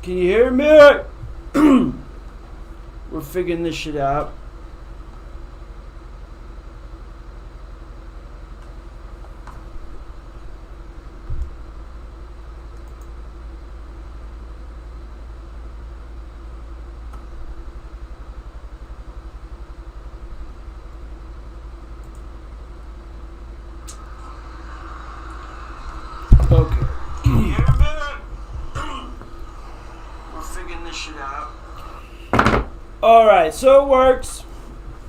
Can you hear me? We're figuring this shit out. Okay. Can you hear me? We're figuring this shit out. Alright, so it works.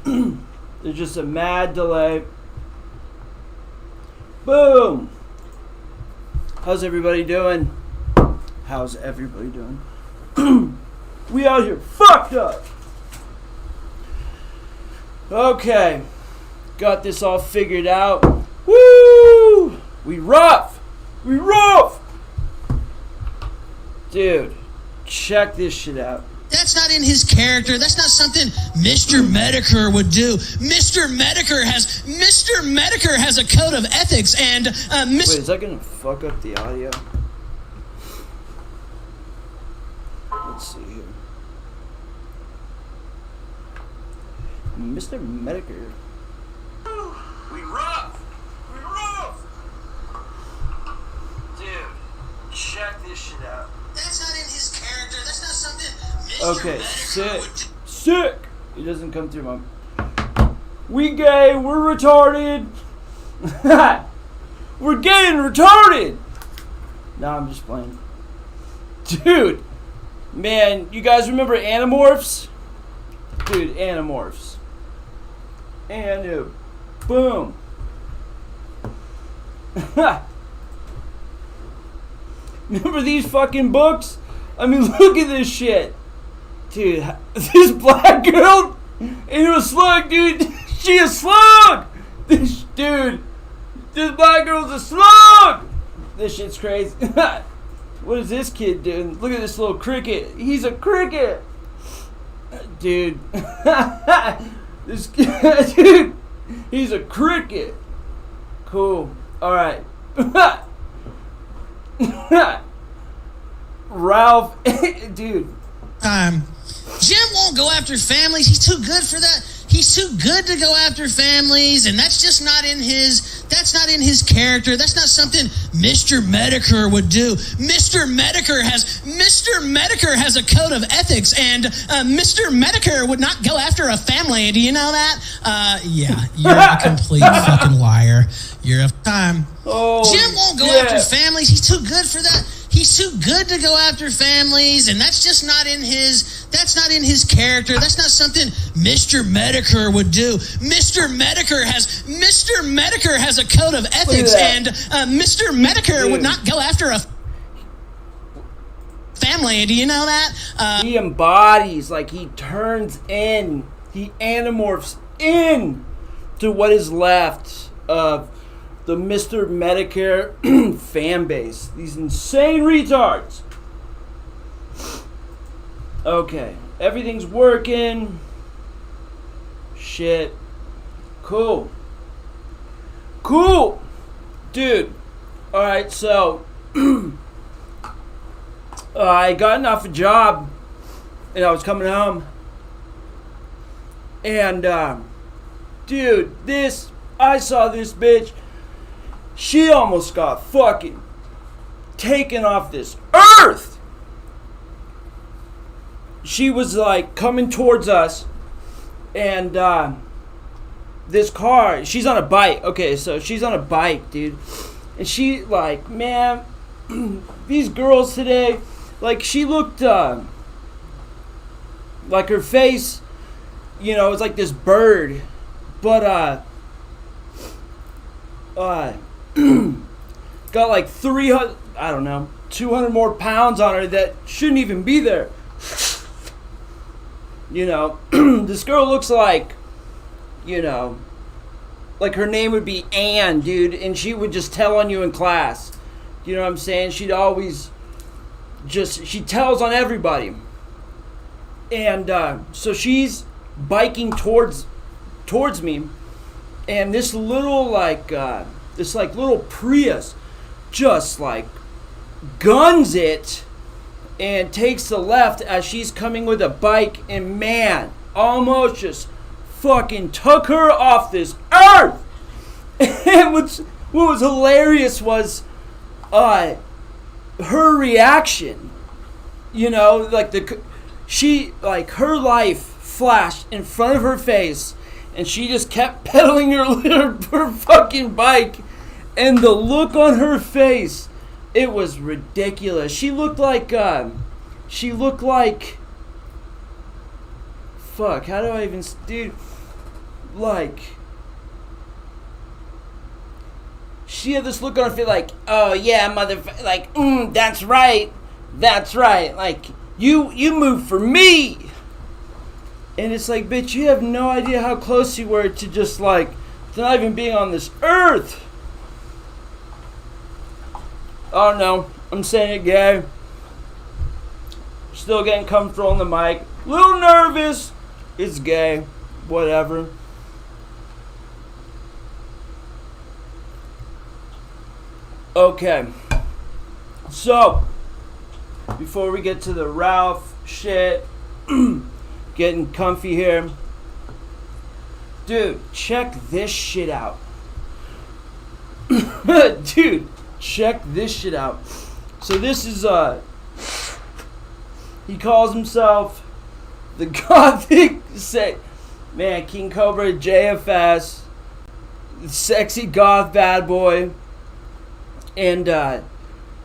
There's just a mad delay. Boom! How's everybody doing? How's everybody doing? We out here fucked up! Okay. Got this all figured out. Woo! We rough! We rough! Dude, check this shit out. That's not in his character. That's not something Mr. Medicare would do. Mr. Medicare has a code of ethics, and Wait, is that gonna fuck up the audio? Let's see here. Mr. Medicare. We rough! We rough! Dude, check this shit out. That's not in his character. That's not something Mr. Okay, Medicare sick. would do. Sick! It doesn't come through my... We gay, we're retarded. We're gay and retarded! Nah, I'm just playing. Dude! Man, you guys remember Animorphs? Dude, Animorphs. Boom. Remember these fucking books? I mean, look at this shit. Dude, this black girl into a slug, dude. She a slug! This black girl's a slug! This shit's crazy. What is this kid doing? Look at this little cricket. He's a cricket! Dude. This kid, dude. He's a cricket. Cool. Alright. Ralph, dude. Jim won't go after families. He's too good for that. He's too good to go after families, and that's just not in his. That's not in his character. That's not something Mr. Medicare would do. Mr. Medicare has a code of ethics, and Mr. Medicare would not go after a family. Do you know that? Yeah, you're a complete fucking liar. You're a time. Oh, Jim won't go after families. He's too good for that. He's too good to go after families, and that's just not in his. That's not in his character. That's not something Mr. Medicare would do. Mr. Medicare has a code of ethics, and Mr. Medicare would not go after a family. Do you know that? He embodies, like he turns in, he animorphs in to what is left of the Mr. Medicare fan base. These insane retards. Okay, everything's working. Shit. Cool. Dude. Alright, so I gotten off a job and I was coming home. And dude, I saw this bitch. She almost got fucking taken off this earth. She was like coming towards us, and this car, she's on a bike. Okay, so she's on a bike, dude. And she like, man, these girls today, like she looked like her face, you know, it's like this bird, but got like 300, I don't know, 200 more pounds on her that shouldn't even be there. You know, this girl looks like, you know, like her name would be Ann, dude, and she would just tell on you in class. You know what I'm saying? She'd always she tells on everybody. And so she's biking towards me, and this little little Prius just like guns it and takes the left as she's coming with a bike, and man, almost just fucking took her off this earth. And what was hilarious was her reaction. You know, like her life flashed in front of her face, and she just kept pedaling her fucking bike, and the look on her face, it was ridiculous. She looked like fuck, how do I even, dude, like, she had this look on her face like, oh yeah, motherfucker, like, that's right, like, you moved for me. And it's like, bitch, you have no idea how close you were to just, like, to not even being on this earth. Oh no, I'm saying it gay. Still getting comfortable on the mic. Little nervous. It's gay. Whatever. Okay. So, before we get to the Ralph shit, getting comfy here. Dude, check this shit out. Dude, check this shit out. So this is, he calls himself the Gothic, man, King Cobra JFS, sexy goth bad boy. And,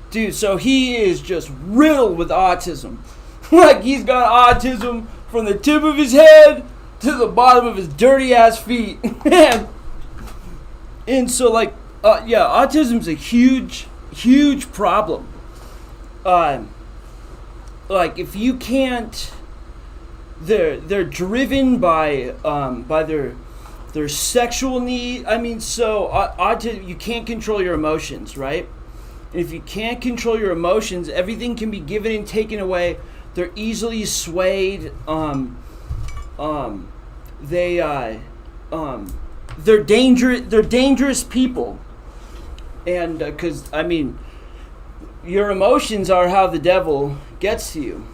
dude, so he is just riddled with autism. Like, he's got autism from the tip of his head to the bottom of his dirty ass feet. And so, like, yeah, autism's a huge problem. Like, if you can't, they're driven by their sexual need. I mean, so autism, you can't control your emotions, right? And if you can't control your emotions, everything can be given and taken away. They're easily swayed. They're dangerous people. And because I mean, your emotions are how the devil gets to you,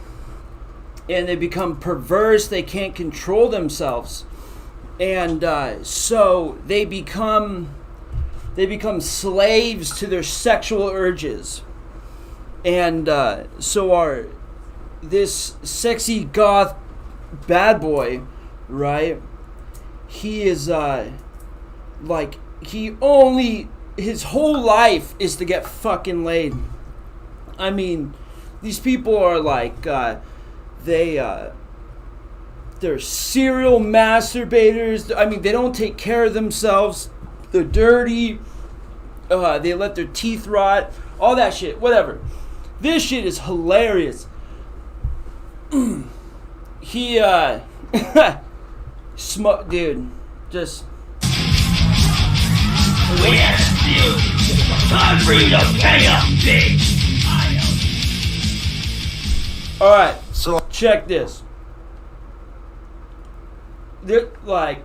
and they become perverse. They can't control themselves, and so they become slaves to their sexual urges. And so this sexy goth bad boy, right? He is like, his whole life is to get fucking laid. I mean, these people are like, they're serial masturbators. I mean, they don't take care of themselves. They're dirty. They let their teeth rot. All that shit. Whatever. This shit is hilarious. He, dude, just... We ask you, time for you to pay up, bitch! Alright, so check this. They're like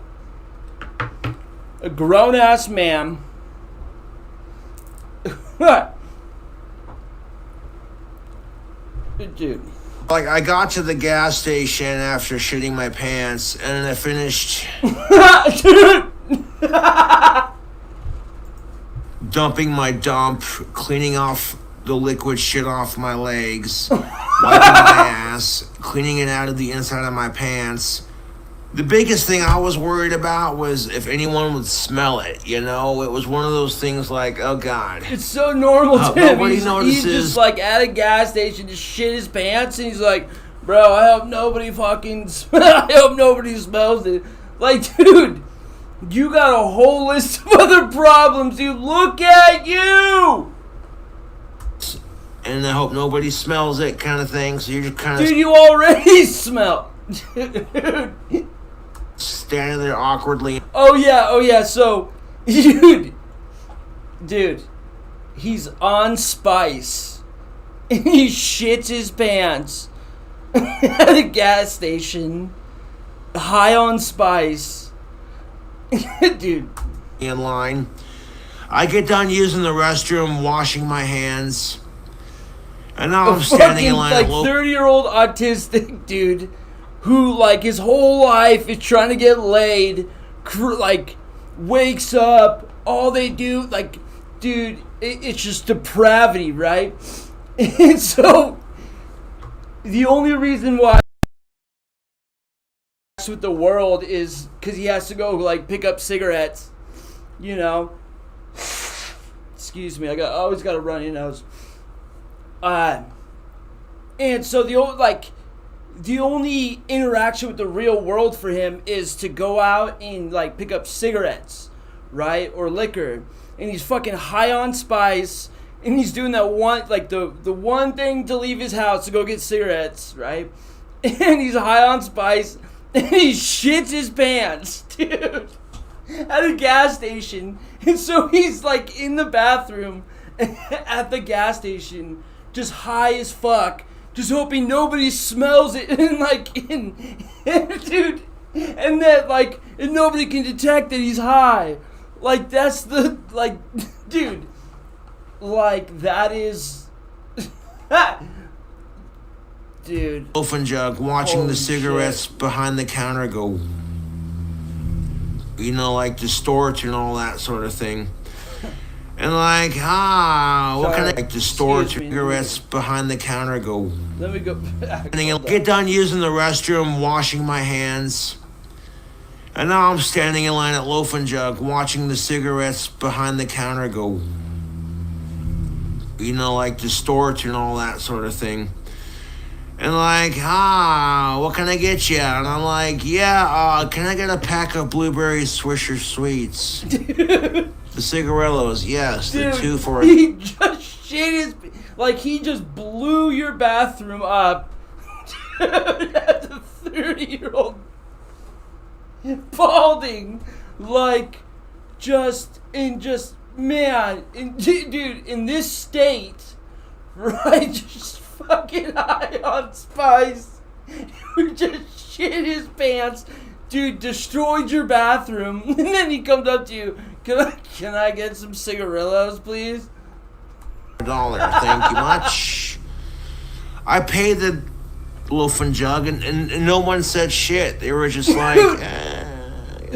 a grown-ass man. Dude. Like, I got to the gas station after shitting my pants, and then I finished dumping my dump, cleaning off the liquid shit off my legs, wiping my ass, cleaning it out of the inside of my pants. The biggest thing I was worried about was if anyone would smell it, you know? It was one of those things like, oh God. It's so normal to him. Nobody notices. He's just like at a gas station, just shit his pants, and he's like, bro, I hope nobody I hope nobody smells it. Like, dude, you got a whole list of other problems, dude. Look at you! And I hope nobody smells it, kind of thing. So you're just kind of... Dude, you already smell. Dude. Standing there awkwardly. Oh yeah, so, dude, he's on spice, and he shits his pants at a gas station, high on spice, dude. In line. I get done using the restroom, washing my hands, And now a I'm standing fucking in line like at local 30-year-old autistic dude who like his whole life is trying to get laid, like wakes up, all they do, like, dude, it's just depravity, right? And so the only reason why with the world is because he has to go like pick up cigarettes, you know. Excuse me, I always got a runny nose. And so the only interaction with the real world for him is to go out and like pick up cigarettes, right, or liquor, and he's fucking high on spice, and he's doing that one like the one thing to leave his house to go get cigarettes, right, and he's high on spice. And he shits his pants, dude, at a gas station. And so he's like in the bathroom at the gas station, just high as fuck, just hoping nobody smells it, and dude, and that like, and nobody can detect that he's high. Like that's the like, dude, like that is. Dude. loafing jug, watching Holy the cigarettes shit. behind the counter go, you know, like distort and all that sort of thing. And like, what can I like distort Excuse me. cigarettes behind the counter go? Let me go back. And I'll get done using the restroom, washing my hands. And now I'm standing in line at loafing jug, watching the cigarettes behind the counter go, you know, like distort and all that sort of thing. And like, what can I get you? And I'm like, can I get a pack of blueberry Swisher Sweets? The cigarillos, yes, Dude, the 2 for he just shit his, like he just blew your bathroom up. Dude, as a 30-year-old balding, like man, dude, in this state, right, just fucking high on spice, who just shit his pants, dude, destroyed your bathroom, and then he comes up to you, can I get some cigarillos, please? $1. Thank you much. I paid the loafing jug, and no one said shit. They were just like,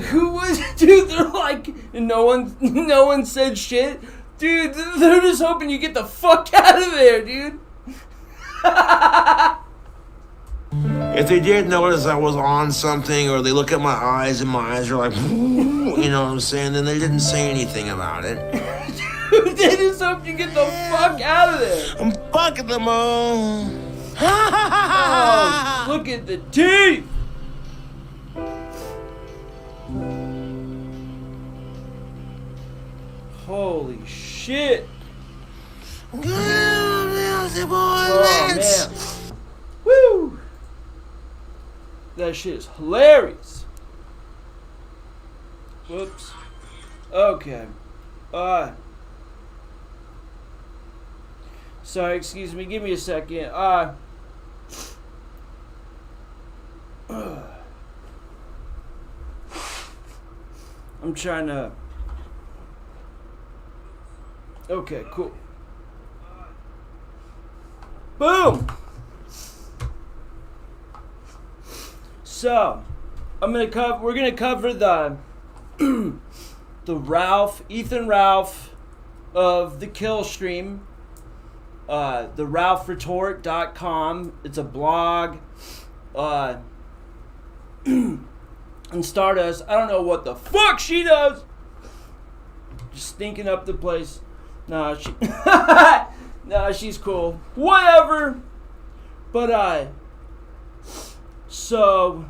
Who was, dude, they're like, no one said shit? Dude, they're just hoping you get the fuck out of there, dude. If they did notice I was on something, or they look at my eyes and my eyes are like, you know what I'm saying, then they didn't say anything about it. Dude, they just hope you get the fuck out of there. I'm fucking them all. Oh, look at the teeth. Holy shit. Oh, man. Woo! That shit is hilarious. Whoops. Okay. Sorry, excuse me. Give me a second. I'm trying to... Okay, cool. Boom! So, we're gonna cover the Ethan Ralph of the Kill Stream, the RalphRetort.com. It's a blog, and Stardust. I don't know what the fuck she does. Just stinking up the place. Nah, she's cool. Whatever. But so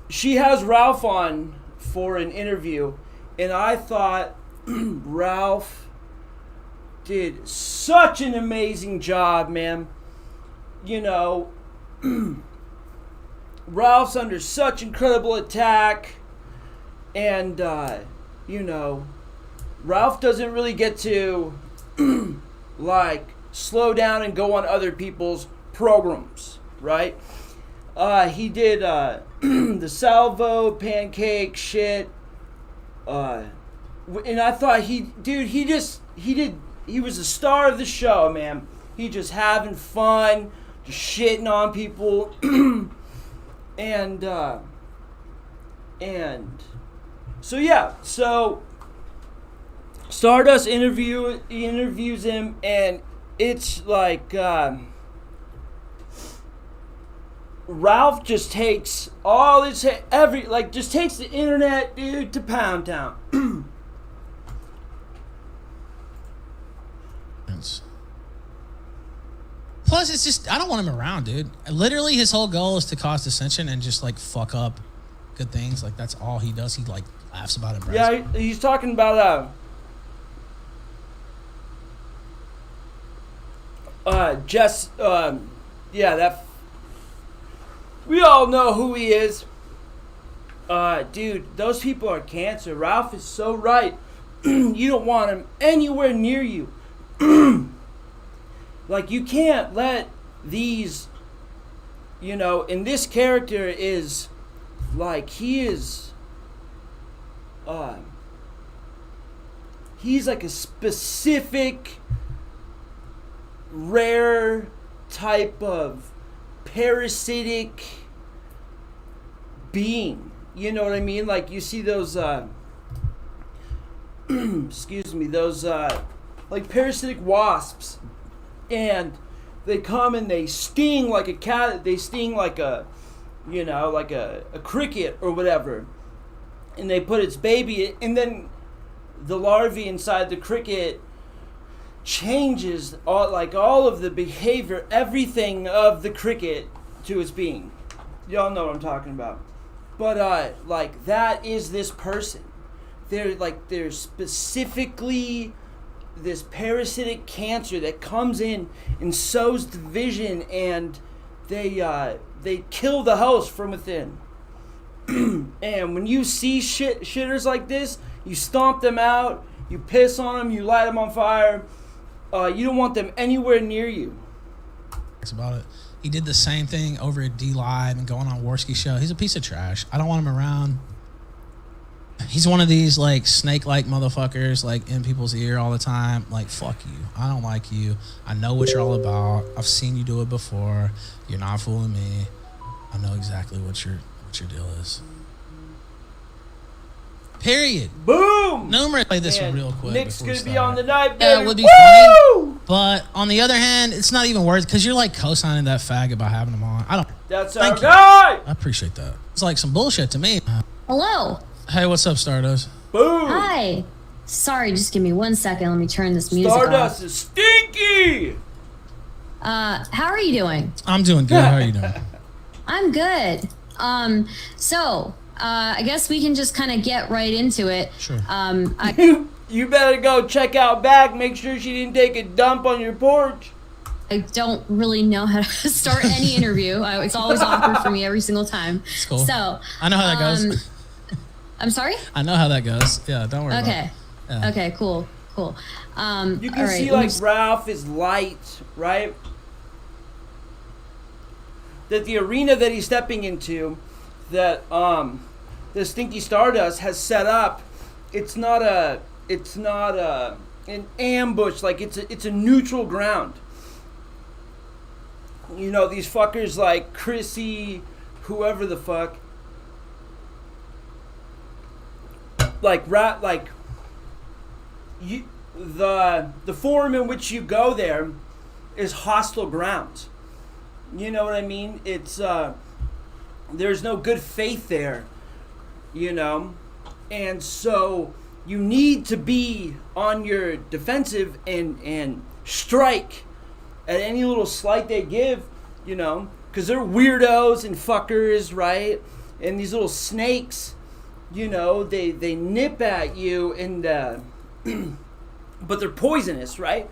she has Ralph on for an interview, and I thought Ralph did such an amazing job, man. You know, Ralph's under such incredible attack, and you know, Ralph doesn't really get to like slow down and go on other people's programs, right? He did the salvo pancake shit, and I thought he did he was the star of the show, man. He just having fun, just shitting on people, and so yeah, so Stardust interviews him, and it's like Ralph just takes all his just takes the internet, dude, to Pound Town. Plus, it's just, I don't want him around, dude. Literally, his whole goal is to cause dissension and just, like, fuck up good things. Like, that's all he does. He, like, laughs about it. Yeah, he's talking about, Jess, that, we all know who he is. Dude, those people are cancer. Ralph is so right. You don't want him anywhere near you. Like, you can't let these, and this character is, like, he's like a specific, rare type of parasitic being. You know what I mean? Like, you see those, excuse me, those, like, parasitic wasps. And they come and they sting like a cat. They sting like a cricket or whatever. And they put its baby, and then the larvae inside the cricket changes all of the behavior, everything of the cricket to its being. Y'all know what I'm talking about. But like, that is this person. They're specifically this parasitic cancer that comes in and sows division, and they kill the host from within. And when you see shitters like this, you stomp them out, you piss on them, you light them on fire. You don't want them anywhere near you. That's about it. He did the same thing over at D Live and going on Worski show. He's a piece of trash. I don't want him around. He's one of these, like, snake-like motherfuckers, like, in people's ear all the time. Like, fuck you. I don't like you. I know what you're all about. I've seen you do it before. You're not fooling me. I know exactly what your deal is. Period. Boom! Numerous. Play this one real quick. Nick's gonna be on the night, baby. Yeah, it would be Woo! funny. But on the other hand, it's not even worth, because you're, like, co-signing that faggot by having him on. I don't. That's our guy! I appreciate that. It's like some bullshit to me. Hello. Hey, what's up, Stardust? Boom! Hi. Sorry, just give me 1 second. Let me turn this music Stardust off. is stinky! How are you doing? I'm doing good. How are you doing? I'm good. I guess we can just kind of get right into it. Sure. You better go check out back. Make sure she didn't take a dump on your porch. I don't really know how to start any interview. It's always awkward for me every single time. It's cool. So I know how that goes. I'm sorry? I know how that goes. Yeah, don't worry about it. Yeah. Okay, cool. You can all right, see, like, Ralph is light, right? That the arena that he's stepping into, that the Stinky Stardust has set up, it's not an ambush. Like, it's a neutral ground. You know, these fuckers like Chrissy, whoever the fuck, the forum in which you go there is hostile ground. You know what I mean? It's there's no good faith there, and so you need to be on your defensive and strike at any little slight they give, because they're weirdos and fuckers, right? And these little snakes, they nip at you, and but they're poisonous, right?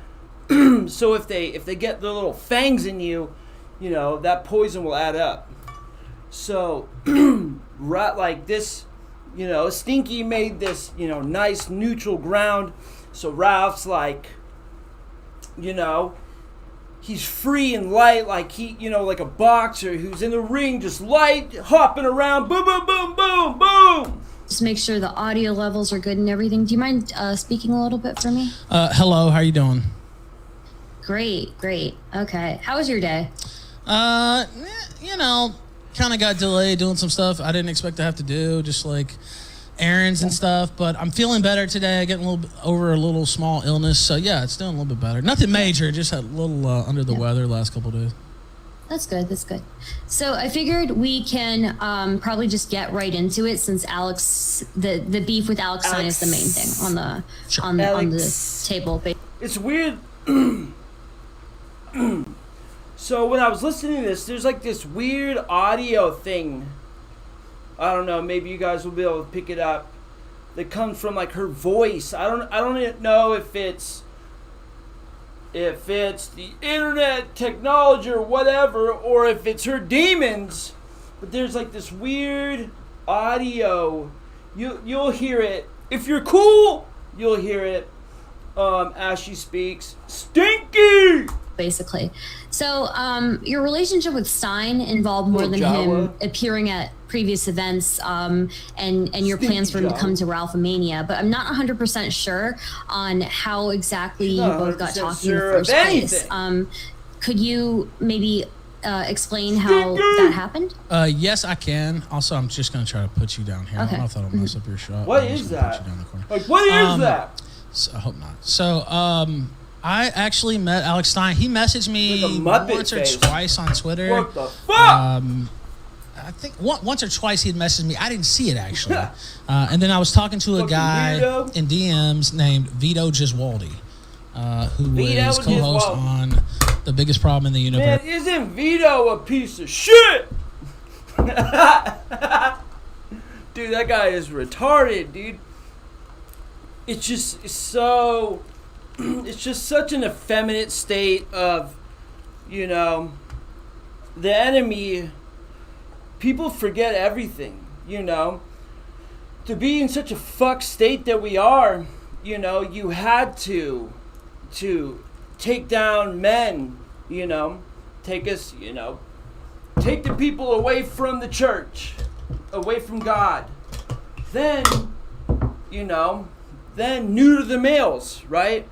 So if they get their little fangs in you, that poison will add up. So right, like this, Stinky made this, nice neutral ground. So Ralph's like, he's free and light, like like a boxer who's in the ring, just light, hopping around, boom, boom, boom, boom, boom. just make sure the audio levels are good and everything. Do you mind speaking a little bit for me? Hello, how you doing? Great. Okay. How was your day? You know, kind of got delayed doing some stuff I didn't expect to have to do, just like errands and stuff. But I'm feeling better today. Getting over a little small illness, so yeah, it's doing a little bit better. Nothing major, just had a little under the weather last couple of days. That's good. So I figured we can probably just get right into it, since Alex, the beef with Alex Stein is the main thing on the table. It's weird. So when I was listening to this, there's like this weird audio thing. I don't know. Maybe you guys will be able to pick it up. That comes from like her voice. I don't know if it's the internet technology or whatever, or if it's her demons. But there's like this weird audio. You'll hear it. If you're cool, you'll hear it as she speaks. Stinky! Basically. So your relationship with Stein involved more than him appearing at previous events and your plans for him to come to Ralph-A-Mania, but I'm not 100% sure on how exactly you both got talking in the first place. Could you maybe explain how that happened? Yes, I can. Also, I'm just going to try to put you down here. Okay. I don't know if that'll mess up your shot. What is that? Like, what is that? So, I hope not. So, I actually met Alex Stein. He messaged me once or twice on Twitter. What the fuck? I think once or twice he had messaged me. I didn't see it, actually. And then I was talking to a guy in DMs named Vito Giswaldi, who is co-host on The Biggest Problem in the Universe. Man, isn't Vito a piece of shit? Dude, that guy is retarded, dude. It's just so... It's just such an effeminate state of, you know, the enemy. People forget everything, you know. To be in such a fucked state that we are, you know, you had to take down men, you know, take us, you know, take the people away from the church, away from God. Then, you know, then neuter the males, right?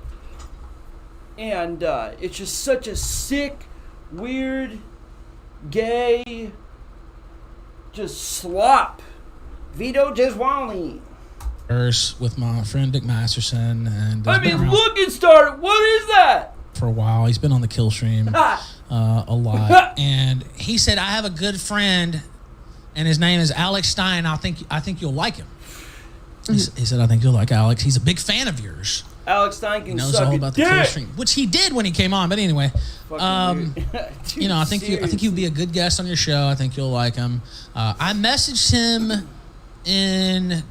And it's just such a sick, weird, gay, just slop. Vito Giswaldi. With my friend Dick Masterson. And I mean, look, it started. What is that? For a while. He's been on the kill stream a lot. And he said, I have a good friend, and his name is Alex Stein. I think you'll like him. He said, I think you'll like Alex. He's a big fan of yours. Alex Stein can knows all about the kill stream, which he did when he came on. But anyway, Dude, you know, I think you'd be a good guest on your show. I think you'll like him. I messaged him in,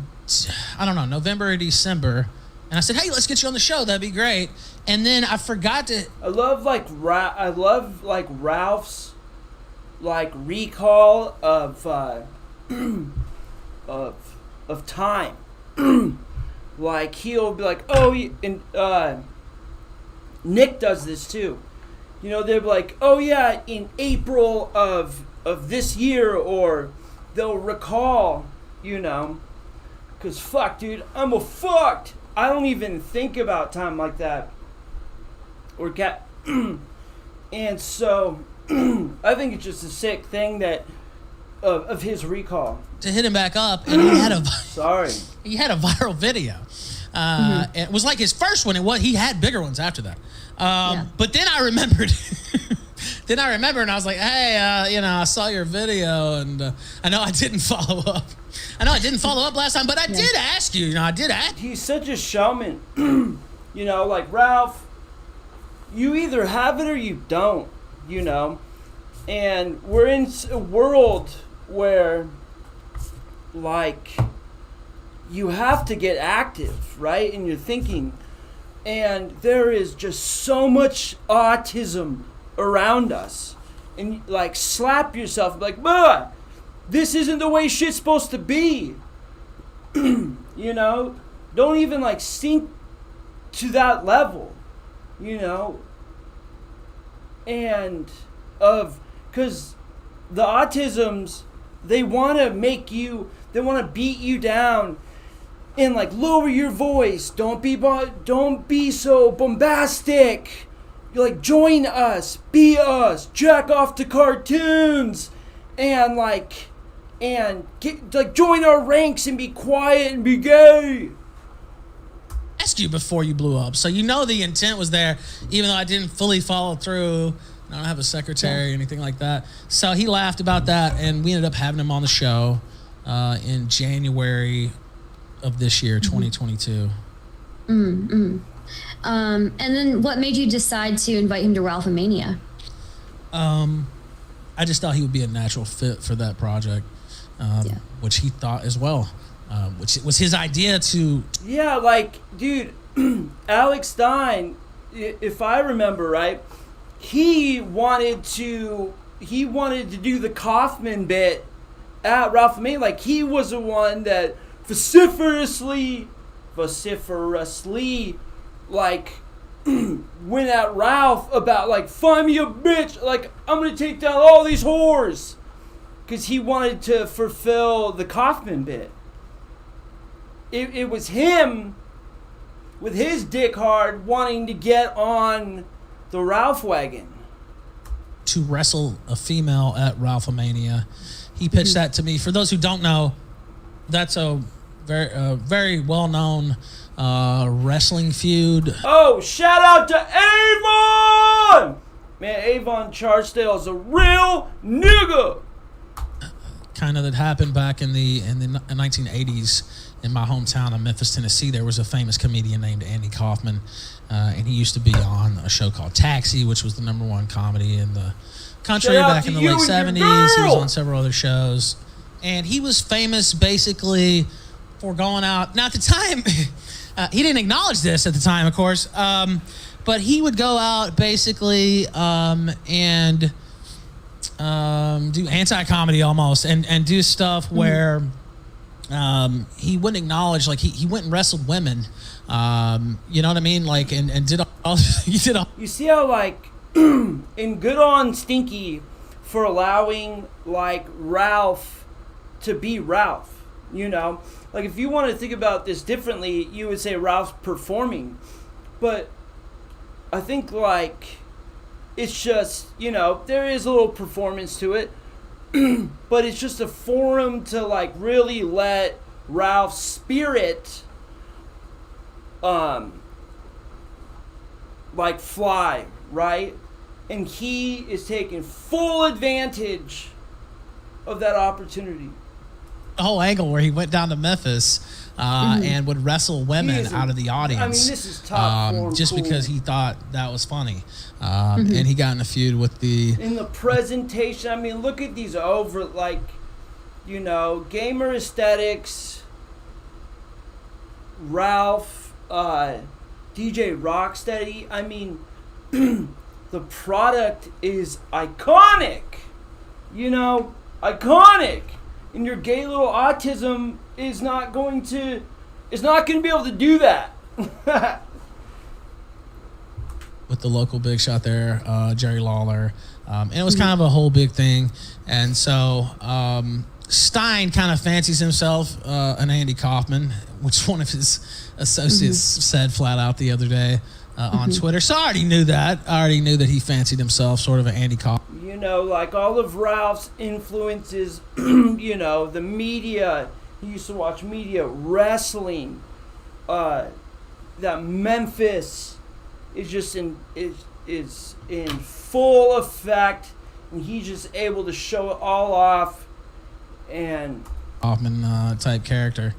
I don't know, November or December, and I said, hey, let's get you on the show. That'd be great. And then I forgot to. I love Ralph's like recall of time. Like, he'll be like, oh, and Nick does this too. You know, they'll be like, oh yeah, in April of this year, or they'll recall, you know, because fuck, dude, I'm fucked. I don't even think about time like that. Or and so, I think it's just a sick thing that, of his recall. To hit him back up, and he had a he had a viral video. It was like his first one. He had bigger ones after that. But then I remembered. And I was like, hey, you know, I saw your video, and I know I didn't follow up. Last time, but I did ask you. You know, I did ask. He's such a showman. You know, like Ralph. You either have it or you don't. You know, and we're in a world where, like, you have to get active, right, in your thinking. And there is just so much autism around us. And, like, slap yourself, like, bah, this isn't the way shit's supposed to be. You know? Don't even, like, sink to that level. You know? And, because the autisms, they want to make you, They want to beat you down and like lower your voice. Don't be so bombastic. You're like, join us, be us, jack off to cartoons, and join our ranks and be quiet and be gay. Asked you before you blew up, so you know the intent was there, even though I didn't fully follow through. I don't have a secretary or anything like that. So he laughed about that, and we ended up having him on the show in January of this year, 2022. And then what made you decide to invite him to Ralph-A-Mania? I just thought he would be a natural fit for that project, which he thought as well, which was his idea to... Yeah, like, dude, Alex Stein, if I remember right, he wanted to do the Kaufman bit at Ralph-A-Mania. Like, he was the one that vociferously, like, went at Ralph about, like, find me a bitch. Like, I'm going to take down all these whores. Because he wanted to fulfill the Kaufman bit. It was him, with his dick hard, wanting to get on the Ralph wagon. To wrestle a female at Ralph-A-Mania. He pitched that to me. For those who don't know, that's a very well-known wrestling feud. Oh, shout out to Avon! Man, Avon Charsdale's a real nigga. Kind of that happened back in the 1980s in my hometown of Memphis, Tennessee. There was a famous comedian named Andy Kaufman, and he used to be on a show called Taxi, which was the #1 comedy in the country back in the late 70s. He was on several other shows, and he was famous basically for going out. Now at the time, he didn't acknowledge this at the time, of course, but he would go out basically and do anti-comedy almost, and do stuff where he wouldn't acknowledge, like he went and wrestled women, you know what I mean, like and did all he did all. You see how, like, and good on Stinky for allowing, like, Ralph to be Ralph, you know? Like, if you want to think about this differently, you would say Ralph's performing. But I think, like, it's just, you know, there is a little performance to it. But it's just a forum to, like, really let Ralph's spirit, like, fly, right? And he is taking full advantage of that opportunity. The whole angle where he went down to Memphis and would wrestle women out of the audience. I mean, this is top form, just cool. because he thought that was funny. And he got in a feud with the... In the presentation, I mean, look at these over, like, you know, gamer aesthetics, Ralph, DJ Rocksteady. I mean, the product is iconic. You know, iconic. And your gay little autism is not going to be able to do that. With the local big shot there, Jerry Lawler. And it was kind of a whole big thing. And so Stein kind of fancies himself an Andy Kaufman, which one of his associates said flat out the other day on Twitter. So I already knew that. I already knew that he fancied himself sort of an Andy Kaufman. You know, like all of Ralph's influences, you know, the media. He used to watch media, wrestling. That Memphis is just is in full effect, and he's just able to show it all off. And Kaufman type character.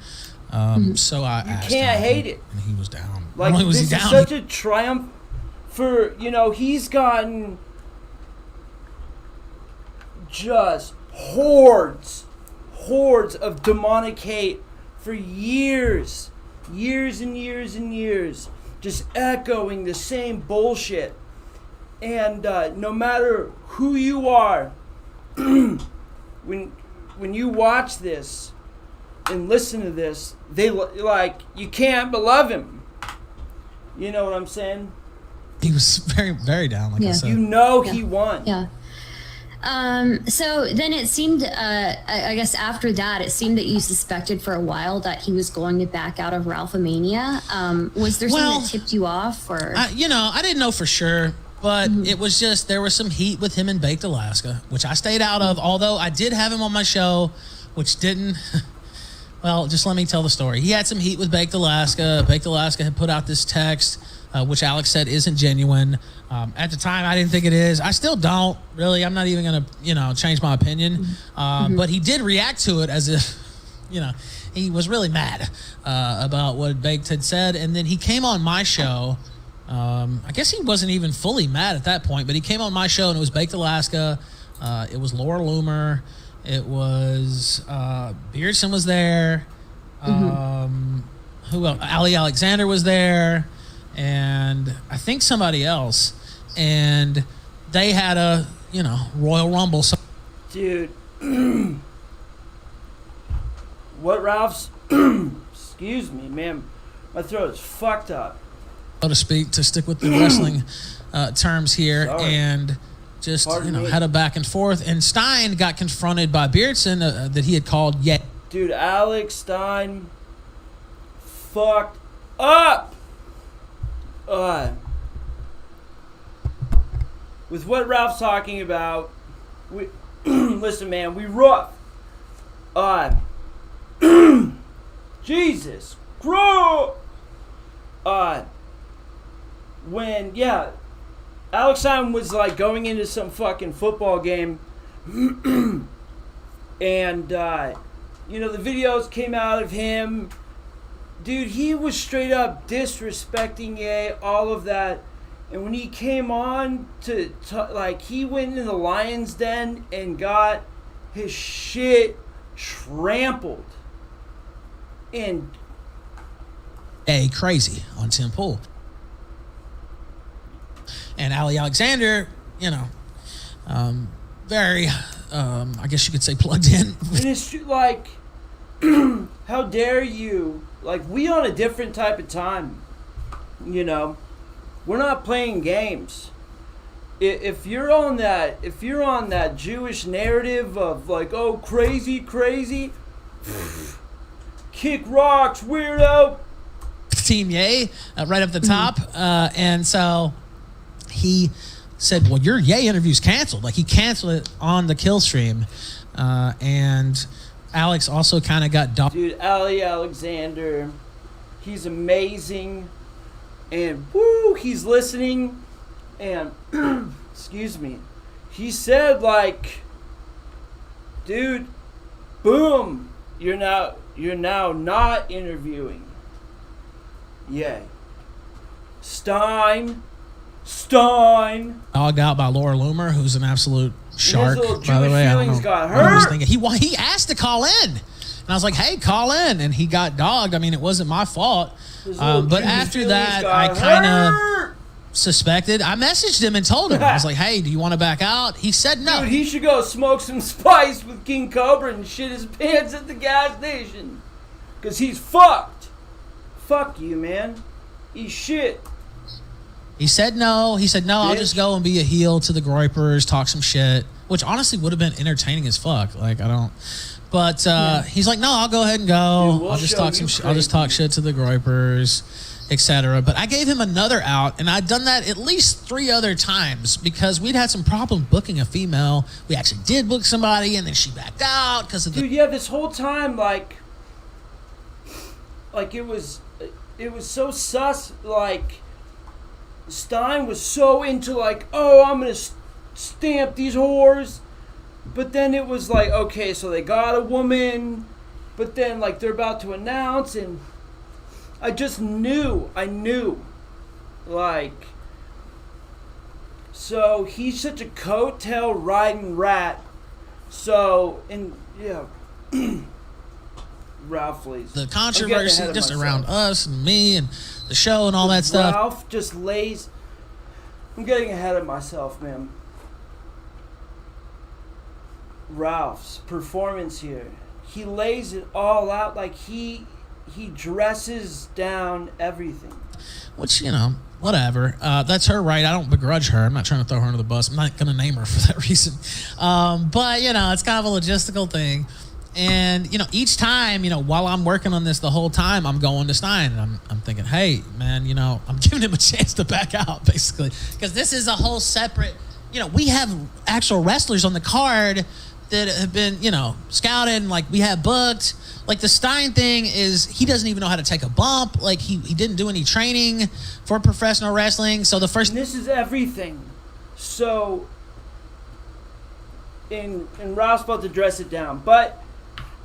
So I asked can't him, hate it. And he was down. Like, not only was this he is down, such a triumph for, you know, he's gotten just hordes of demonic hate for years and years and years, just echoing the same bullshit. And no matter who you are, when you watch this and listen to this, they like, you can't but love him. You know what I'm saying? he was very, very down, like I said. You know he won. Yeah. So then it seemed, I guess after that, it seemed that you suspected for a while that he was going to back out of Ralphamania. Was there something that tipped you off, or? I didn't know for sure, but it was just, there was some heat with him in Baked Alaska, which I stayed out of, although I did have him on my show, which didn't, well, just let me tell the story. He had some heat with Baked Alaska. Baked Alaska had put out this text, which Alex said isn't genuine. At the time, I didn't think it is. I still don't, really. I'm not even going to, change my opinion. But he did react to it as if, he was really mad about what Baked had said. And then he came on my show. I guess he wasn't even fully mad at that point, but he came on my show, and it was Baked Alaska. It was Laura Loomer. It was Beardson was there. Who else? Ali Alexander was there. And I think somebody else, and they had a Royal Rumble. So dude, what Ralph's? Excuse me, man, my throat's fucked up. So to speak, to stick with the wrestling terms here. Sorry. And just Pardon me. had a back and forth. And Stein got confronted by Beardson that he had called yet. Dude, Alex Stein fucked up. With what Ralph's talking about, we listen, man, we rough. Jesus Christ. When Alex Stein was like going into some fucking football game, and the videos came out of him. Dude, he was straight up disrespecting all of that. And when he came on to he went into the Lion's Den and got his shit trampled. And crazy on Tim Pool. And Ali Alexander, very, I guess you could say plugged in. And it's like, how dare you? Like, we on a different type of time, We're not playing games. If you're on that Jewish narrative of like, oh, crazy, kick rocks, weirdo. Team Ye, right up the top. And so he said, well, your Ye interview's canceled. Like, he canceled it on the kill stream. And Alex also kind of got Dude, Ali Alexander, he's amazing, and woo, he's listening, and excuse me, he said like, dude, boom, you're now not interviewing. Yay. Stein. Dogged out by Laura Loomer, who's an absolute shark, by the way. I don't know got what he was hurt. thinking. He asked to call in, and I was like, hey, call in, and he got dogged. I mean, it wasn't my fault. But after that, I kind of suspected. I messaged him and told him. I was like, hey, do you want to back out? He said no. Dude, he should go smoke some spice with King Cobra and shit his pants at the gas station. Because he's fucked. Fuck you, man. He's shit. He said no. He said, no, I'll just go and be a heel to the Groypers, talk some shit, which honestly would have been entertaining as fuck. Like, I don't. But he's like, no, I'll go ahead and go. Dude, we'll I'll just talk I'll just talk shit to the Groypers, etc. But I gave him another out, and I'd done that at least 3 other times because we'd had some problem booking a female. We actually did book somebody, and then she backed out because of the. Dude, yeah, this whole time, like it was so sus. Like, Stein was so into like, oh, I'm gonna stamp these whores. But then it was like, okay, so they got a woman, but then like they're about to announce, and I knew, like, so he's such a coattail riding rat. So, and yeah, Ralph Lee's. The controversy just around us and me and the show and all that stuff. Ralph just lays. I'm getting ahead of myself, man. Ralph's performance here, he lays it all out. Like he dresses down everything, which whatever. That's her right. I don't begrudge her. I'm not trying to throw her under the bus. I'm not going to name her for that reason. But, you know, it's kind of a logistical thing. And, you know, each time, you know, while I'm working on this the whole time, I'm going to Stein. And I'm thinking, hey, man, you know, I'm giving him a chance to back out, basically. Because this is a whole separate, you know, we have actual wrestlers on the card that have been, you know, scouted and, like, we have booked. Like, the Stein thing is he doesn't even know how to take a bump. Like, he didn't do any training for professional wrestling. So the first... And this is everything. So, and Ralph's about to dress it down. But,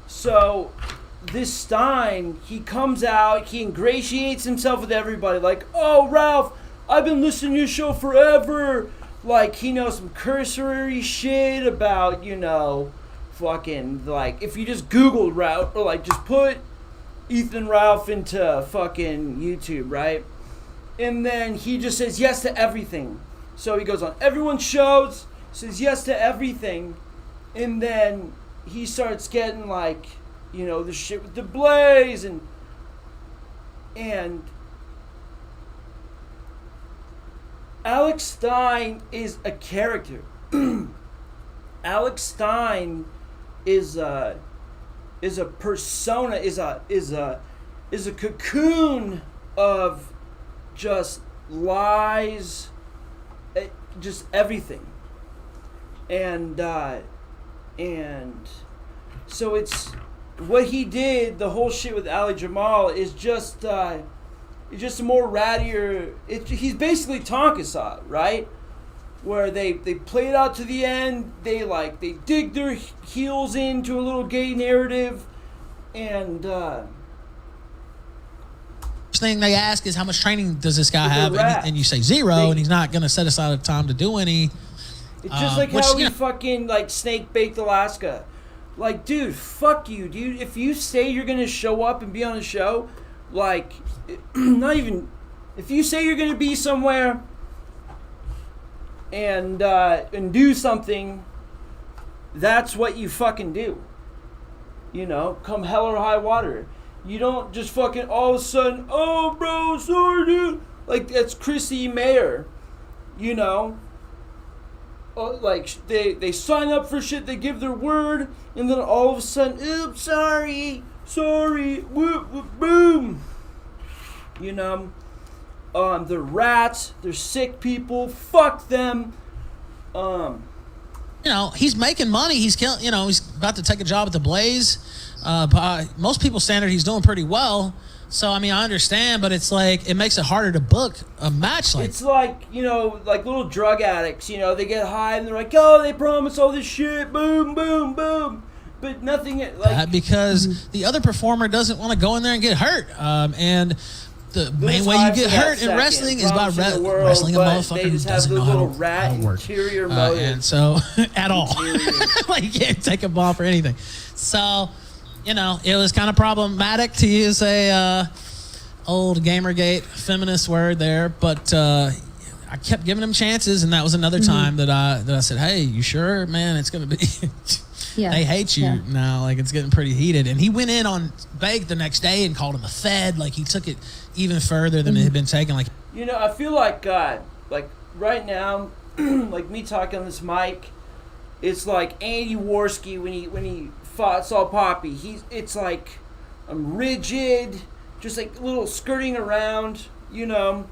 so, this Stein, he comes out, he ingratiates himself with everybody. Like, oh, Ralph, I've been listening to your show forever. Like, he knows some cursory shit about, you know... fucking, like, if you just Googled Ralph, or, like, just put Ethan Ralph into fucking YouTube, right? And then he just says yes to everything. So he goes on everyone's shows, says yes to everything, and then he starts getting, like, you know, the shit with the Blaze, and Alex Stein is a character. Alex Stein is a persona, is a cocoon of just lies, just everything, and so it's what he did. The whole shit with Ali Jamal is just a more rattier. He's basically Tonka, right? Where they play it out to the end, they dig their heels into a little gay narrative, and first thing they ask is how much training does this guy have, and you say zero, and he's not going to set aside time to do any. It's just like how he fucking like snake baked Alaska. Like, dude, fuck you, dude. If you say you're gonna show up and be on a show, like, not even if you say you're gonna be somewhere and do something, that's what you fucking do. You know, come hell or high water. You don't just fucking all of a sudden, oh, bro, sorry, dude. Like, that's Chrissy Mayer, you know. Like, they sign up for shit, they give their word, and then all of a sudden, oops, sorry, whoop, whoop, boom. You know, they're rats, they're sick people, fuck them. You know, he's making money, he's killing, you know, he's about to take a job at the Blaze. By most people's standard, he's doing pretty well. So, I mean, I understand, but it's like, it makes it harder to book a match like. It's like, you know, like little drug addicts, you know, they get high and they're like, oh, they promise all this shit, boom, boom, boom. But nothing, like. Because the other performer doesn't want to go in there and get hurt. And the main way you get hurt in wrestling is by wrestling a motherfucker who doesn't know how to work. And so, at all. Like, you can't take a ball for anything. So, you know, it was kind of problematic to use a old Gamergate feminist word there, but I kept giving him chances, and that was another time that I said, hey, you sure, man? It's going to be... Yeah. They hate you now. like, it's getting pretty heated. And he went in on Bake the next day and called him a fed. Like, he took it even further than it had been taken. Like, you know, I feel like right now, like me talking on this mic, it's like Andy Worski when he saw Poppy. It's like I'm rigid, just like a little skirting around, you know,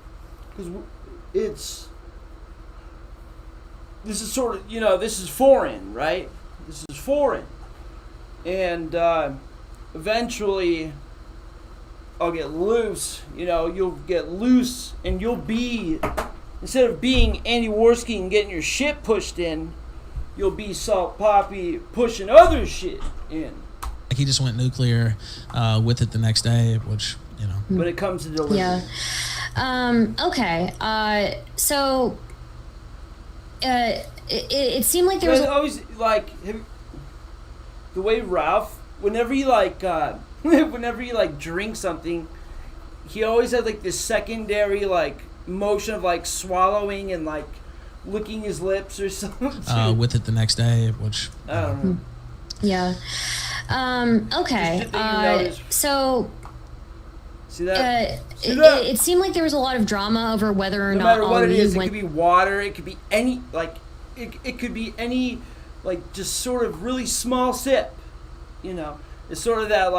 because this is sort of, you know, this is foreign, right? This is foreign, and eventually I'll get loose. You know, you'll get loose, and you'll be, instead of being Andy Worski and getting your shit pushed in, you'll be Salt Poppy pushing other shit in. Like, he just went nuclear with it the next day, which, you know. When it comes to delivery. Yeah. Okay. So, it seemed like there was always, like, the way Ralph, whenever he, like, drinks something, he always has, like, this secondary, like, motion of, like, swallowing and, like, licking his lips or something. With it the next day, which I don't know. Yeah. Okay. So See that? It seemed like there was a lot of drama over whether or no not matter what Ali it is, it went. could be water. It could be any it could be any just sort of really small sip. It's sort of that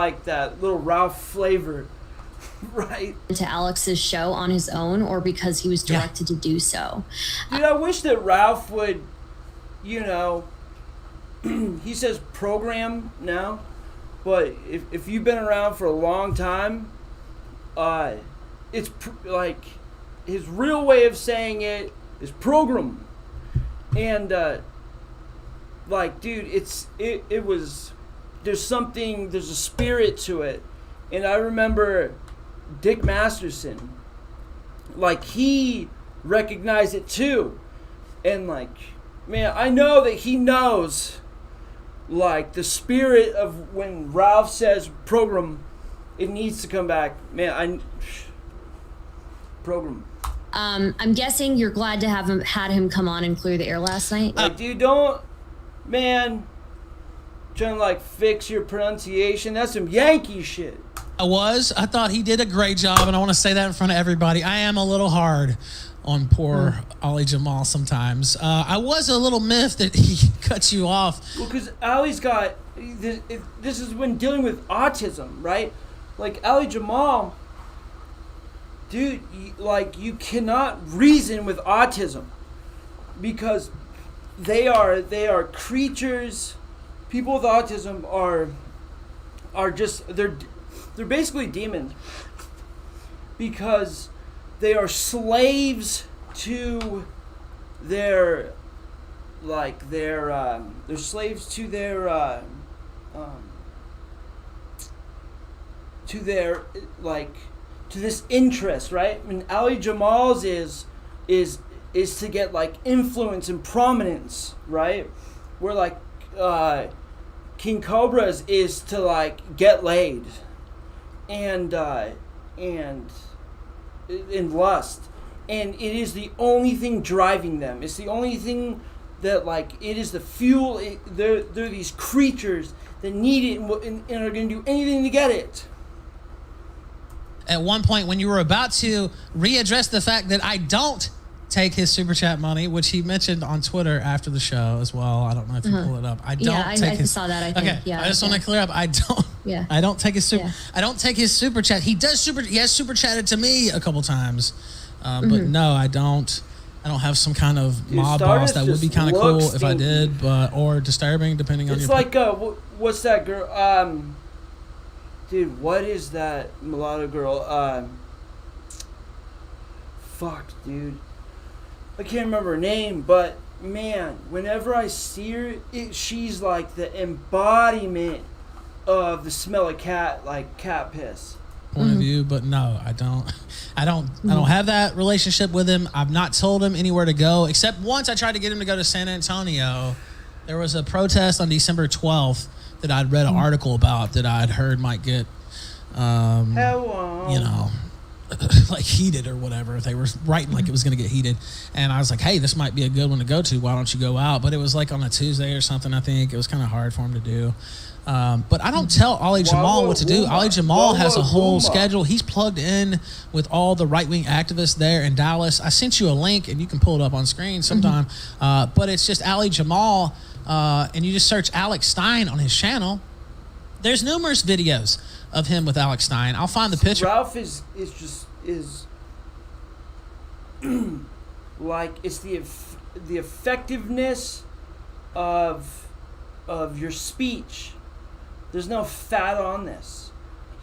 little Ralph flavor, right? To Alex's show on his own, or because he was directed to do so. Dude, I wish that Ralph would, he says program now, but if you've been around for a long time, it's his real way of saying it is program, and dude, there's a spirit to it, and I remember Dick Masterson, he recognized it too, and man, I know that he knows, the spirit of when Ralph says program, it needs to come back, man. Program. I'm guessing you're glad to have had him come on and clear the air last night. Dude, don't, man, trying to fix your pronunciation. That's some Yankee shit. I thought he did a great job, and I want to say that in front of everybody. I am a little hard on poor Ali Jamal sometimes. I was a little miffed that he cuts you off. Well, because Ali's got this is when dealing with autism, right? Ali Jamal, dude, you cannot reason with autism because they are creatures. People with autism are just they're basically demons because they are slaves to their they're slaves to their to this interest, right? I mean, Ali Jamal's is to get influence and prominence, right? Where King Cobra's is to get laid and in lust, and it is the only thing driving them. It's the only thing that it is the fuel. They're these creatures that need it and are going to do anything to get it. At one point, when you were about to readdress the fact that I don't take his super chat money, which he mentioned on Twitter after the show as well. I don't know if you pull it up. I don't take his. I saw that. I think. Okay. Yeah. I just want to clear up. I don't. Yeah. I don't take his super. Yeah. I don't take his super chat. He has super chatted to me a couple times, but no, I don't. I don't have some kind of mob boss. That would be kind of cool if I did, or disturbing depending on your. It's what's that girl? Dude, what is that mulatto girl? Fuck, dude. I can't remember her name, but man, whenever I see her, she's the embodiment of the smell of cat piss. Point of view, but no, I don't have that relationship with him. I've not told him anywhere to go, except once I tried to get him to go to San Antonio. There was a protest on December 12th that I'd read an article about that I'd heard might get, heated or whatever. They were writing it was going to get heated. And I was like, hey, this might be a good one to go to. Why don't you go out? But it was on a Tuesday or something, I think. It was kind of hard for him to do. But I don't tell Ali Jamal what to do. Ali Jamal has a whole schedule. He's plugged in with all the right-wing activists there in Dallas. I sent you a link, and you can pull it up on screen sometime. But it's just Ali Jamal, and you just search Alex Stein on his channel. There's numerous videos of him with Alex Stein. I'll find the picture. Ralph is it's the effectiveness of your speech. There's no fat on this.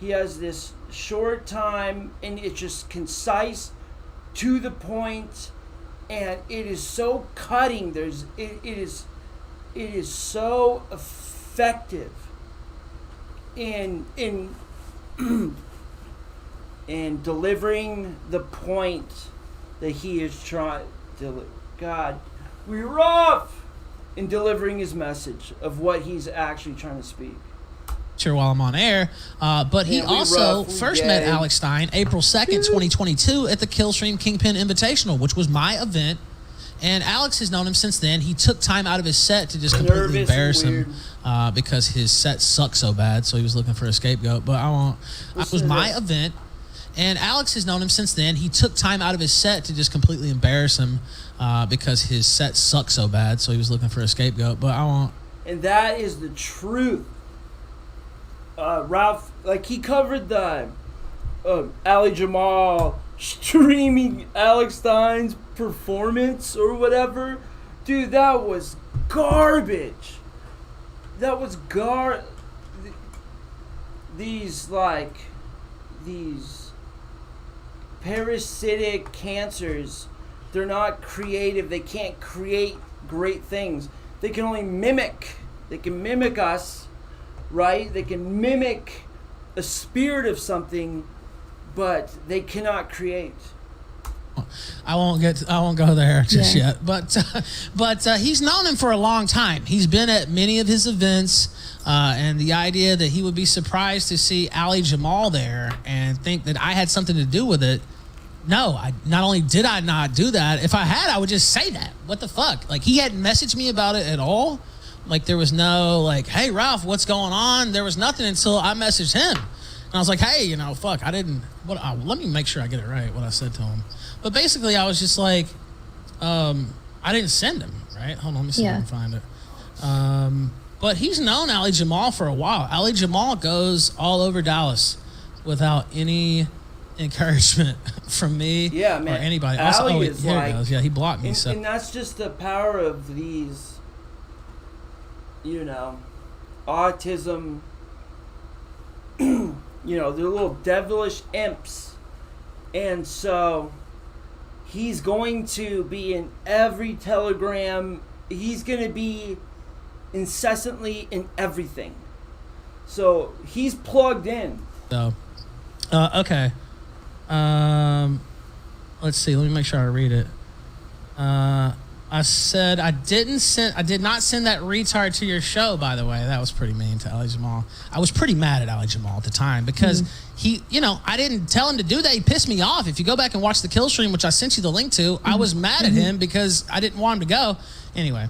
He has this short time, and it's just concise, to the point, and it is so cutting. It is so effective in delivering the point that he is trying to. God, we're rough in delivering his message of what he's actually trying to speak. Sure, while I'm on air, but he also first met Alex Stein April 2nd, 2022 at the Killstream Kingpin Invitational, which was my event, and Alex has known him since then. He took time out of his set to just completely embarrass him because his set sucked so bad, so he was looking for a scapegoat. But it was my event, And Alex has known him since then. He took time out of his set to just completely embarrass him because his set sucked so bad. So he was looking for a scapegoat. But I won't. And that is the truth. Ralph, like, he covered the Ali Jamal streaming Alex Stein's performance or whatever. Dude, that was garbage. That was these parasitic cancers, they're not creative. They can't create great things. They can only mimic. They can mimic us, right? They can mimic a spirit of something, but they cannot create. I won't go there just yet. But he's known him for a long time. He's been at many of his events, and the idea that he would be surprised to see Ali Jamal there and think that I had something to do with it. No, not only did I not do that, if I had, I would just say that. What the fuck? Like, he hadn't messaged me about it at all. Like, there was no, like, hey, Ralph, what's going on? There was nothing until I messaged him. And I was like, hey, fuck, I didn't, let me make sure I get it right, what I said to him. But basically, I was just like, I didn't send him, right? Hold on, let me see if I can find it. But he's known Ali Jamal for a while. Ali Jamal goes all over Dallas without any encouragement from me or anybody. Also, here it goes. Yeah, he blocked me. And that's just the power of these, autism, they're little devilish imps. And so he's going to be in every telegram. He's going to be incessantly in everything. So he's plugged in. So, okay. Let's see. Let me make sure I read it. I said I did not send that retard to your show, by the way. That was pretty mean to Ali Jamal. I was pretty mad at Ali Jamal at the time because he, I didn't tell him to do that. He pissed me off. If you go back and watch the kill stream, which I sent you the link to, I was mad at him because I didn't want him to go. Anyway,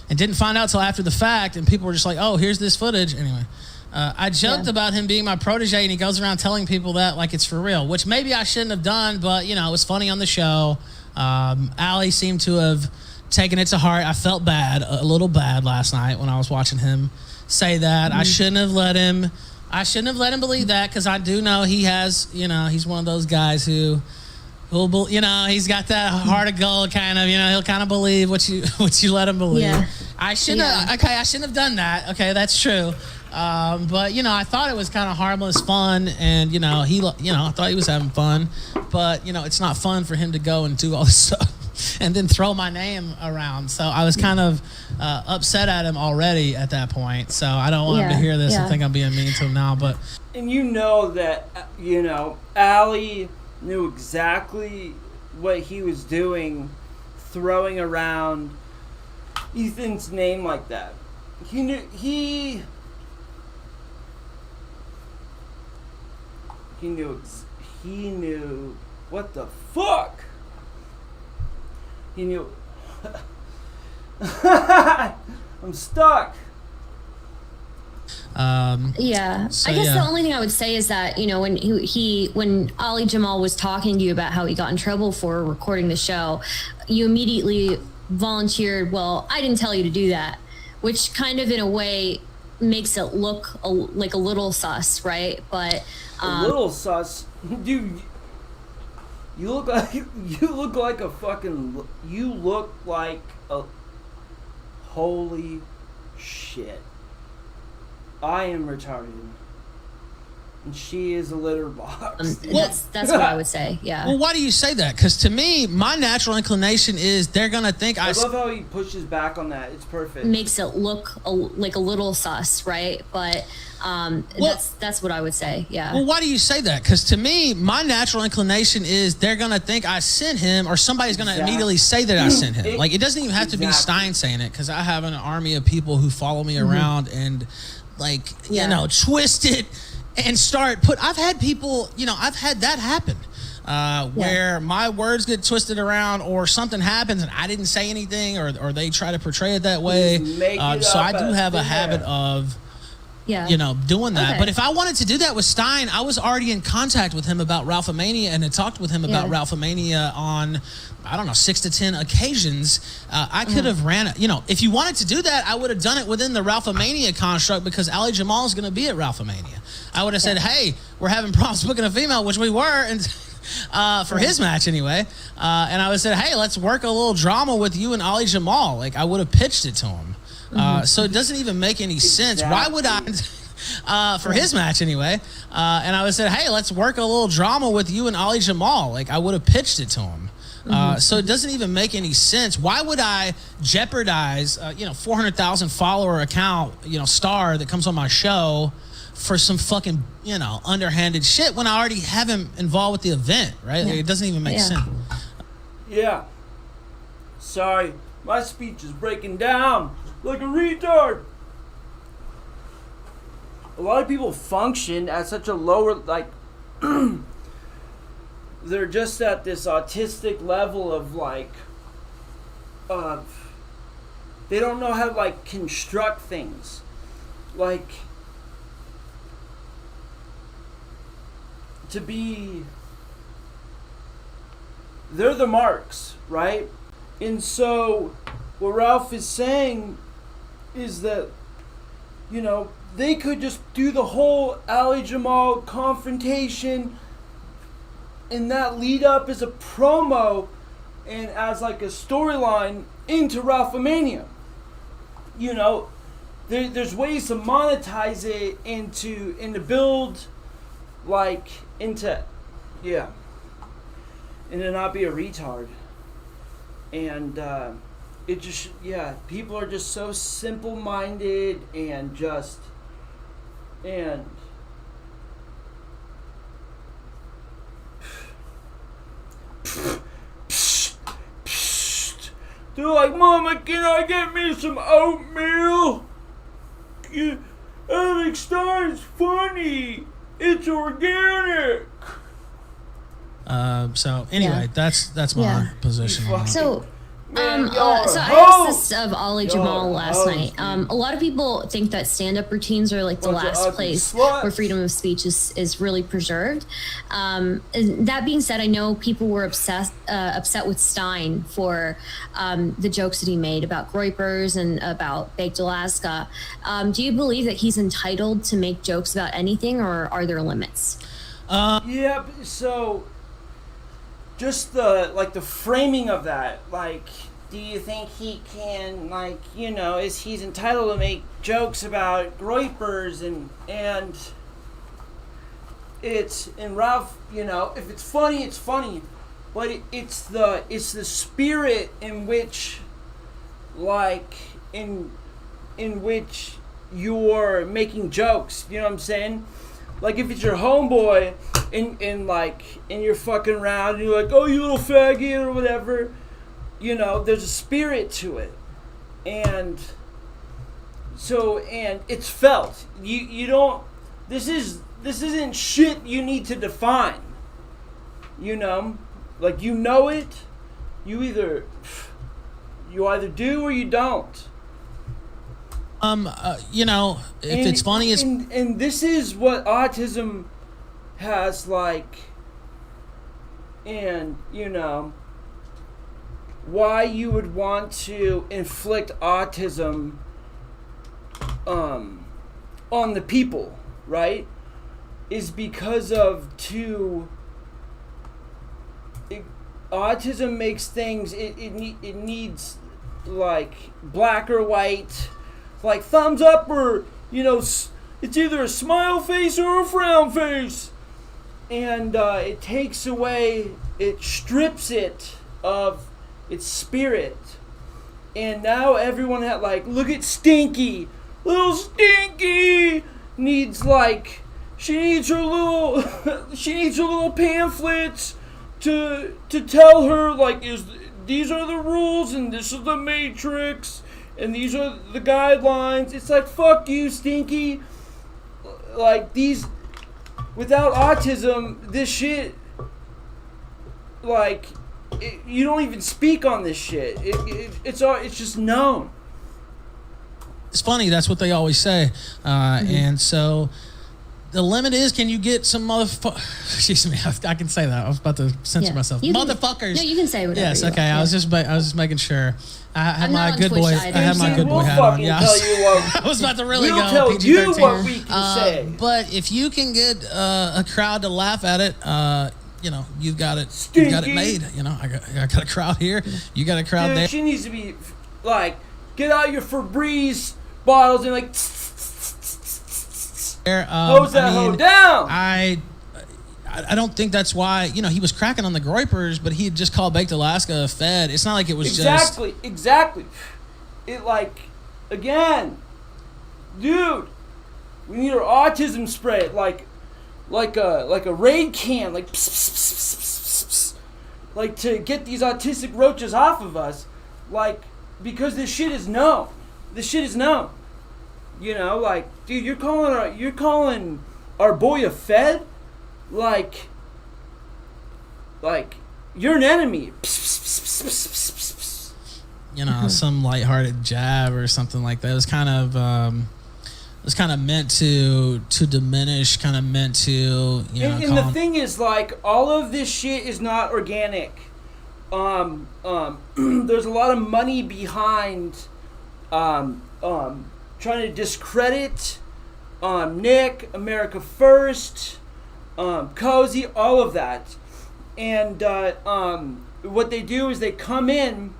and didn't find out till after the fact, and people were just like, oh, here's this footage. Anyway. I joked about him being my protege, and he goes around telling people that like it's for real, which maybe I shouldn't have done, but, it was funny on the show. Ali seemed to have taken it to heart. I felt bad, a little bad last night when I was watching him say that. I shouldn't have let him believe that because I do know he has, he's one of those guys who'll, he's got that heart of gold kind of, he'll kind of believe what you let him believe. Yeah. I shouldn't have done that. Okay, that's true. But I thought it was kind of harmless fun, and I thought he was having fun, but it's not fun for him to go and do all this stuff and then throw my name around. So I was kind of upset at him already at that point. So I don't want him to hear this and think I'm being mean to him now. But and that Ali knew exactly what he was doing, throwing around Ethan's name like that. He knew what the fuck. He knew. I'm stuck. I guess the only thing I would say is that when Ali Jamal was talking to you about how he got in trouble for recording the show, you immediately volunteered, well, I didn't tell you to do that, which kind of in a way makes it look like a little sus, right? But a little sus, dude. You look like a holy shit. I am retarded, and she is a litter box. That's what I would say. Yeah. Well, why do you say that? Because to me, my natural inclination is they're gonna think I love how he pushes back on that. It's perfect. Makes it look like a little sus, right? But that's what I would say. Yeah. Well, why do you say that? Because to me, my natural inclination is they're gonna think I sent him, or somebody's gonna immediately say that I sent him. Like, it doesn't even have to be Stein saying it, because I have an army of people who follow me around and twist it and I've had people, I've had that happen. Where my words get twisted around, or something happens and I didn't say anything, or they try to portray it that way. So I do have a habit of, you know, doing that. Okay. But if I wanted to do that with Stein, I was already in contact with him about Ralphomania and had talked with him about Ralphomania on, I don't know, 6 to 10 occasions. I could have ran it. You know, if you wanted to do that, I would have done it within the Ralphomania construct because Ali Jamal is going to be at Ralphomania. I would have said, hey, we're having problems booking a female, which we were, and for his match anyway. And I would have said, hey, let's work a little drama with you and Ali Jamal. Like, I would have pitched it to him. So it doesn't even make any sense. Why would I, for his match anyway, and I would say, hey, let's work a little drama with you and Ali Jamal. Like, I would have pitched it to him. So it doesn't even make any sense. Why would I jeopardize, 400,000 follower account, star that comes on my show for some fucking, underhanded shit when I already have him involved with the event, right? Like, it doesn't even make sense. Yeah. Sorry, my speech is breaking down like a retard. A lot of people function at such a lower, like, they're just at this autistic level of, like, they don't know how to, like, construct things. Like, to be, they're the marks, right? And so, what Ralph is saying is that, they could just do the whole Ali Jamal confrontation and that lead up as a promo and as like a storyline into Ralphomania. There's ways to monetize it and to build like into, and to not be a retard. And it just, people are just so simple-minded and just, and they're like, Mama, can I get me some oatmeal? Alex Stein's funny. It's organic. So anyway, that's my position on it. So, Man, so I asked this of Ali Jamal last night. A lot of people think that stand-up routines are like the last place where freedom of speech is really preserved. And that being said, I know people were upset with Stein for the jokes that he made about Groypers and about Baked Alaska. Do you believe that he's entitled to make jokes about anything, or are there limits? Yeah, so just the framing of that, like, do you think he can, like, is he's entitled to make jokes about Groypers and it's, and Ralph, if it's funny, it's funny, but it's the spirit in which, like, in which you're making jokes, you know what I'm saying? Like, if it's your homeboy and you're fucking around and you're like, oh, you little faggot or whatever, there's a spirit to it. And so, and it's felt. You don't, this isn't shit you need to define. Like, it. You either do or you don't. If it's funny, it's... And this is what autism has, like, and, why you would want to inflict autism on the people, right? Is because of autism makes things, it needs, like, black or white, like thumbs up or, it's either a smile face or a frown face. And it takes away, it strips it of its spirit. And now everyone had, like, look at Stinky. Little Stinky needs, like, she needs her little pamphlets to tell her, like, these are the rules and this is the matrix. And these are the guidelines. It's like, fuck you, Stinky. Like, without autism, this shit, like, you don't even speak on this shit. It's just known. it's funny. That's what they always say. And so the limit is, can you get some motherfuckers? Excuse me, I can say that. I was about to censor myself. Motherfuckers. No, you can say whatever. Yes, okay. I was just making sure. I had my good boy. I either. had my good boy hat on. Yeah, I was about to really we'll go tell PG-13. you what we can say. But if you can get a crowd to laugh at it, you know, you've got it. Stinky. You've got it made. You know, I got a crowd here. You got a crowd there. She needs to be like, get out your Febreze bottles and like. Hose that hoe down. I don't think that's why, you know, he was cracking on the Groypers, but he had just called Baked Alaska a Fed. It's not like it was exactly. It like, again, dude, we need our autism spray, like a raid can, like, pss, pss, pss, pss, pss, like to get these autistic roaches off of us, like, because this shit is known. You know, like, dude, you're calling our boy a Fed? Like, you're an enemy. You know, some lighthearted jab or something like that. It was kind of meant to diminish, kind of meant to, you know. And the thing is, like, all of this shit is not organic. There's a lot of money behind, trying to discredit, Nick, America First, Cozy, all of that. And what they do is they come in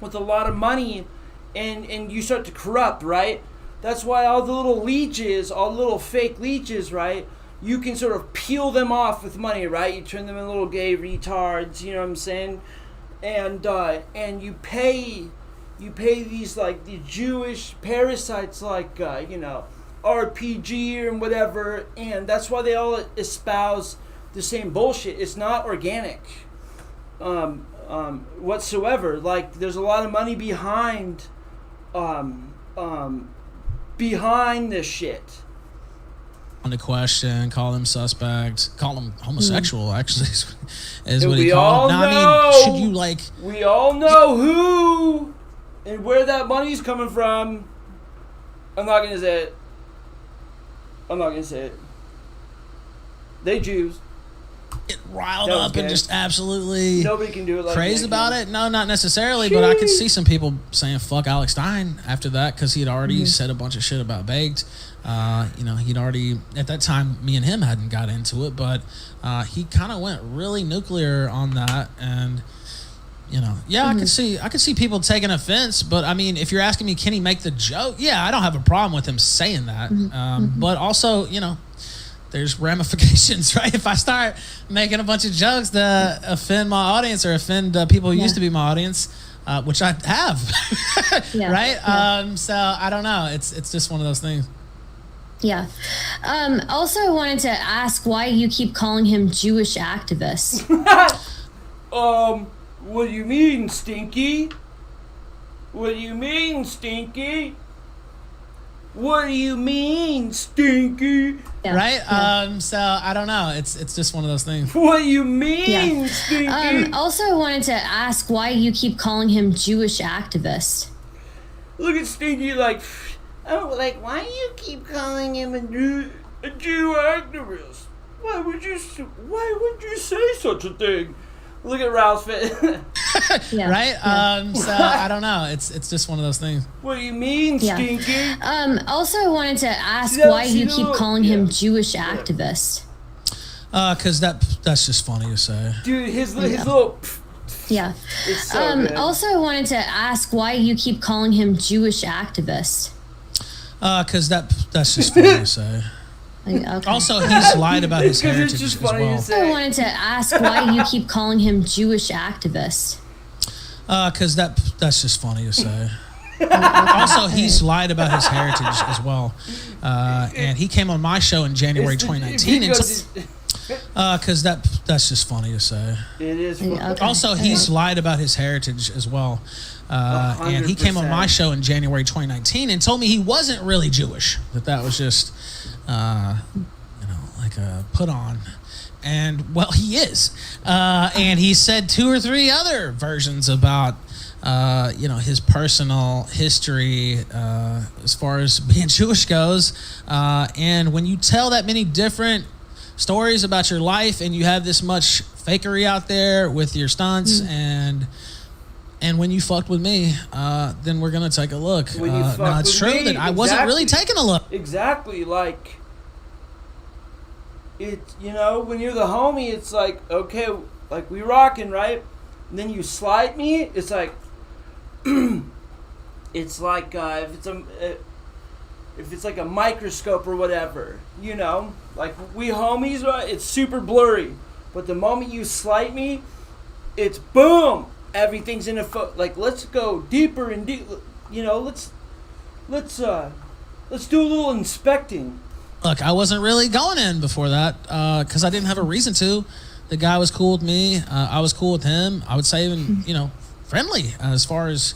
with a lot of money and you start to corrupt, right? That's why all the little leeches, all the little fake leeches, right? You can sort of peel them off with money, right? You turn them into little gay retards, you know what I'm saying? And you pay these, like, the Jewish parasites, like, you know, RPG and whatever, and that's why they all espouse the same bullshit. It's not organic whatsoever. Like, there's a lot of money behind this shit. On the question, call them suspects, call them homosexual, actually, is what he called them. I mean, should you, like... We all know who and where that money's coming from. I'm not going to say it. They Jews. Get riled up and just absolutely nobody can do it like crazy about it. No, not necessarily, but I could see some people saying fuck Alex Stein after that, because he had already said a bunch of shit about Baked. You know, he'd already, at that time, me and him hadn't got into it, but he kind of went really nuclear on that. And you know, yeah, I could see people taking offense, but I mean, if you're asking me, can he make the joke? Yeah, I don't have a problem with him saying that. But also, you know, there's ramifications, right? If I start making a bunch of jokes that offend my audience or offend people who used to be my audience, which I have, right? Yeah. So I don't know. It's just one of those things. Yeah. Also, I wanted to ask why you keep calling him Jewish activist. What do you mean, Stinky? What do you mean, Stinky? What do you mean, Stinky? Yeah. Right? Yeah. So I don't know. It's just one of those things. What do you mean, Stinky? Also, I wanted to ask why you keep calling him Jewish activist. Look at Stinky like, oh, like, why do you keep calling him a Jew activist? Why would you say such a thing? Look at Ralph's face. Right? So I don't know. It's just one of those things. What do you mean, Stinky? Also, I wanted to ask why you keep calling him Jewish activist. Because that's just funny to say. Dude, his little... Yeah. It's so good. Also, I wanted to ask why you keep calling him Jewish activist. Because that's just funny to say. Okay. Also, he's lied about his heritage just as funny well. to say. I wanted to ask why you keep calling him Jewish activist. Because that's just funny to say. Also, he's lied about his heritage as well. And he came on my show in January 2019. Because that's just funny to say. It is funny. Okay. Also, he's lied about his heritage as well. And he came on my show in January 2019 and told me he wasn't really Jewish. That was just, you know, like a put on. And, well, he is. And he said 2 or 3 other versions about his personal history as far as being Jewish goes. And when you tell that many different stories about your life and you have this much fakery out there with your stunts and when you fucked with me, then we're going to take a look. Now, it's true that I wasn't really taking a look. Exactly. Like, when you're the homie, it's like, okay, like, we rocking, right? And then you slide me, it's like, it's like, if it's like a microscope or whatever, like, we homies, right? It's super blurry. But the moment you slight me, it's boom! Everything's in a like, let's go deeper and deep. Let's do a little inspecting. Look, I wasn't really going in before that because I didn't have a reason to. The guy was cool with me. I was cool with him. I would say even, friendly as far as,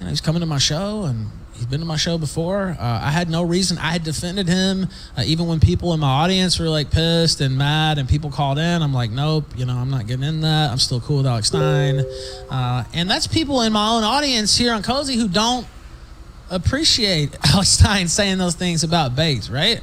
he's coming to my show and he's been to my show before. I had no reason. I had defended him even when people in my audience were like pissed and mad and people called in. I'm like, nope, I'm not getting in that. I'm still cool with Alex Stein. And that's people in my own audience here on Cozy who don't appreciate Alex Stein saying those things about Bates, right?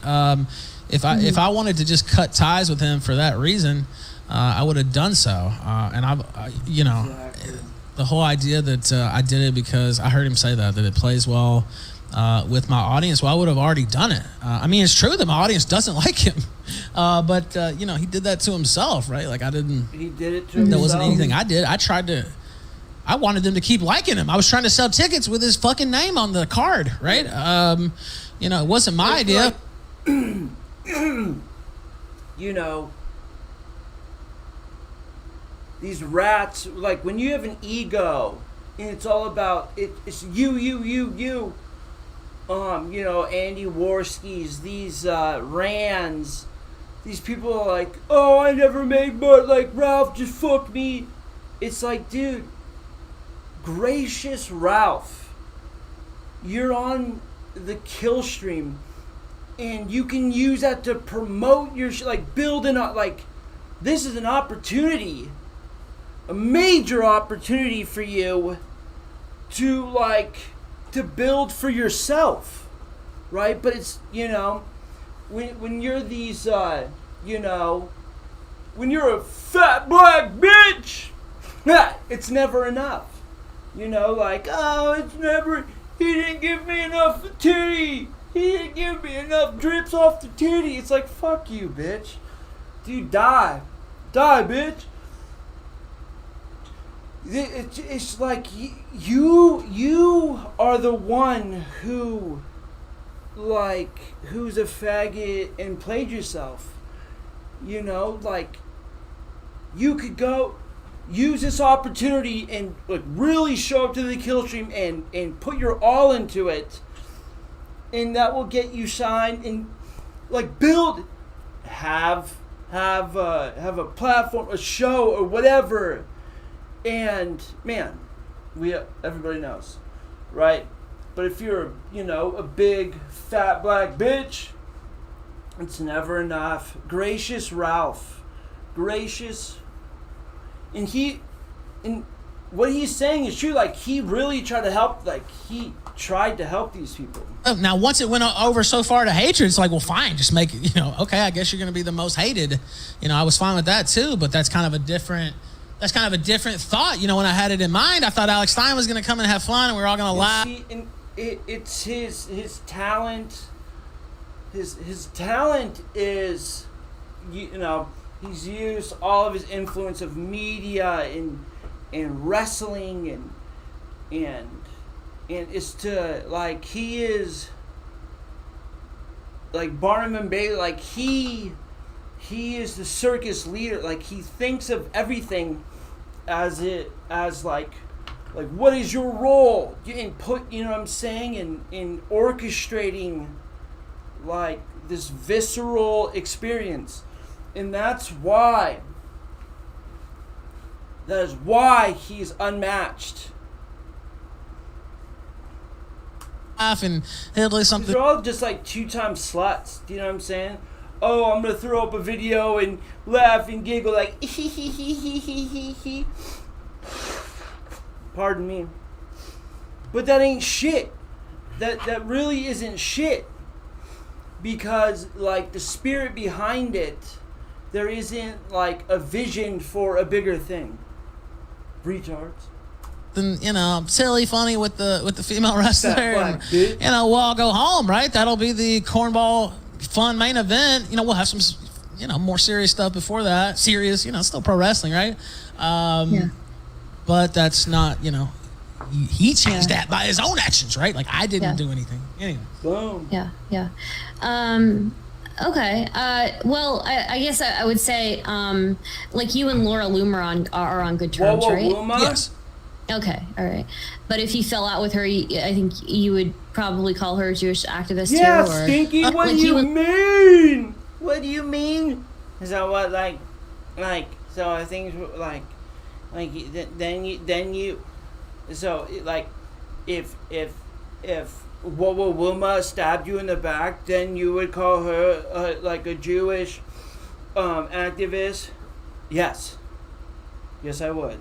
If I wanted to just cut ties with him for that reason, I would have done so. And exactly. The whole idea that I did it because I heard him say that it plays well with my audience. Well, I would have already done it. I mean, it's true that my audience doesn't like him, but he did that to himself, right? Like, I didn't. He did it to himself. There wasn't anything I did. I wanted them to keep liking him. I was trying to sell tickets with his fucking name on the card, right? It wasn't my idea. These rats, like, when you have an ego and it's all about it's you, Andy Warskis, these Rands, these people are like, oh, I never made more, like, Ralph just fucked me. It's like, dude, gracious Ralph, you're on the kill stream and you can use that to promote your like, building up, like, this is an opportunity, a major opportunity for you to build for yourself, right? But it's, when you're these, when you're a fat black bitch, it's never enough. Like, oh, it's never, he didn't give me enough titty. He didn't give me enough drips off the titty. It's like, fuck you, bitch. Dude, die. Die, bitch. It's like you are the one who, like, who's a faggot and played yourself. Like, you could go use this opportunity and, like, really show up to the kill stream and put your all into it, and that will get you signed and, like, build, have a platform, a show, or whatever. And, man, everybody knows, right? But if you're, a big, fat, black bitch, it's never enough. Gracious Ralph. Gracious. And what he's saying is true. Like, he really tried to help, he tried to help these people. Now, once it went over so far to hatred, it's like, well, fine, just make it, okay, I guess you're going to be the most hated. I was fine with that too, but that's kind of a different thought. When I had it in mind, I thought Alex Stein was going to come and have fun and we were all going to laugh. It's his talent. His talent is, he's used all of his influence of media and wrestling and it's to, like, he is like Barnum and Bailey, like, he is the circus leader. Like, he thinks of everything as like what is your role, and put, what I'm saying, in orchestrating, like, this visceral experience. And that is why he's unmatched. And he'll do something. They're all just like 2-time sluts. Do you know what I'm saying? Oh, I'm gonna throw up a video and laugh and giggle like hee hee hee hee hee hee hee. Pardon me. But that ain't shit. That really isn't shit. Because, like, the spirit behind it, there isn't, like, a vision for a bigger thing. Retards. Then, you know, silly, funny with the female wrestler. Black And, bitch. you know, we'll all go home, right? That'll be the cornball fun main event. You know, we'll have some, you know, more serious stuff before that. Serious, you know, still pro wrestling, right? But that's not, you know, he changed that by his own actions, right? Like, I didn't do anything. Anyway. Boom. Yeah. Okay. Well, I guess I would say, like, you and Laura Loomer are on good terms, right? Luma? Yes. Okay. All right. But if you fell out with her, I think you would probably call her a Jewish activist Yeah, too. Or, Stinky, what like do you and- mean? What do you mean? So what, like, so things then you, so, like, if Woma stabbed you in the back, then you would call her, like, a Jewish, activist? Yes. Yes, I would.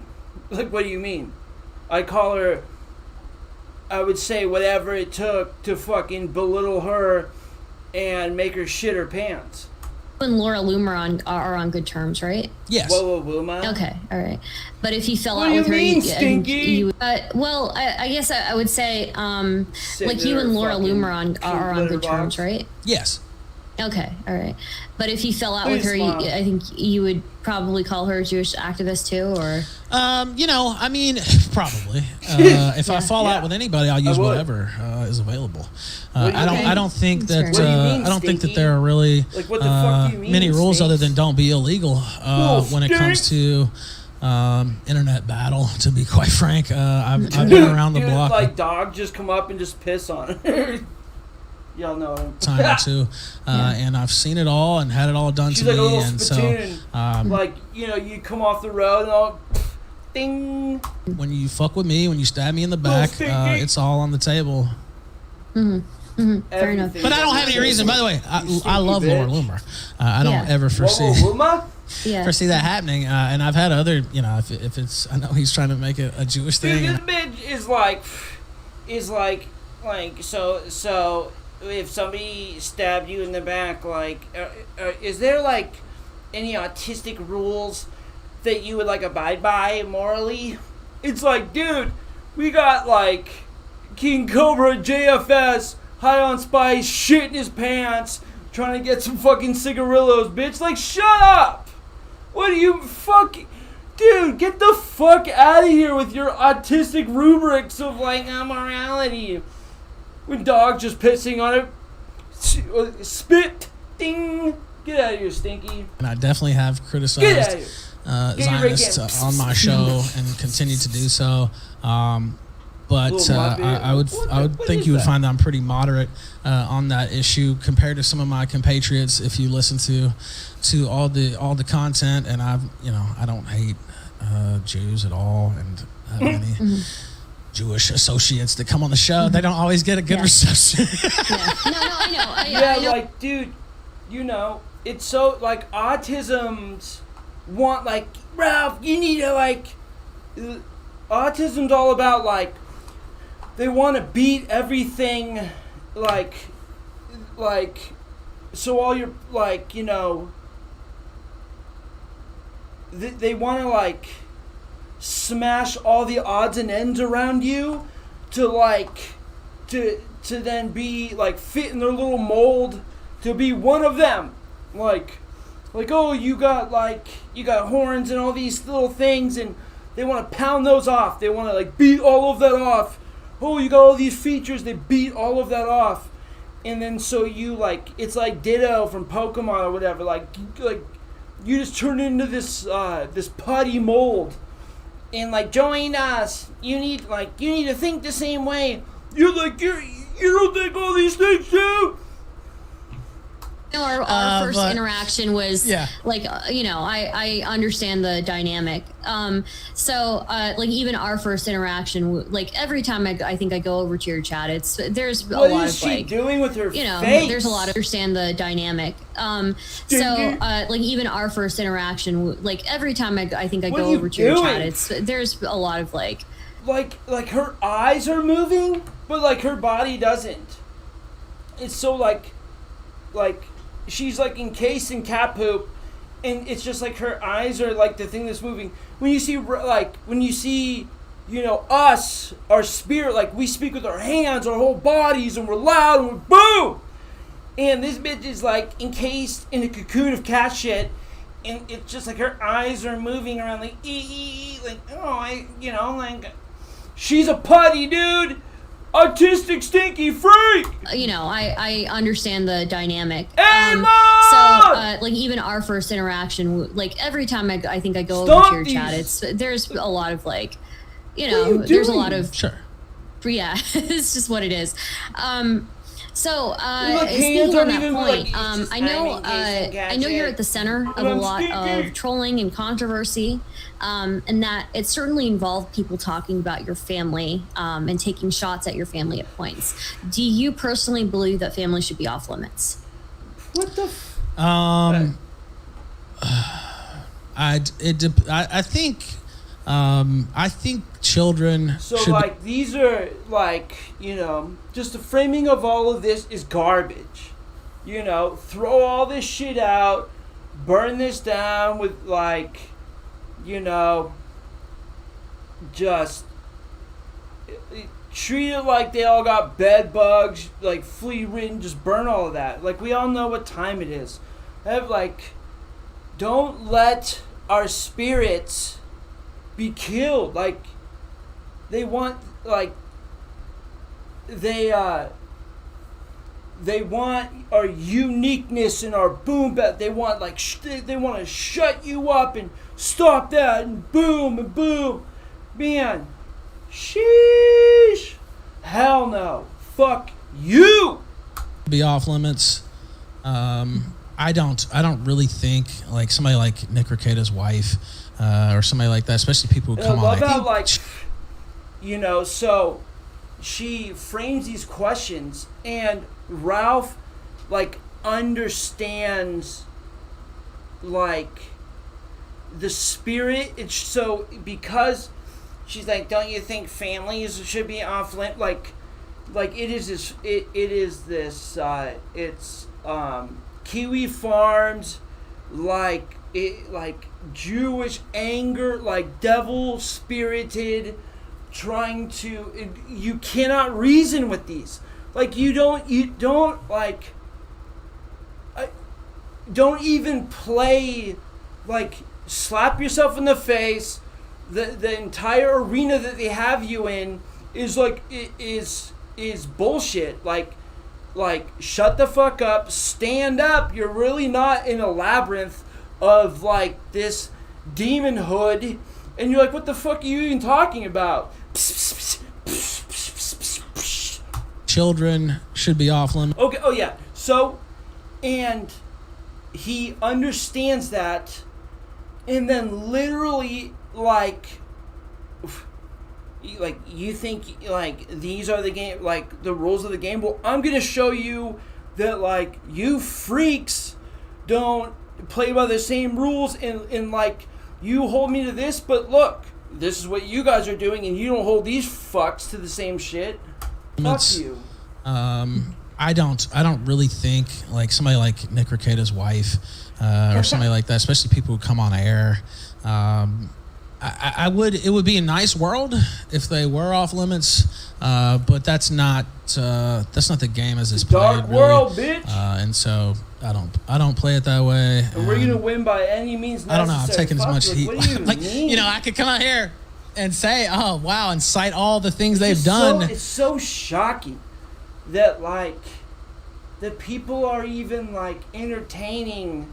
Like, what do you mean? I call her, I would say whatever it took to fucking belittle her and make her shit her pants. You and Laura Loomer are on good terms, right? Yes. Woma? Okay. All right. But if you fell What out do you with her, mean, I think Stinky? you. Well, I guess I would say, like, you and Laura Loomer are on good terms, right? Yes. Okay, all right. But if you fell out with Please her, smile. I think you would probably call her a Jewish activist too, or You know, I mean, probably. If I fall Yeah. out with anybody, I'll use would. whatever is available. do you mean? I don't think That's that fair. What do you mean, I don't think that Stinky? there are really Like, what the fuck do you mean, many rules Stinks? other than don't be illegal when it comes to internet battle. To be quite frank, I've been around the Dude, block. like, dog just come up and just piss on her. Y'all know him. Time or two, and I've seen it all and had it all done She's to like a me, little and spittoon. so Like, you know, you come off the road and all, ding. when you fuck with me, when you stab me in the back, Stinky. it's all on the table. fair enough. Everything. But I don't have any reason. By the way, I love bitch. Laura Loomer. I don't Yeah. ever foresee Woma? Yeah. that happening. And I've had other, you know, if it's, I know he's trying to make it a Jewish Dude, thing. this bitch is like, so if somebody stabbed you in the back, like, is there, like, any autistic rules that you would, like, abide by morally? It's like, dude, we got, like, King Cobra JFS, high on spice, shit in his pants, trying to get some fucking cigarillos, bitch. Like, shut up! What are you fucking... Dude, get the fuck out of here with your autistic rubrics of, like, morality. When dog just pissing on it, spit, ding, get out of here, Stinky. And I definitely have Get out of criticized here. Get your Zionists Rick in. on my show and continue to do so. But Little Muppet. I would What think is you would that? find that I'm pretty moderate on that issue compared to some of my compatriots. If you listen to all the content, and I don't hate Jews at all, and have many Jewish associates that come on the show. They don't always get a good reception. No, I know. Yeah, I know. like, dude, you know, it's so, like, autism's want, like, Ralph, you need to, like, autism's all about, like, they want to beat everything, like, so all your, like, you know, they want to, like, smash all the odds and ends around you to, like, to then be, like, fit in their little mold to be one of them. Like, oh, you got horns and all these little things, and they want to pound those off. They want to, like, beat all of that off. Oh, you got all these features, they beat all of that off. And then so you, like, it's like Ditto from Pokemon or whatever, like you just turn into this this putty mold. And, like, join us. You need to think the same way. You don't think all these things too? No, our first but- interaction was like, I understand the dynamic. Like, even our first interaction, like, every time I think I go over to your chat, there's a What lot is of, she like, doing with her there's face? a lot of understand the dynamic. Like, even our first interaction, like, every time I think I What go are you over to your doing? chat, there's a lot of, like, like her eyes are moving, but like her body doesn't. It's so like she's like encased in cat poop, and it's just like her eyes are like the thing that's moving. When you see you know, us, our spirit, like we speak with our hands, our whole bodies, and we're loud and we're boom. And this bitch is like encased in a cocoon of cat shit, and it's just like her eyes are moving around like like she's a putty, dude. Autistic, stinky freak. You know, I understand the dynamic. Like even our first interaction, like every time I think I go over to your chat, there's a lot of like, you know, there's a lot of yeah, it's just what it is. Speaking on that point, I know you're at the center of a lot of trolling and controversy, and that it certainly involved people talking about your family and taking shots at your family at points. Do you personally believe that family should be off limits? What the? I think children. So like these are like, you know, just the framing of all of this is garbage. You know, throw all this shit out, burn this down with like, you know, just treat it like they all got bed bugs, like flea ridden. Just burn all of that. Like we all know what time it is. Don't let our spirits be killed. Like they want our uniqueness and our boom bap. They want they want to shut you up and stop that and boom, man. Sheesh. Hell no. Fuck you. Be off limits. I don't really think like somebody like Nick Rekieta's wife or somebody like that, especially people who come on. You know, so she frames these questions, and Ralph like understands like the spirit. It's so because she's like, don't you think families should be off limits? Like it is this it's Kiwi Farms, like Jewish anger, like devil spirited, trying to. You cannot reason with these. Like don't even play. Like slap yourself in the face. The entire arena that they have you in is like is bullshit. Like shut the fuck up, stand up. You're really not in a labyrinth of like this demon hood, and you're like, what the fuck are you even talking about? Children should be off limits. Okay, oh yeah. So, and he understands that, and then literally like you think like these are the game, like the rules of the game. Well, I'm gonna show you that like you freaks don't play by the same rules, and like you hold me to this, but look, this is what you guys are doing, and you don't hold these fucks to the same shit. Fuck you. I don't really think like somebody like Nick Rekieta's wife or somebody like that, especially people who come on air. It would be a nice world if they were off limits, but that's not the game as it's played. Dark world, bitch. And so I don't play it that way. And we're gonna win by any means necessary. I don't know. I've taken as much heat. What do you like mean? you know, I could come out here and say, "Oh wow," and cite all the things they've done. It's so shocking that like that people are even like entertaining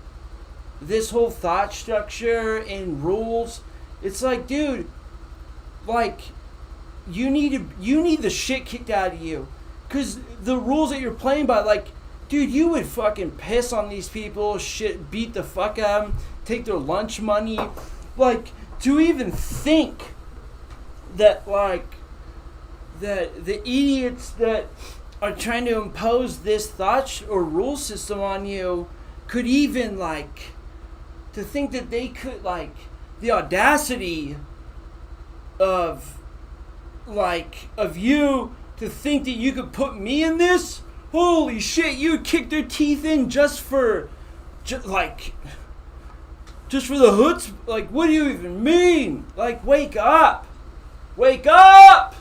this whole thought structure and rules. It's like, dude, like you need the shit kicked out of you, cause the rules that you're playing by, like, dude, you would fucking piss on these people, shit, beat the fuck out of them, take their lunch money, like to even think that like that the idiots that are trying to impose this thought or rule system on you could even like to think that they could like the audacity of like, of you to think that you could put me in this? Holy shit, you would kick their teeth in just for the hoods? Like, what do you even mean? Like, wake up. Wake up.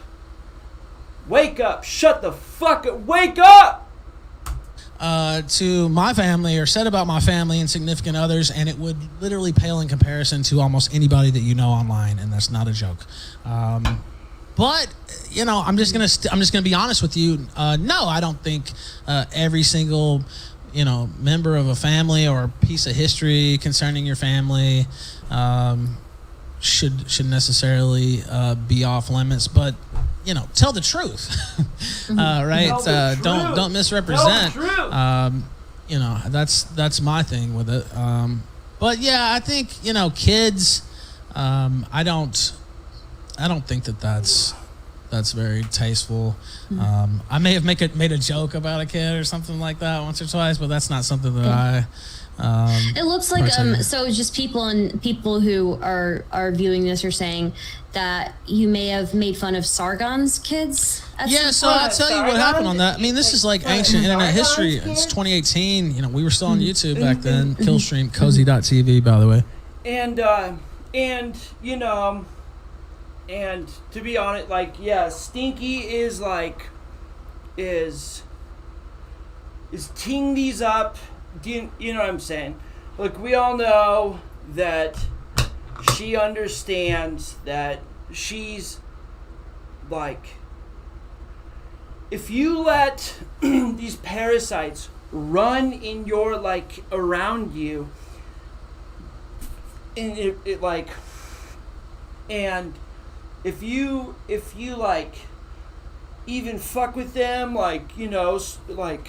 Wake up. Shut the fuck up. Wake up. To my family, or said about my family and significant others, and it would literally pale in comparison to almost anybody that you know online, and that's not a joke. But you know, I'm just gonna be honest with you. No, I don't think every single member of a family or a piece of history concerning your family should necessarily be off limits. But tell the truth, right? Don't misrepresent. That's my thing with it. But yeah, I think kids. I don't think that's very tasteful. I may have made a joke about a kid or something like that once or twice, but that's not something that I. It looks like so just people who are viewing this are saying that you may have made fun of Sargon's kids. So I'll tell you what happened on that. I mean, this is like ancient internet history. It's 2018. We were still on YouTube back then. Killstream, cozy.tv, by the way. And and to be honest, like, yeah, Stinky is teeing these up. You know what I'm saying? Look, we all know that she understands that she's like, if you let these parasites run in your, like, around you, and it like, and if you like even fuck with them, like, like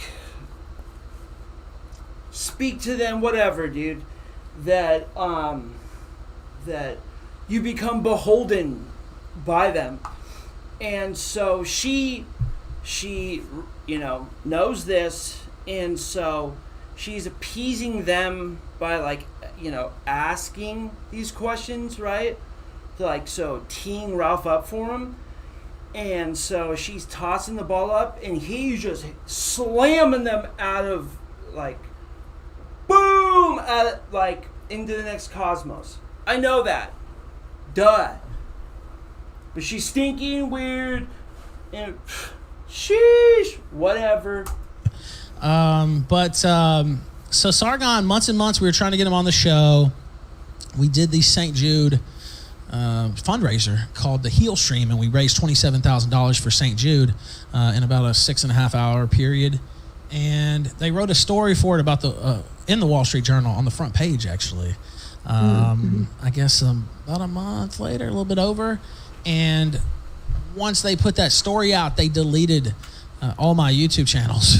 speak to them, whatever, dude, that you become beholden by them. And so she knows this, and so she's appeasing them by, like, asking these questions, right? So teeing Ralph up for him. And so she's tossing the ball up, and he's just slamming them out of, like, boom, into the next cosmos. I know that. Duh. But she's stinky and weird, and sheesh, whatever. So Sargon, months and months, we were trying to get him on the show. We did the St. Jude fundraiser called the Heel Stream, and we raised $27,000 for St. Jude in about a 6.5 hour period. And they wrote a story for it about in the Wall Street Journal on the front page, actually. I guess about a month later, a little bit over. And once they put that story out, they deleted all my YouTube channels.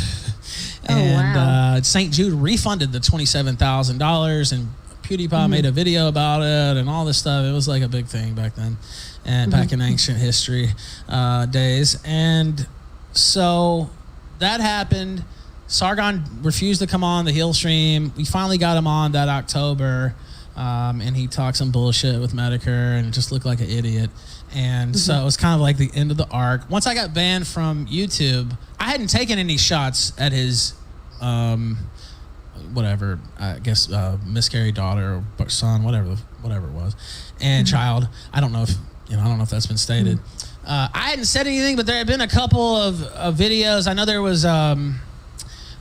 Wow. St. Jude refunded the $27,000, and PewDiePie made a video about it and all this stuff. It was like a big thing back then, and back in ancient history days. And so that happened. Sargon refused to come on the Heel Stream. We finally got him on that October, and he talked some bullshit with Medicare and just looked like an idiot. And so it was kind of like the end of the arc. Once I got banned from YouTube, I hadn't taken any shots at his whatever, I guess miscarried daughter or son, whatever it was, and child. I don't know if that's been stated. I hadn't said anything, but there had been a couple of videos. I know there was a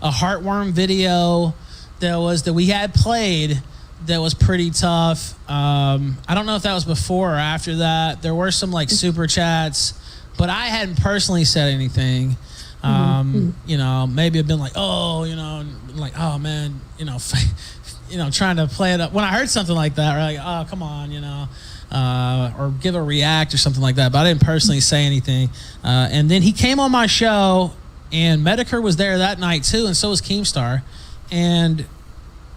heartworm video that we had played that was pretty tough. I don't know if that was before or after that. There were some, like, super chats, but I hadn't personally said anything. Maybe I've been like, like, oh man, trying to play it up. When I heard something like that, like, oh, come on, or give a react or something like that. But I didn't personally say anything. And then he came on my show, and Medicare was there that night too, and so was Keemstar. And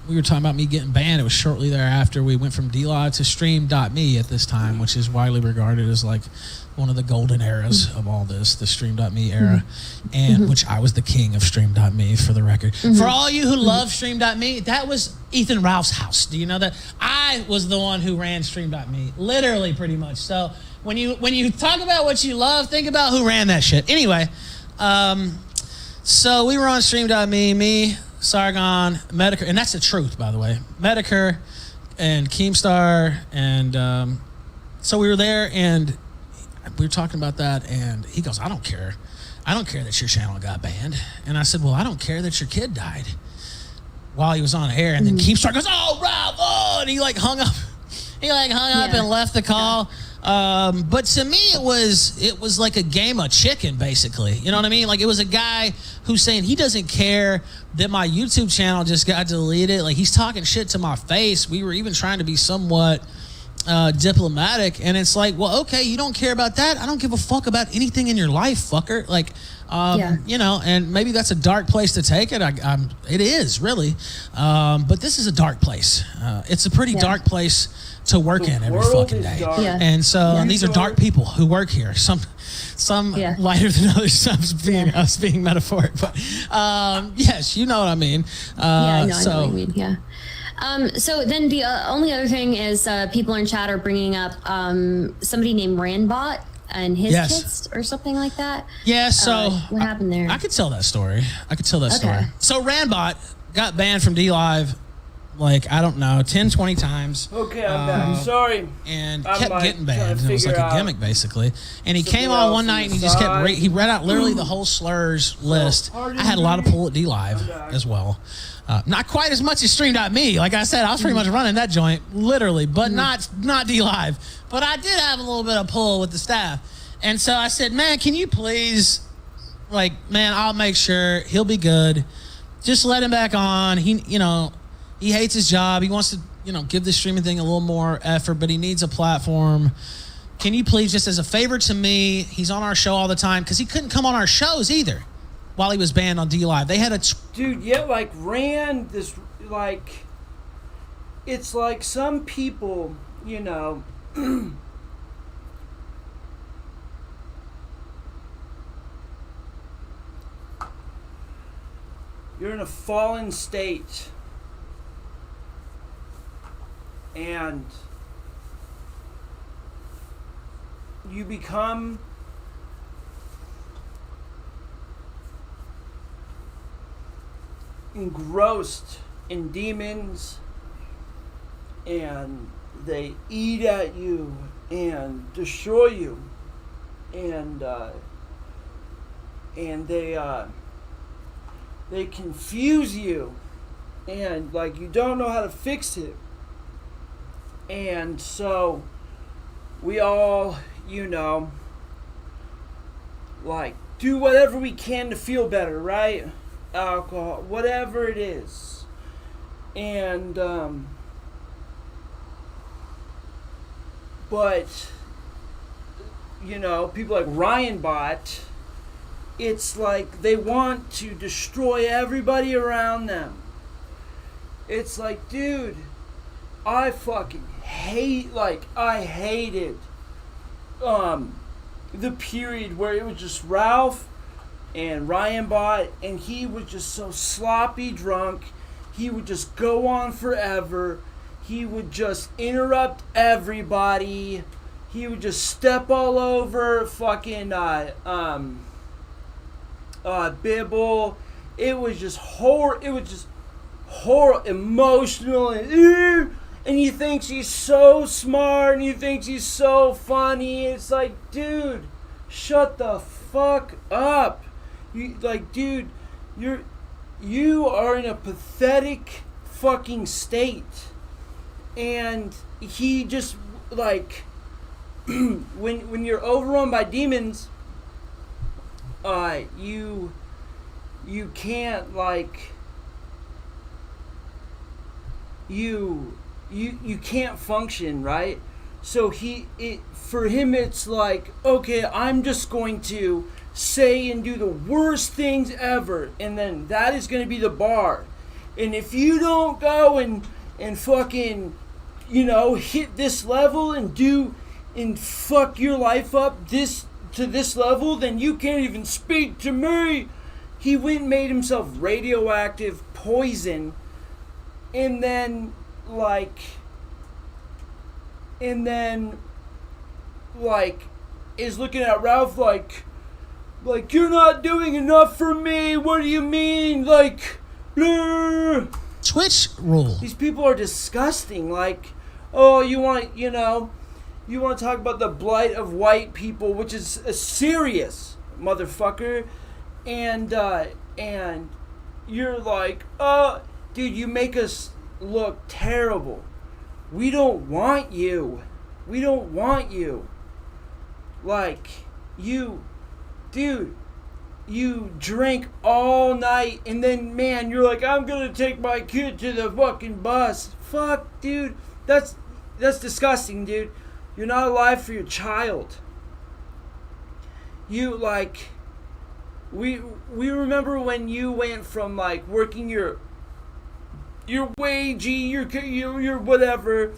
we were talking about me getting banned. It was shortly thereafter. We went from DLive to Stream.me at this time, which is widely regarded as like one of the golden eras of all this, the Stream.me era, and which I was the king of Stream.me, for the record. For all you who love Stream.me, that was Ethan Ralph's house. Do you know that? I was the one who ran Stream.me, literally, pretty much. So when you talk about what you love, think about who ran that shit. Anyway, so we were on Stream.me, Sargon, Medicare, and that's the truth, by the way. Medicare and Keemstar, and so we were there, and we were talking about that, and he goes, I don't care that your channel got banned. And I said, well, I don't care that your kid died while he was on air. And then Keemstar goes, oh, Rob, oh, and he like hung up. He like hung up and left the call. But to me, it was like a game of chicken, basically. You know what I mean? Like, it was a guy who's saying he doesn't care that my YouTube channel just got deleted. Like, he's talking shit to my face. We were even trying to be somewhat diplomatic, and it's like, well, okay, you don't care about that. I don't give a fuck about anything in your life, fucker. Like, you know, and maybe that's a dark place to take it. It is really, but this is a dark place. It's a pretty dark place to work in every fucking day. And so and these are dark people who work here. Some lighter than others. Some being metaphoric, but yes, you know what I mean. I know what you mean. Yeah. So then the only other thing is people in chat are bringing up somebody named Randbot and his kids or something like that. Yeah, so what happened there? I could tell that story. Story. So Randbot got banned from DLive, like, I don't know, 10, 20 times. Okay, I'm back. Sorry. And kept getting banned. It was like a gimmick, basically. And he came on one night and he just kept, he read out literally the whole slurs list. I had a lot of pull at DLive as well. Not quite as much as Stream.me. Like I said, I was pretty much running that joint, literally, but not DLive. But I did have a little bit of pull with the staff. And so I said, man, can you please, like, man, I'll make sure he'll be good. Just let him back on. He hates his job. He wants to, give this streaming thing a little more effort, but he needs a platform. Can you please, just as a favor to me, he's on our show all the time, because he couldn't come on our shows either while he was banned on DLive. They had a... Dude, yeah, like, ran this, like... It's like some people, You're in a fallen state. And you become engrossed in demons, and they eat at you and destroy you, and they confuse you, and like you don't know how to fix it. And so we all, like, do whatever we can to feel better, right? Alcohol, whatever it is. And, but, people like Ryanbot, it's like they want to destroy everybody around them. It's like, dude, I fucking I hated the period where it was just Ralph and Ryanbot, and he was just so sloppy drunk. He would just go on forever. He would just interrupt everybody. He would just step all over fucking Bibble. It was just emotional, and you think she's so smart, and you think she's so funny. It's like, dude, shut the fuck up. You are in a pathetic fucking state. And he just, like, when you're overrun by demons, you can't, like, you can't function, right? So for him it's like, okay, I'm just going to say and do the worst things ever, and then that is going to be the bar. And if you don't go and fucking hit this level and fuck your life up to this level, then you can't even speak to me. He went and made himself radioactive poison. And then like, is looking at Ralph like, you're not doing enough for me. What do you mean? Like, bleh. Twitch rule. These people are disgusting. Like, oh, you want to talk about the blight of white people, which is a serious motherfucker, and you're like, dude, you make us look terrible. We don't want you. We don't want you. Like, you, dude, you drink all night and then, man, you're like, I'm gonna take my kid to the fucking bus. Fuck, dude. That's disgusting, dude. You're not alive for your child. You, like, we remember when you went from, like, working your wagey, your whatever,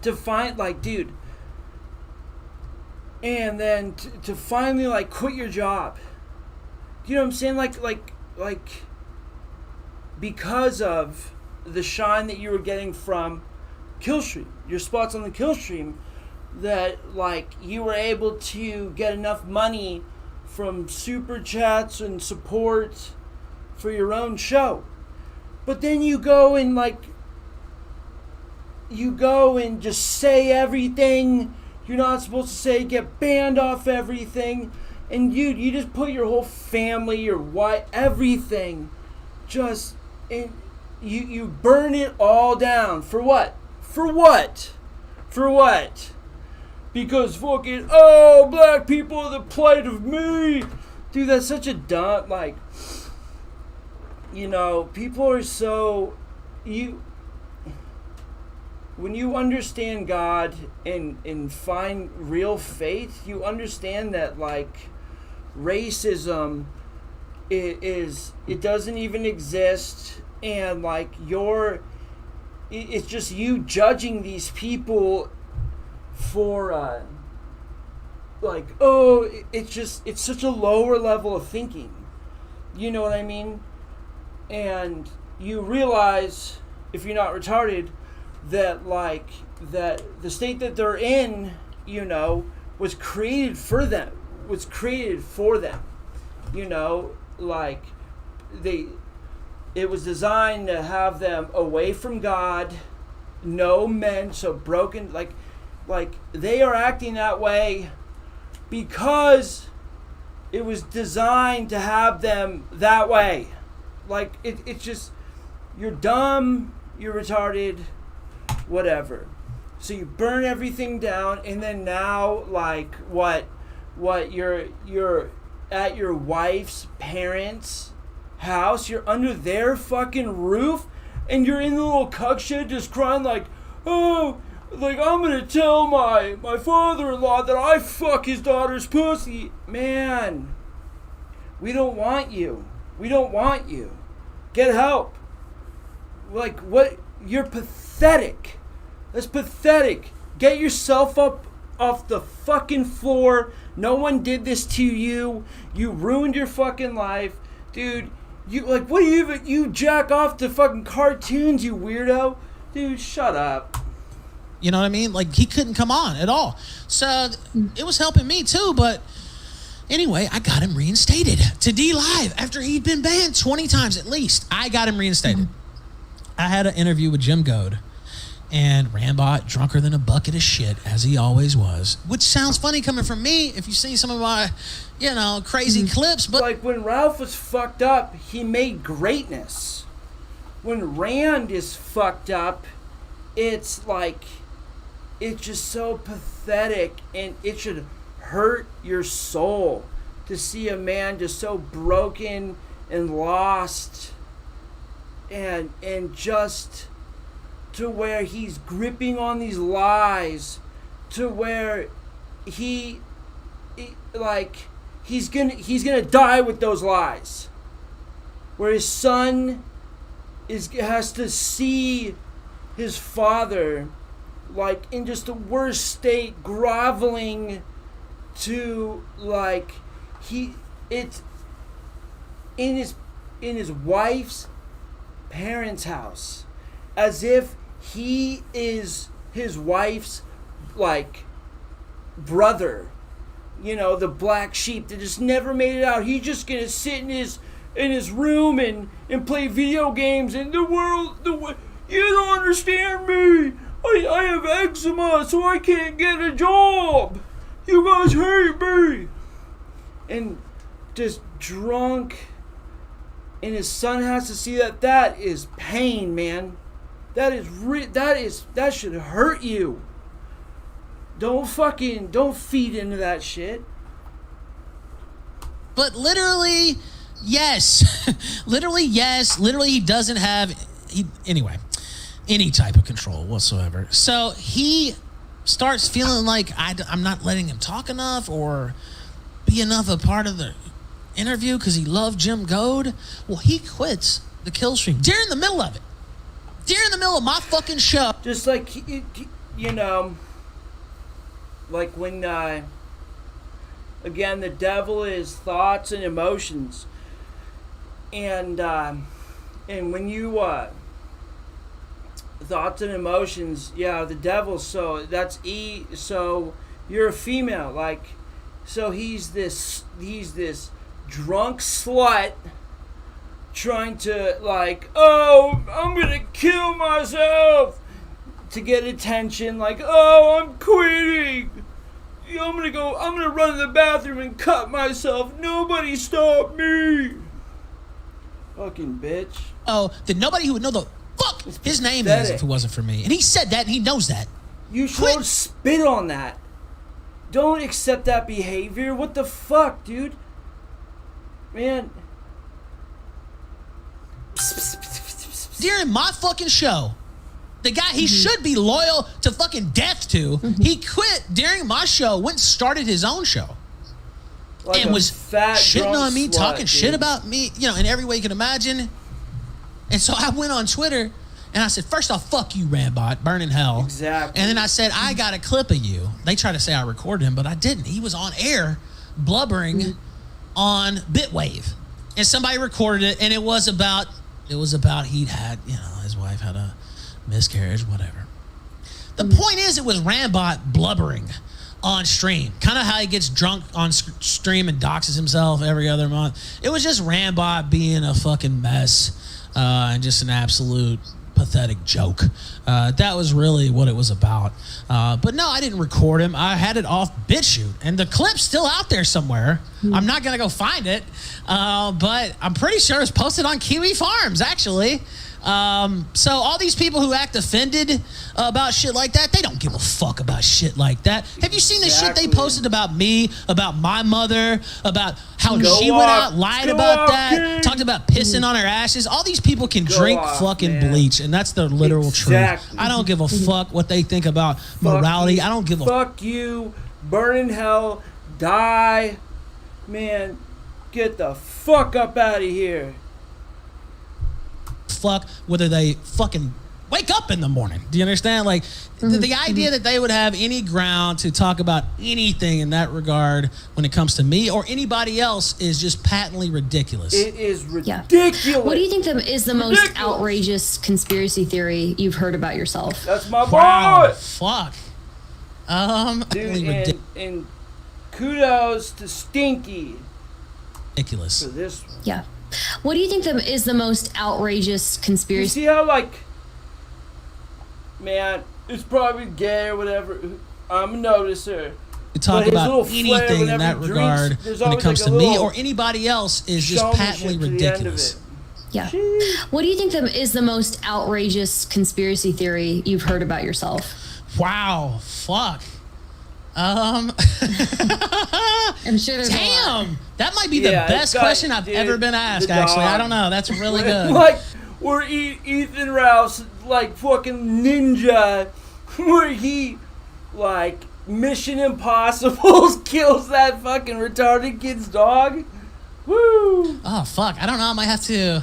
to find, like, dude, and then to finally, like, quit your job. You know what I'm saying? Like, because of the shine that you were getting from Killstream, your spots on the Killstream, that, like, you were able to get enough money from super chats and support for your own show. But then you go and, like, just say everything you're not supposed to say, get banned off everything, and you just put your whole family, your wife, everything, just, and you burn it all down. For what? For what? For what? Because fucking, oh, black people are the plight of me. Dude, that's such a dumb, like, you know, people are so, when you understand God and find real faith, you understand that, like, racism it doesn't even exist, and, like, it's just you judging these people for, like, oh, it's such a lower level of thinking. You know what I mean? And you realize, if you're not retarded, that, like, that the state that they're in, you know, was created for them. You know, like, it was designed to have them away from God, no men, so broken, like they are acting that way because it was designed to have them that way. Like, it's just, you're dumb, you're retarded, whatever. So you burn everything down, and then now, like, what you're at your wife's parents' house, you're under their fucking roof, and you're in the little cuck shit just crying like, oh, like, I'm gonna tell my father-in-law that I fuck his daughter's pussy. Man, we don't want you. We don't want you. Get help. Like, what? You're pathetic. That's pathetic. Get yourself up off the fucking floor. No one did this to you. You ruined your fucking life. Dude, you, like, what do you jack off to fucking cartoons, you weirdo? Dude, shut up. You know what I mean? Like, he couldn't come on at all. So it was helping me too, but anyway, I got him reinstated to D Live after he'd been banned 20 times at least. I got him reinstated. I had an interview with Jim Goad, and Rambot, drunker than a bucket of shit, as he always was, which sounds funny coming from me if you've seen some of my, you know, crazy clips, but like, when Ralph was fucked up, he made greatness. When Rand is fucked up, it's like, it's just so pathetic, and it should hurt your soul to see a man just so broken and lost, and just to where he's gripping on these lies, to where he's gonna die with those lies, where his son has to see his father, like, in just the worst state, groveling to, like, it's in his wife's parents' house, as if he is his wife's, like, brother, you know, the black sheep that just never made it out. He's just gonna sit in his room and play video games, and the world, you don't understand me. I have eczema, so I can't get a job. You guys hate me. And just drunk, and his son has to see that. That is pain, man. That should hurt you. Don't feed into that shit. But literally, yes. Literally, yes. Literally, he doesn't have anyway, any type of control whatsoever. So he starts feeling like I'm not letting him talk enough or be enough a part of the interview because he loved Jim Goad. Well, he quits the kill stream during the middle of it. During the middle of my fucking show. Just like, you know, like when, again, the devil is thoughts and emotions. And when you, thoughts and emotions, yeah, the devil, so that's so you're a female, like, so he's this drunk slut trying to, like, oh, I'm gonna kill myself to get attention, like, oh, I'm quitting, I'm gonna run to the bathroom and cut myself, nobody stop me, fucking bitch. Oh, that nobody who would know the fuck his name is if it wasn't for me. And he said that, and he knows that. You should spit on that. Don't accept that behavior. What the fuck, dude? Man. During my fucking show, the guy he should be loyal to fucking death to, he quit during my show, went and started his own show. Like and was fat, shitting on me, slut, talking dude. shit about me, you know, in every way you can imagine. And so I went on Twitter and I said, first off, fuck you, Rambot, burn in hell. Exactly. And then I said, I got a clip of you. They tried to say I recorded him, but I didn't. He was on air blubbering on Bitwave. And somebody recorded it, and it was about he'd had, you know, his wife had a miscarriage, whatever. The point is, it was Rambot blubbering on stream. Kind of how he gets drunk on stream and doxes himself every other month. It was just Rambot being a fucking mess and just an absolute pathetic joke. That was really what it was about. But no, I didn't record him. I had it off BitChute, and the clip's still out there somewhere. I'm not gonna go find it, but I'm pretty sure it's posted on Kiwi Farms, actually. So all these people who act offended about shit like that, they don't give a fuck about shit like that. Have you seen the shit they posted about me, about my mother, about how she went out, lied about that, talked about pissing on her ashes? All these people can drink fucking bleach, and that's the literal truth. I don't give a fuck what they think about morality. I don't give a fuck you, burn in hell, die, man, get the fuck up out of here. Fuck whether they fucking wake up in the morning. Do you understand? Like the idea that they would have any ground to talk about anything in that regard when it comes to me or anybody else is just patently ridiculous. It is ridiculous. Yeah. What do you think is the most outrageous conspiracy theory you've heard about yourself? That's my boy. Wow, fuck. Dude, and kudos to Stinky. Ridiculous. For this one. Yeah. What do you think is the most outrageous conspiracy? You see how, like, man, it's probably gay or whatever. I'm a noticer. To talk about anything in that regard when it comes to me or anybody else is just patently ridiculous. Yeah. What do you think is the most outrageous conspiracy theory you've heard about yourself? Wow. Fuck. I'm sure there's damn, that might be the best question I've ever been asked, actually. I don't know. That's really good. Like, where Ethan Rouse, like, fucking ninja, where he, like, Mission Impossible kills that fucking retarded kid's dog. Woo! Oh, fuck. I don't know. I might have to...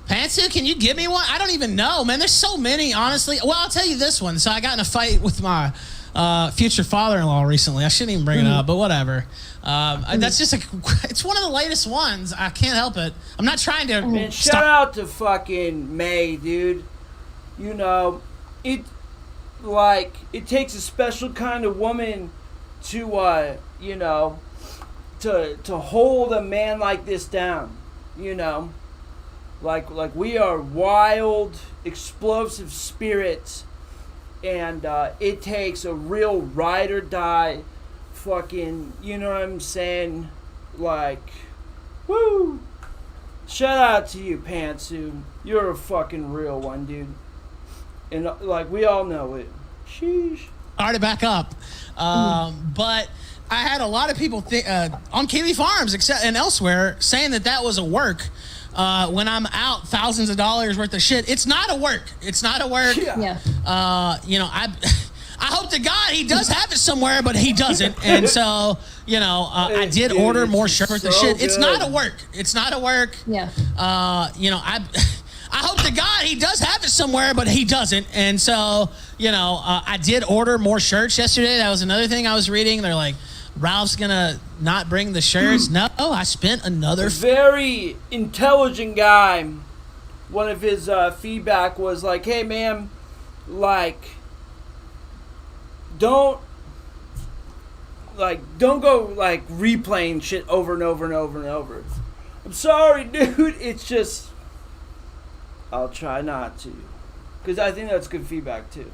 Pantsu, can you give me one? I don't even know, man. There's so many, honestly. Well, I'll tell you this one. So I got in a fight with my... future father-in-law recently. I shouldn't even bring it up, but whatever. That's just it's one of the latest ones. I can't help it. I'm not trying to. Man, shout out to fucking May, dude. You know, it takes a special kind of woman to you know, to hold a man like this down, you know, like we are wild, explosive spirits, and it takes a real ride or die, fucking, you know what I'm saying, like, woo. Shout out to you, Pantsu. You're a fucking real one, dude. And, like, we all know it. Sheesh. All right, to back up. But I had a lot of people on Kiwi Farms and elsewhere saying that was a work. When I'm out thousands of dollars worth of shit, it's not a work. It's not a work. Yeah. You know, I hope to God he does have it somewhere, but he doesn't. And so, you know, I did order more shirts worth of shit. It's not a work. It's not a work. Yeah. You know, I hope to God he does have it somewhere, but he doesn't. And so, you know, I did order more shirts yesterday. That was another thing I was reading. They're like, Ralph's gonna not bring the shirts. No, I spent another. Very intelligent guy. One of his feedback was like, "Hey, man, like, don't go like replaying shit over and over and over and over." I'm sorry, dude. It's just, I'll try not to, because I think that's good feedback too.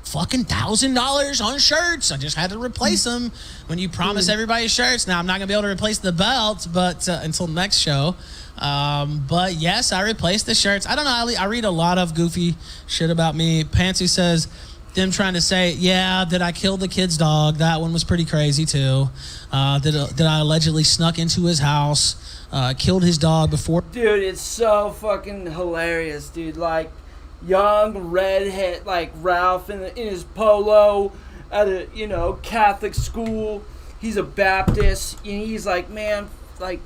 Fucking $1,000 on shirts. I just had to replace them. When you promise everybody shirts, now I'm not gonna be able to replace the belts, but until next show. But yes, I replaced the shirts. I don't know. I read a lot of goofy shit about me. Pansy says them trying to say, yeah, did I kill the kid's dog? That one was pretty crazy too. Did I allegedly snuck into his house, killed his dog before? Dude, it's so fucking hilarious, dude. Like, young redhead like Ralph in his polo at a, you know, Catholic school. He's a Baptist, and he's like, man, like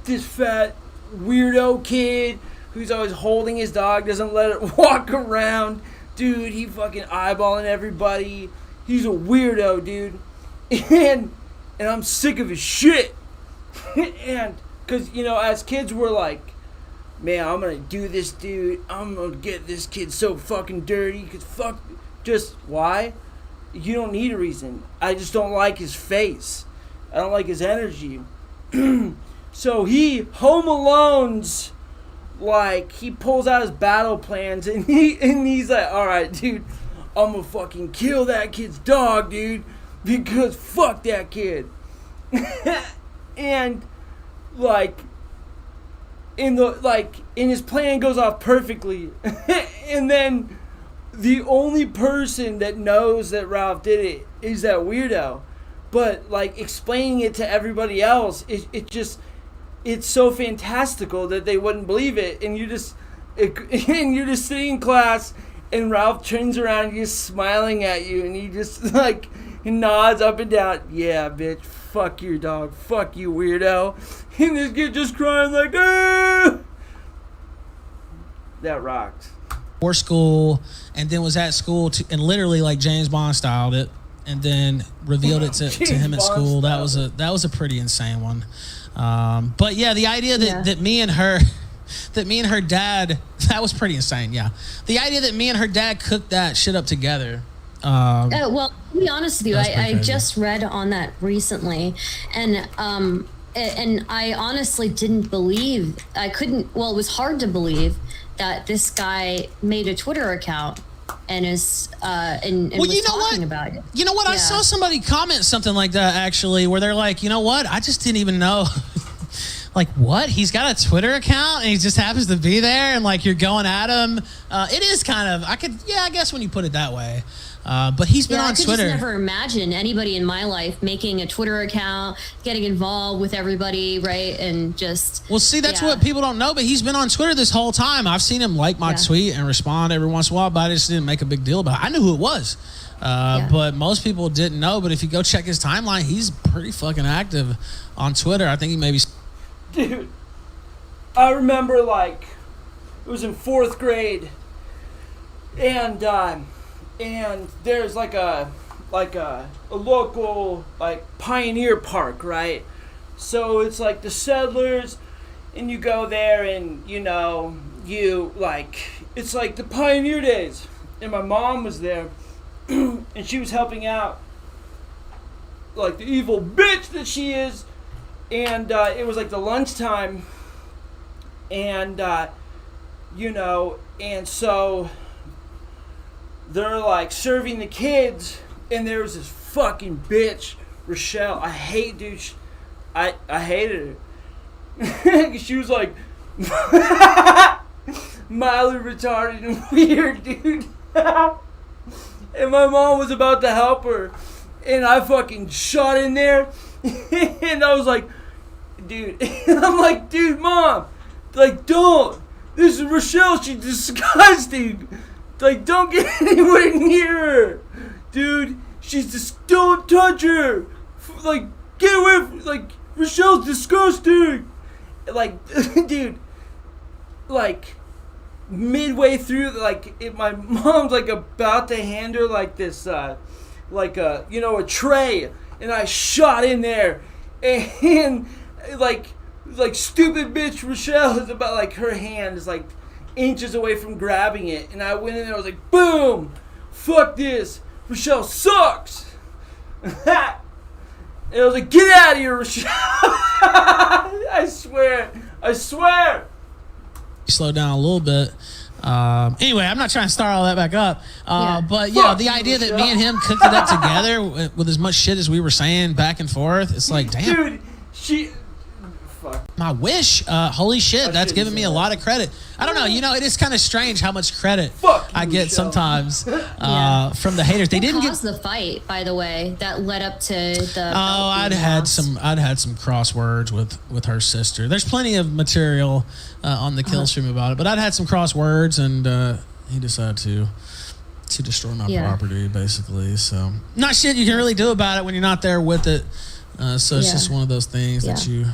this fat weirdo kid who's always holding his dog, doesn't let it walk around. Dude, he fucking eyeballing everybody. He's a weirdo, dude. And I'm sick of his shit. And because, you know, as kids we're like, man, I'm gonna do this, dude. I'm gonna get this kid so fucking dirty. Cause fuck, just why? You don't need a reason. I just don't like his face. I don't like his energy. So he Home Alones, like, he pulls out his battle plans and he's like, all right, dude, I'm gonna fucking kill that kid's dog, dude, because fuck that kid. And like, in his plan goes off perfectly. And then the only person that knows that Ralph did it is that weirdo. But like, explaining it to everybody else, it's so fantastical that they wouldn't believe it. And you're just sitting in class, and Ralph turns around and he's smiling at you, and he just like, he nods up and down. Yeah, bitch, fuck your dog, fuck you, weirdo. And this kid just crying like, ah! That rocked. Or school, and then was at school and literally like James Bond styled it, and then revealed it to him at school. That was a pretty insane one. But yeah, the idea that me and her dad, that was pretty insane. Yeah, the idea that me and her dad cooked that shit up together. Well, to be honest with you, I just read on that recently, and I honestly didn't believe. It was hard to believe that this guy made a Twitter account and is and was talking about it. You know what? Yeah. I saw somebody comment something like that actually, where they're like, you know what? I just didn't even know. Like, what? He's got a Twitter account and he just happens to be there, and like, you're going at him. It is kind of, I guess when you put it that way. But he's been on Twitter. I could just never imagine anybody in my life making a Twitter account, getting involved with everybody, right? And just... Well, see, that's what people don't know, but he's been on Twitter this whole time. I've seen him like my tweet and respond every once in a while, but I just didn't make a big deal about it. I knew who it was. But most people didn't know. But if you go check his timeline, he's pretty fucking active on Twitter. I think he maybe... Dude, I remember, like, it was in 4th grade, and there's like a local like pioneer park, right? So it's like the settlers, and you go there, and you know, you like, it's like the pioneer days, and my mom was there and she was helping out, like the evil bitch that she is. And it was like the lunchtime, and you know, and so they're like serving the kids, and there was this fucking bitch, Rochelle. I hate, dude. I hated her. She was like mildly retarded and weird, dude. And my mom was about to help her, and I fucking shot in there, and I was like, dude, and I'm like, dude, mom, like, don't. This is Rochelle. She's disgusting. Like, don't get anywhere near her, dude. She's just, don't touch her. Like, get away from, like, Rochelle's disgusting. Like, dude, like, midway through, like, my mom's like about to hand her like this, like a, you know, a tray, and I shot in there, and like stupid bitch Rochelle is about, like, her hand is like inches away from grabbing it, and I went in there, I was like, boom, fuck this, Rochelle sucks. And I was like, get out of here, Rochelle. I swear. Slow down a little bit. Anyway, I'm not trying to start all that back up. But yeah, the idea that me and him cooked it up together with as much shit as we were saying back and forth, it's like, damn. Dude, my wish, holy shit, that's giving me a lot of credit. I don't know, you know, it is kind of strange how much credit I get sometimes from the haters. They didn't caused the fight, by the way, that led up to the. Oh, I'd had some crosswords with her sister. There's plenty of material on the kill stream about it, but I'd had some crosswords, and he decided to destroy my property, basically. So not shit you can really do about it when you're not there with it. So it's just one of those things that you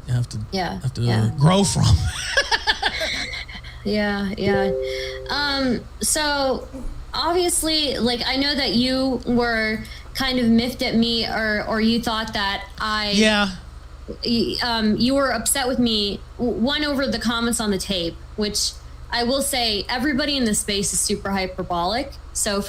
have to grow from. So obviously, like, I know that you were kind of miffed at me, or you thought that you were upset with me, one, over the comments on the tape, which I will say everybody in this space is super hyperbolic. So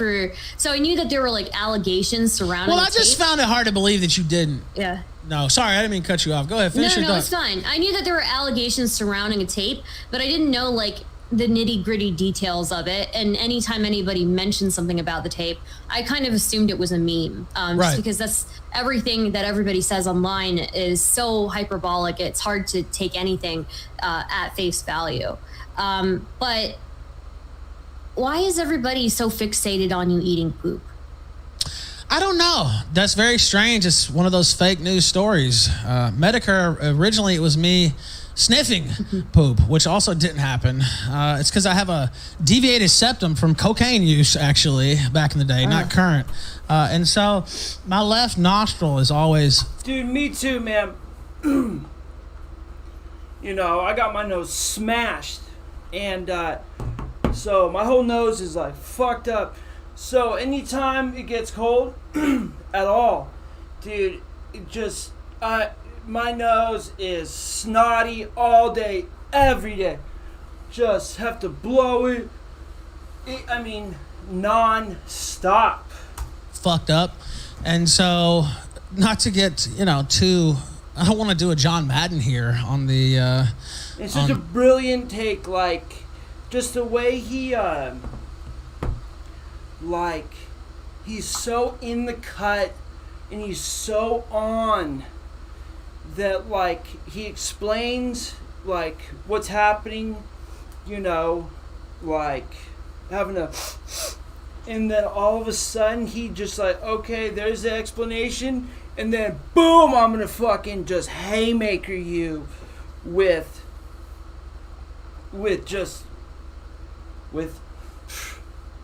I knew that there were, like, allegations surrounding the tape. Well, I just found it hard to believe that you didn't. Yeah. No, sorry, I didn't mean to cut you off. Go ahead, finish your thought. No, it's fine. I knew that there were allegations surrounding a tape, but I didn't know, like, the nitty-gritty details of it. And anytime anybody mentioned something about the tape, I kind of assumed it was a meme. Just because that's everything that everybody says online is so hyperbolic, it's hard to take anything at face value. But why is everybody so fixated on you eating poop? I don't know. That's very strange. It's one of those fake news stories. Medicare, originally it was me sniffing poop, which also didn't happen. It's because I have a deviated septum from cocaine use, actually, back in the day, not current. And so my left nostril is always... Dude, me too, man. You know, I got my nose smashed. And so my whole nose is, like, fucked up. So anytime it gets cold at all, dude, it just, my nose is snotty all day, every day. Just have to blow it. I mean, non-stop. Fucked up. And so, not to get, you know, too, I don't want to do a John Madden here on the... It's such a brilliant take, like, just the way he... like, he's so in the cut and he's so on that, like, he explains, like, what's happening, you know, like, having a, and then all of a sudden he just, like, okay, there's the explanation, and then boom, I'm gonna fucking just haymaker you with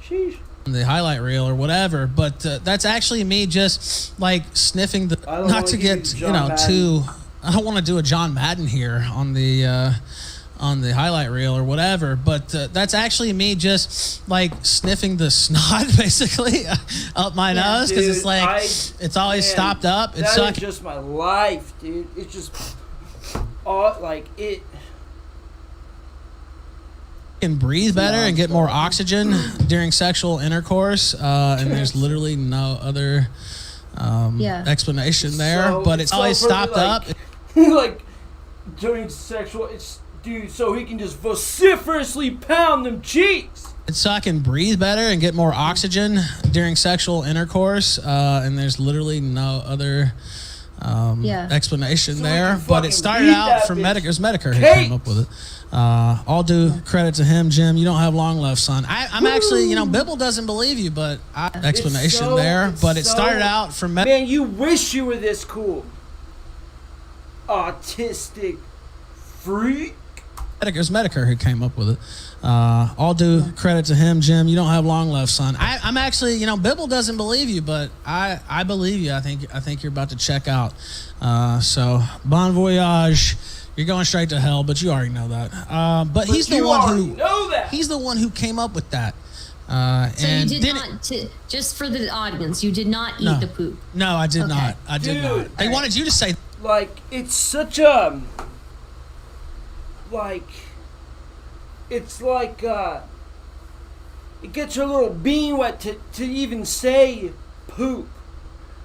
sheesh. The highlight reel or whatever, but that's actually me just, like, sniffing the... Not to get, you know, too... I don't want to do a John Madden here on the highlight reel or whatever, but that's actually me just, like, sniffing the snot, basically, up my nose, because it's like, it's always stopped up. It's just my life, dude. It's just... all, like, it... can breathe better and get more oxygen during sexual intercourse, and there's literally no other explanation there, So- but it's so always for, stopped like- up. like during sexual, it's dude, so he can just vociferously pound them cheeks. It's so I can breathe better and get more oxygen during sexual intercourse, and there's literally no other explanation So I there. can But fucking it started beat out that from bitch. Medicare. It was Medicare who Kate! came up with it. All due credit to him, Jim. You don't have long left, son. I'm actually, Bibble doesn't believe you, but explanation so- there. it's But it so- started out from Man, you wish you were this cool. Autistic freak. It was Medicare who came up with it. All due credit to him, Jim. You don't have long left, son. I'm actually, Bibble doesn't believe you, but I believe you. I think you're about to check out. So bon voyage. You're going straight to hell, but you already know that. But he's the you one already who know that. he's the one who came up with that. So And you did didn't- not, just for the audience, you did not eat the poop. No, I did Okay. not. I did Dude, not. They wanted you to say. Like, it's such a like it's like it gets your little bean wet to even say poop.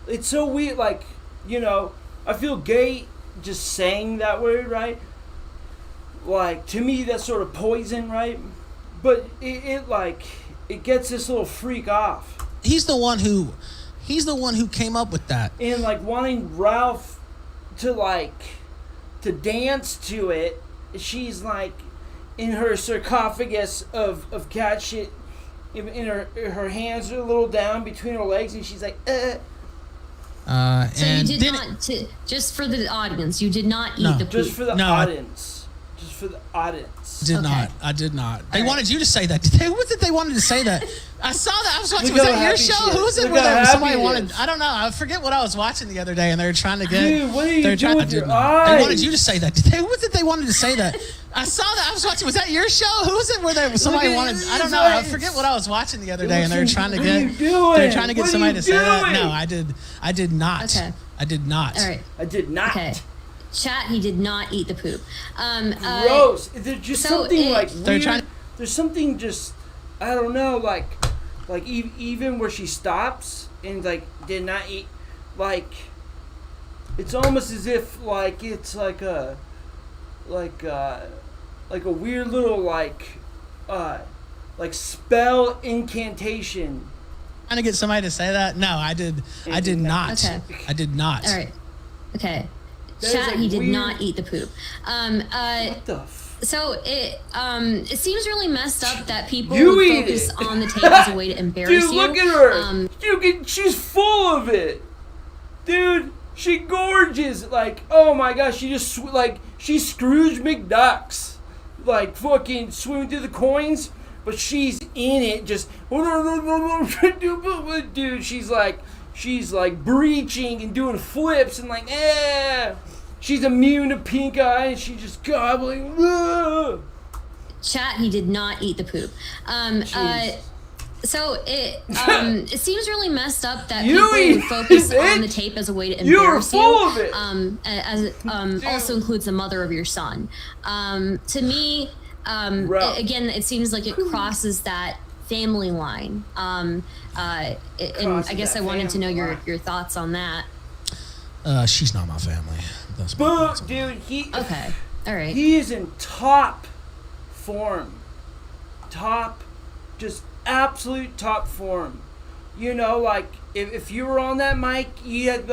It's so weird. Like, I feel gay just saying that word, right? Like, to me that's sort of poison, right? But it gets this little freak off. He's the one who came up with that. And like wanting Ralph to dance to it. She's like in her sarcophagus of cat shit, in her hands are a little down between her legs, and she's like So And you did then not, just for the audience, you did not eat No. the poop. just for the No, audience. Just for the audience. did Okay. not. I did not. They All wanted you to say that. Who was it they wanted to say that? I saw that. I was watching. Look Was how that your happy show? she is. Who was it Look where how there, happy somebody it wanted? is. I don't know. I forget what I was watching the other day, and they were trying to get. Dude, what are you they were doing with I did your not. They wanted eyes? you to say that. Who was it they wanted to say that? I saw that. I was watching. Was that your show? Who was it where there somebody at wanted? I don't his know. I eyes. forget what I was watching the other day, and they were Listen, trying to what get. are you doing? They were trying to get What are somebody you to say that. doing? No, I did not. Okay. I did not. All right. I did not. Okay. Chat, he did not eat the poop. Gross. There's just so something it- like They're weird. trying- There's something just, I don't know, like even where she stops and did not eat, it's almost as if it's like a weird little spell incantation. Trying to get somebody to say that. No, I did not. Okay. I did not. All right. Okay. That is, Chat, he did weird. not eat the poop. What the So it seems really messed up that people You would eat focus it. on the tape as a way to embarrass Dude, you. look at her. She's full of it. Dude, she gorgeous. Oh my gosh, she just she's Scrooge McDucks. Fucking swimming through the coins, but she's in it just dude, she's breaching and doing flips and she's immune to pink eye and she's just gobbling. Chat, he did not eat the poop. Jesus. So it seems really messed up that You people eat would focus it, on the bitch. tape as a way to You are embarrass you. full of it. As it also includes the mother of your son. To me, Rough. again, it seems like it crosses that family line. And I Crosses guess that I wanted to know family your thoughts on that. She's not my family. That's my But thoughts on that. dude, Okay, all right. he is in top form. Just absolute top form. If you were on that mic, you had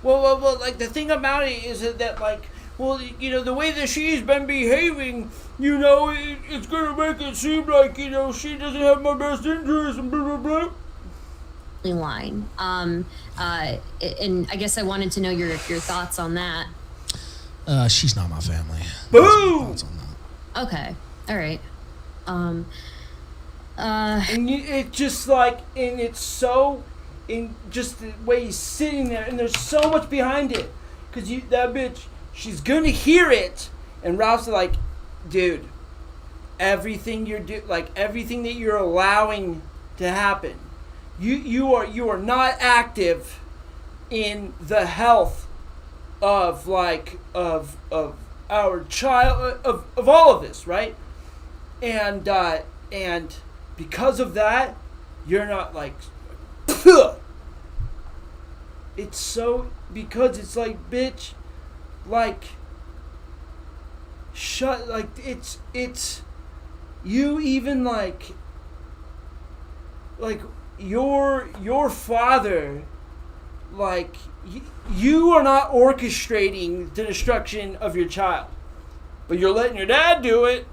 well, the thing about it is that the way that she's been behaving, it's gonna make it seem like, she doesn't have my best interest and blah, blah, blah. Line. And I guess I wanted to know your thoughts on that. She's not my family. Boom! That's my thoughts on that. Okay, all right. And it's just and it's so, in just the way he's sitting there, and there's so much behind it. Because that bitch, she's gonna hear it, and Ralph's like, dude, everything everything that you're allowing to happen, you are not active in the health of of our child, of all of this, right? And because of that, you're not it's so, because it's like, bitch, like, shut, like, it's, you even, like, your father, like, you are not orchestrating the destruction of your child, but you're letting your dad do it.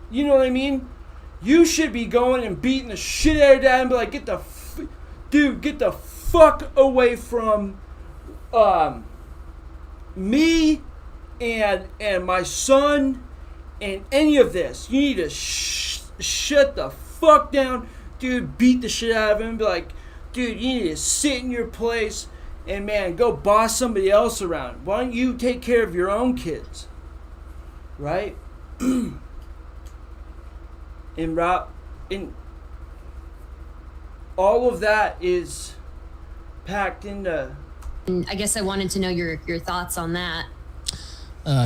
You know what I mean? You should be going and beating the shit out of your dad and be like, get the fuck away from me and my son and any of this. You need to shut the fuck down, dude. Beat the shit out of him. Be like, dude, you need to sit in your place and, man, go boss somebody else around. Why don't you take care of your own kids? Right? And all of that is packed into. I guess I wanted to know your thoughts on that.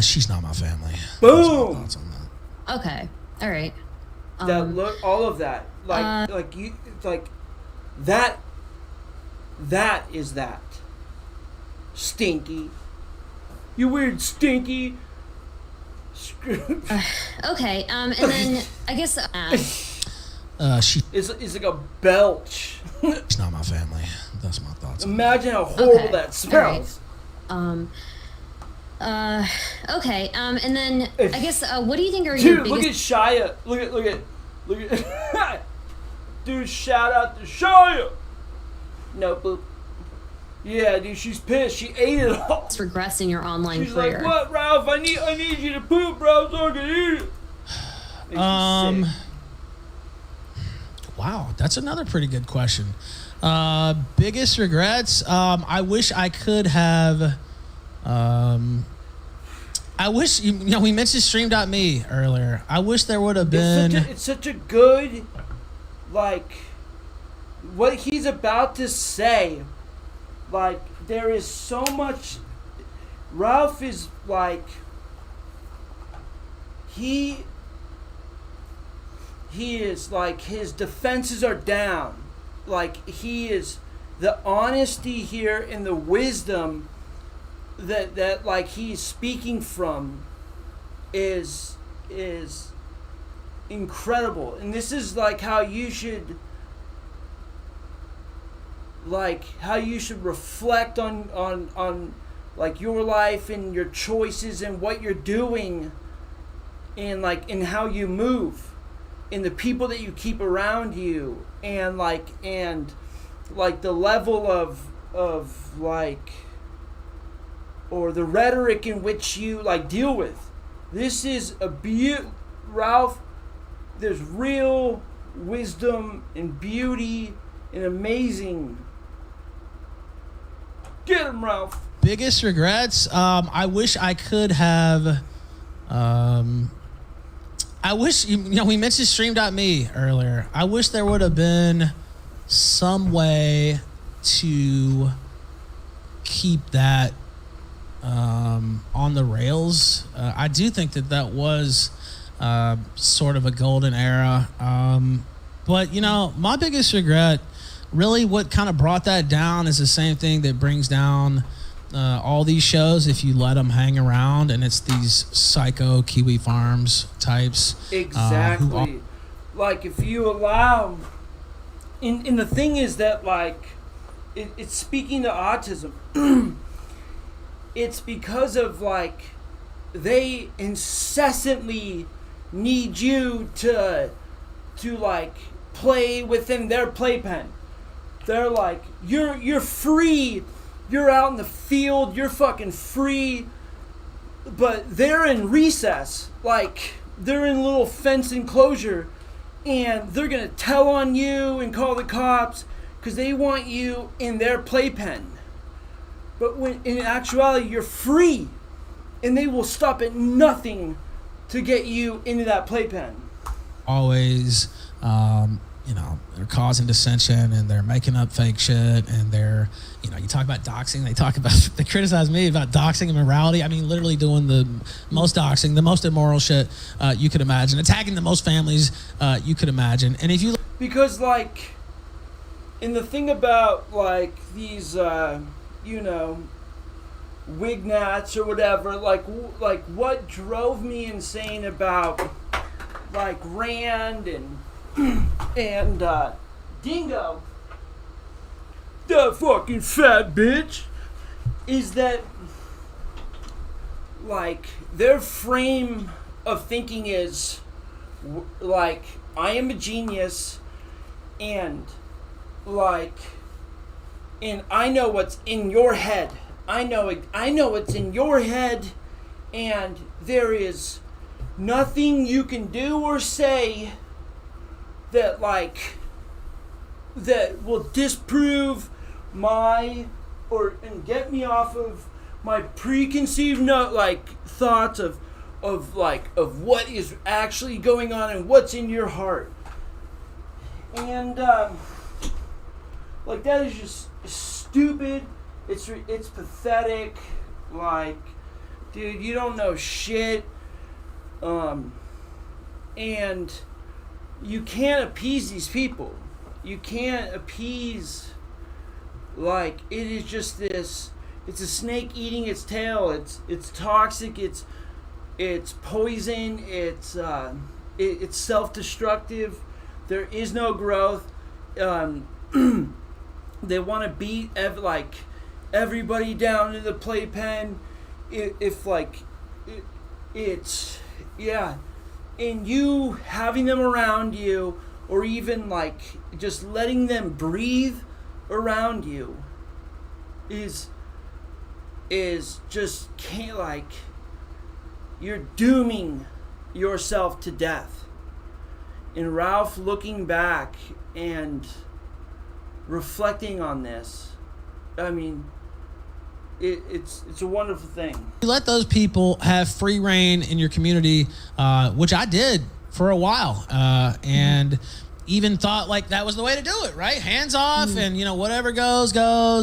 She's not my family. Boom. My thoughts on that. Okay. All right. That look, all of that, like you, like that. That is that. Stinky. You weird Stinky. Okay. And then I guess. It's like a belch. She's not my family. That's my thoughts. Imagine how horrible that smells. Right. Okay. And then I guess what do you think are Dude, your biggest? look at Shia. Look at. Dude, shout out to Shia. No boop. Yeah, dude, she's pissed. She ate it all. Regress in your online She's career. like, what, Ralph? I need you to poop, bro, so I can eat it. Wow, that's another pretty good question. Biggest regrets? I wish I could have. I wish we mentioned Stream.me earlier. I wish there would have been. It's such a good, like, what he's about to say. Like, there is so much. Ralph is like, he is like, his defenses are down. Like, he is, the honesty here and the wisdom that like he's speaking from is incredible. And this is like how you should reflect on like your life and your choices and what you're doing, and like in how you move, and the people that you keep around you, and the level of like, or the rhetoric in which you like deal with. This is Ralph, there's real wisdom and beauty and amazing. Get him, Ralph. Biggest regrets? I wish I could have. I wish we mentioned Stream.me earlier. I wish there would have been some way to keep that on the rails. I do think that was sort of a golden era. But my biggest regret, really, what kind of brought that down is the same thing that brings down all these shows if you let them hang around, and it's these psycho Kiwi Farms types. Exactly. Like, if you allow, and the thing is that, like, it's speaking to autism. It's because of, like, they incessantly need you to like play within their playpen. They're like, you're free. You're out in the field. You're fucking free. But they're in recess. Like, they're in a little fence enclosure. And they're going to tell on you and call the cops because they want you in their playpen. But when in actuality, you're free. And they will stop at nothing to get you into that playpen. Always, they're causing dissension, and they're making up fake shit, and they're, you talk about doxing, they criticize me about doxing and morality. I mean, literally doing the most doxing, the most immoral shit you could imagine, attacking the most families you could imagine. And if you... Because, like, and the thing about, like, these you know, Wignats or whatever, like what drove me insane about like Rand and Dingo, the fucking fat bitch, is that like their frame of thinking is like, I am a genius, and like, and I know what's in your head. I know what's in your head, and there is nothing you can do or say that will disprove and get me off of my preconceived thoughts of what is actually going on and what's in your heart. And that is just stupid. It's pathetic. Like, dude, you don't know shit. And you can't appease these people. You can't appease, like, it is just this, it's a snake eating its tail. It's toxic, it's poison, it's self-destructive. There is no growth. They want to beat everybody down to the playpen. And you having them around you, or even like just letting them breathe around you, is just can't, like, you're dooming yourself to death. And Ralph, looking back and reflecting on this, I mean, it's a wonderful thing. You let those people have free reign in your community, which I did for a while, and even thought like that was the way to do it, right? Hands off, and whatever goes,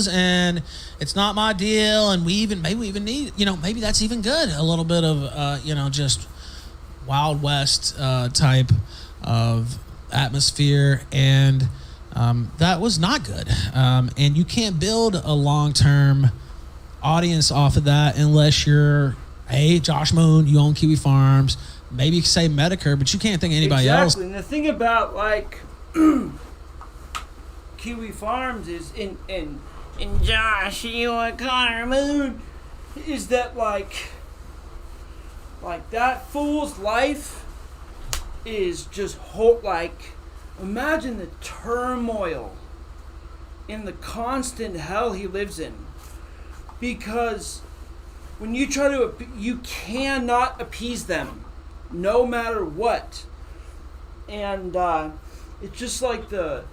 and it's not my deal. And maybe we even need, maybe that's even good. A little bit of just Wild West type of atmosphere, and that was not good. And you can't build a long-term audience off of that unless you're Josh Moon, you own Kiwi Farms, maybe you can say Medicare, but you can't think of anybody else. Exactly. And the thing about Kiwi Farms is in Joshua Connor Moon is that like that fool's life is just imagine the turmoil and the constant hell he lives in. Because when you try to, you cannot appease them, no matter what. And it's just like the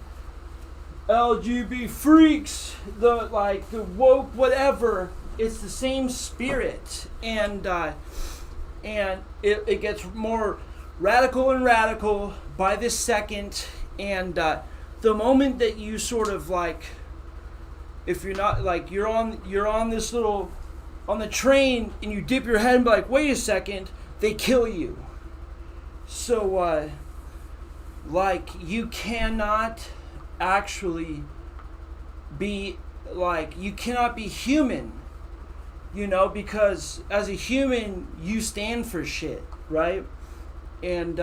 LGBT freaks, the woke whatever. It's the same spirit, and it gets more radical and radical by the second. And the moment that you sort of if you're not you're on this little on the train and you dip your head and be like, wait a second, they kill you. So you cannot actually be you cannot be human, because as a human you stand for shit, right? And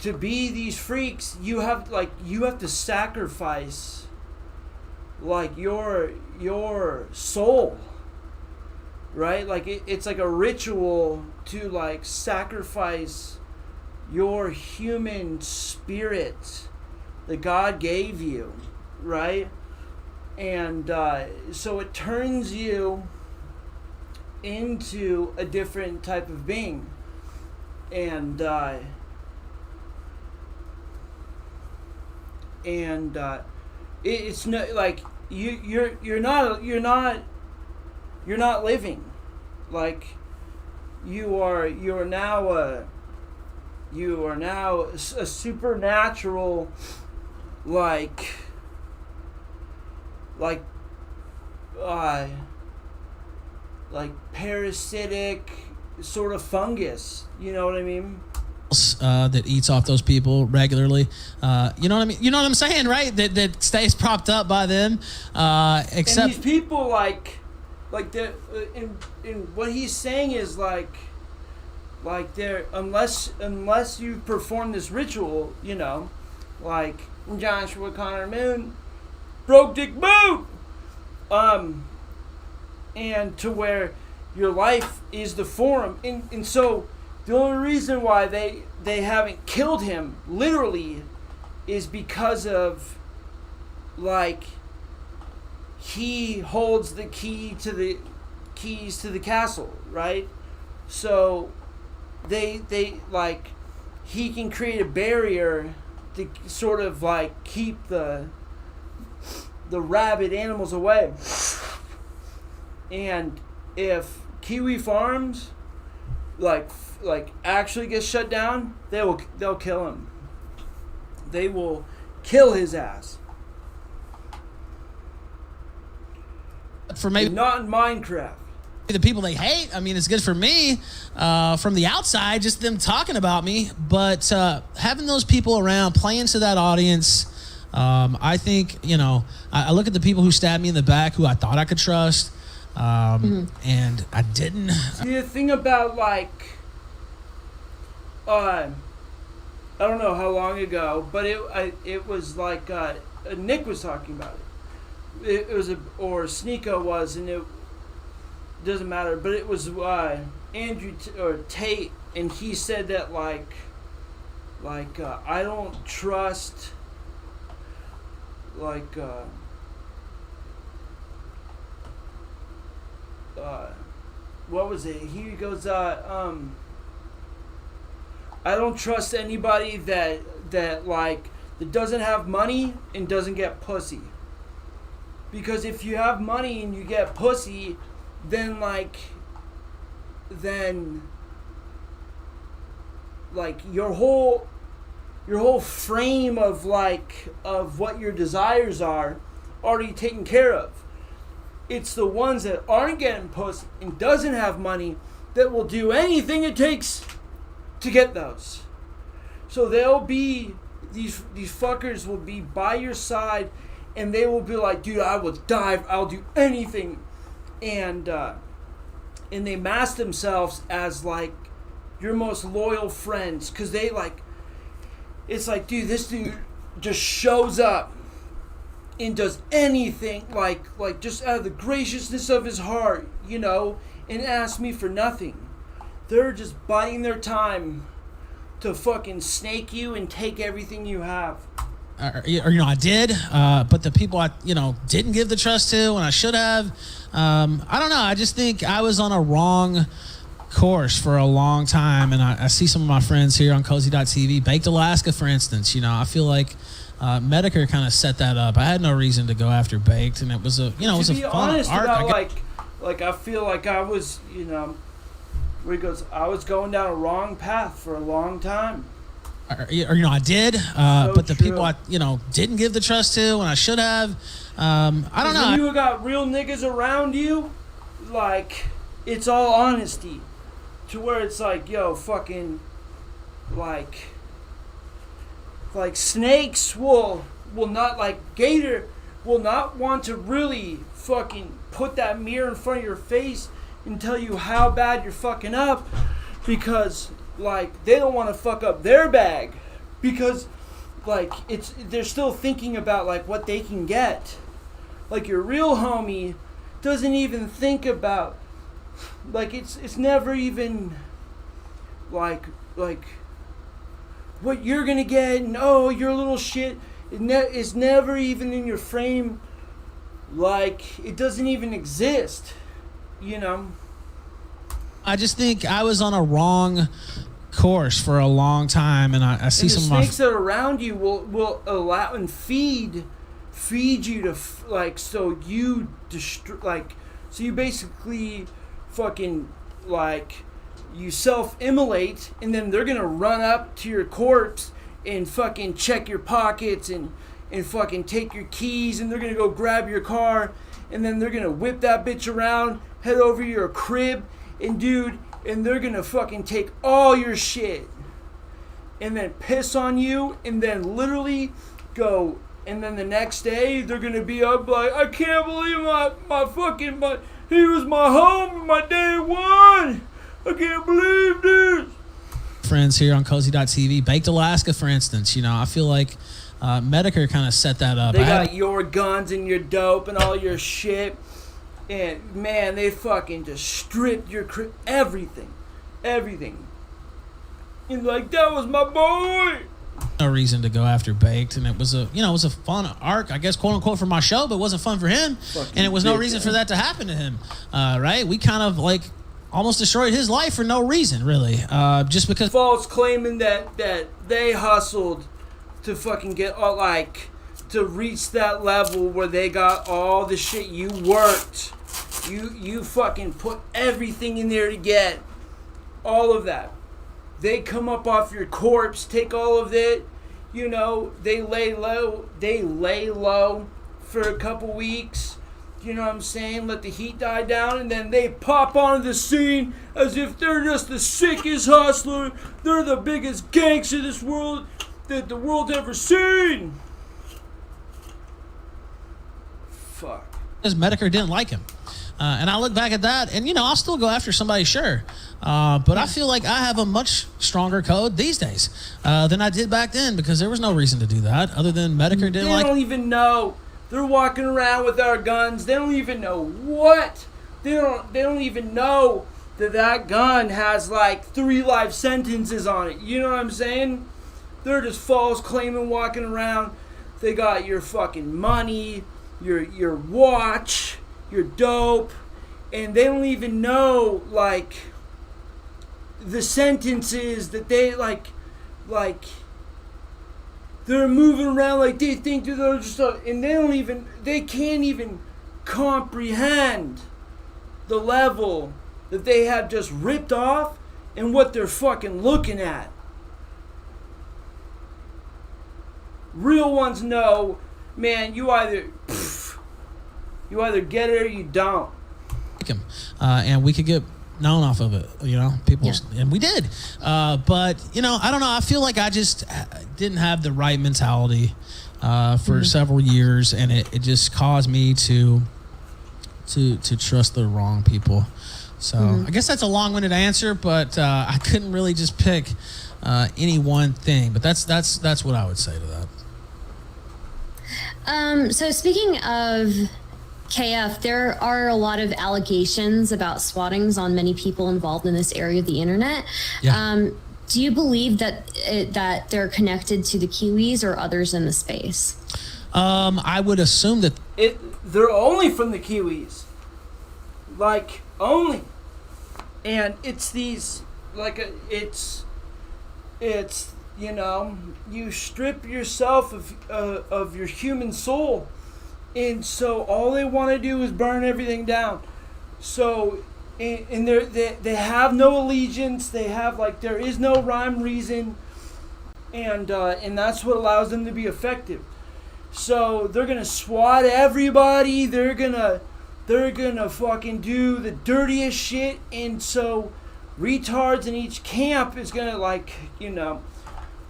to be these freaks, you have to sacrifice your soul, right? It's like a ritual to sacrifice your human spirit that God gave you, right? And so it turns you into a different type of being. And it's not you're not living. You are now a supernatural parasitic sort of fungus, you know what I mean? that eats off those people regularly. You know what I mean? You know what I'm saying, right? That stays propped up by them. Except and these people like the and what he's saying is like they're unless you perform this ritual, you know, like Joshua Connor Moon, broke dick boot, and to where your life is the forum, and so. The only reason why they haven't killed him, literally, is because of, like, he holds the keys to the castle, right? So, they like, he can create a barrier to sort of, like, keep the rabid animals away. And if Kiwi Farms, like actually gets shut down, they'll kill him. They will kill his ass. For maybe not in Minecraft. The people they hate, I mean, it's good for me from the outside, just them talking about me. But having those people around, playing to that audience, I think, you know, I look at the people who stabbed me in the back, who I thought I could trust, and I didn't. See, the thing about, like, I don't know how long ago, but it was like Nick was talking about it. It was or Sneeko was, and it doesn't matter. But it was Andrew or Tate, and he said that like I don't trust what was it? He goes I don't trust anybody that doesn't have money and doesn't get pussy. Because if you have money and you get pussy, then your whole frame of what your desires are already taken care of. It's the ones that aren't getting pussy and doesn't have money that will do anything it takes to get those. So they'll be these fuckers will be by your side, and they will be like, dude, I will die, I'll do anything, and they mask themselves as like your most loyal friends, because they like, it's like, dude, this dude just shows up and does anything like just out of the graciousness of his heart, you know, and asks me for nothing. They're just biding their time to fucking snake you and take everything you have. Or you know, I did, but the people I, you know, didn't give the trust to when I should have. I don't know. I just think I was on a wrong course for a long time, and I see some of my friends here on Cozy.tv, Baked Alaska, for instance. You know, I feel like Medicare kind of set that up. I had no reason to go after Baked, and it was a, you know, it was a fun art. Like I feel like I was, you know, where he goes, I was going down a wrong path for a long time. Or you know, I did, but the people I, you know, didn't give the trust to when I should have. I don't know. When you got real niggas around you, like, it's all honesty, to where it's like, yo, fucking, like snakes will not, like, Gator will not want to really fucking put that mirror in front of your face and tell you how bad you're fucking up, because like they don't want to fuck up their bag, because like they're still thinking about like what they can get. Like your real homie doesn't even think about, like, it's never even like what you're gonna get, and oh, you're a little shit. It's never even in your frame. Like, it doesn't even exist, you know. I just think I was on a wrong course for a long time, and I see some of my snakes that are around you will allow and feed you to like, so you so you basically fucking like you self-immolate, and then they're gonna run up to your corpse and fucking check your pockets and fucking take your keys, and they're gonna go grab your car, and then they're gonna whip that bitch around, head over to your crib, and dude, and they're gonna fucking take all your shit. and then piss on you, and then literally go, and then the next day they're gonna be up like, I can't believe he was my home, my day one. I can't believe this. Friends here on Cozy.tv, Baked Alaska, for instance, you know, I feel like Medicare kind of set that up. They got your guns and your dope and all your shit, and man, they fucking just stripped your everything, and like, that was my boy. No reason to go after Baked, and it was a fun arc, I guess, quote unquote, for my show, but it wasn't fun for him, and it was no reason for that to happen to him, right? We kind of like almost destroyed his life for no reason, really, just because. False claiming that they hustled to fucking get to reach that level where they got all the shit you worked. You fucking put everything in there to get all of that. They come up off your corpse, take all of it, you know, they lay low for a couple weeks, you know what I'm saying, let the heat die down, and then they pop onto the scene as if they're just the sickest hustler, they're the biggest gangster this world that the world's ever seen. Fuck. Because Medicare didn't like him. And I look back at that, and, you know, I'll still go after somebody, sure. But I feel like I have a much stronger code these days than I did back then, because there was no reason to do that other than Medicare didn't like. They don't even know. They're walking around with our guns. They don't even know what. They don't even know that gun has like 3 life sentences on it. You know what I'm saying? They're just false claiming, walking around. They got your fucking money, your watch, your dope, and they don't even know like the sentences that they like they're moving around like they think that they're just and they can't even comprehend the level that they have just ripped off and what they're fucking looking at. Real ones know, man, you either get it or you don't. And we could get known off of it, you know, people, and we did. But, you know, I don't know. I feel like I just didn't have the right mentality for several years, and it just caused me to trust the wrong people. So I guess that's a long-winded answer, but I couldn't really just pick any one thing. But that's what I would say to that. So speaking of KF, there are a lot of allegations about swattings on many people involved in this area of the internet. Yeah. Do you believe that they're connected to the Kiwis or others in the space? I would assume that they're only from the Kiwis, like only, and it's these it's you know, you strip yourself of your human soul. And so all they want to do is burn everything down. So, and they have no allegiance. They have there is no rhyme, reason, and that's what allows them to be effective. So they're gonna swat everybody. They're gonna fucking do the dirtiest shit. And so retards in each camp is gonna you know.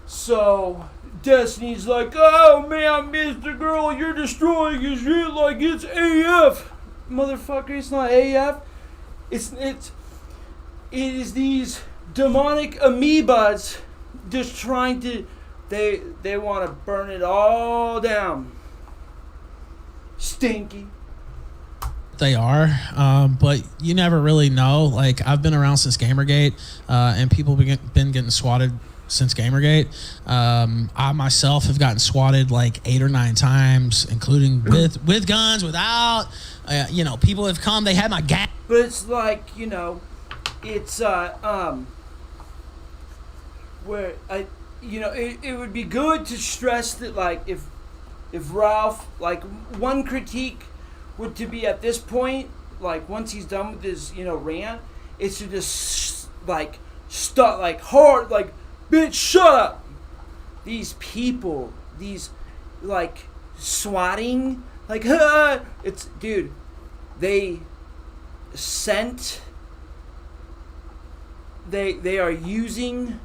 So Destiny's like, oh man, Mr. Girl, you're destroying his shit like it's AF. Motherfucker, it's not AF. It is these demonic amoebas just trying to, they want to burn it all down. Stinky. They are, but you never really know. Like, I've been around since Gamergate, and people been getting swatted since Gamergate. I myself have gotten swatted 8 or 9 times, including with guns, without. You know, people have come. They had my gas. But it's you know, it's where it would be good to stress that if Ralph, one critique would to be at this point, once he's done with his rant, it's to just start hard bitch, shut up. These people, these swatting, it's, dude, they are using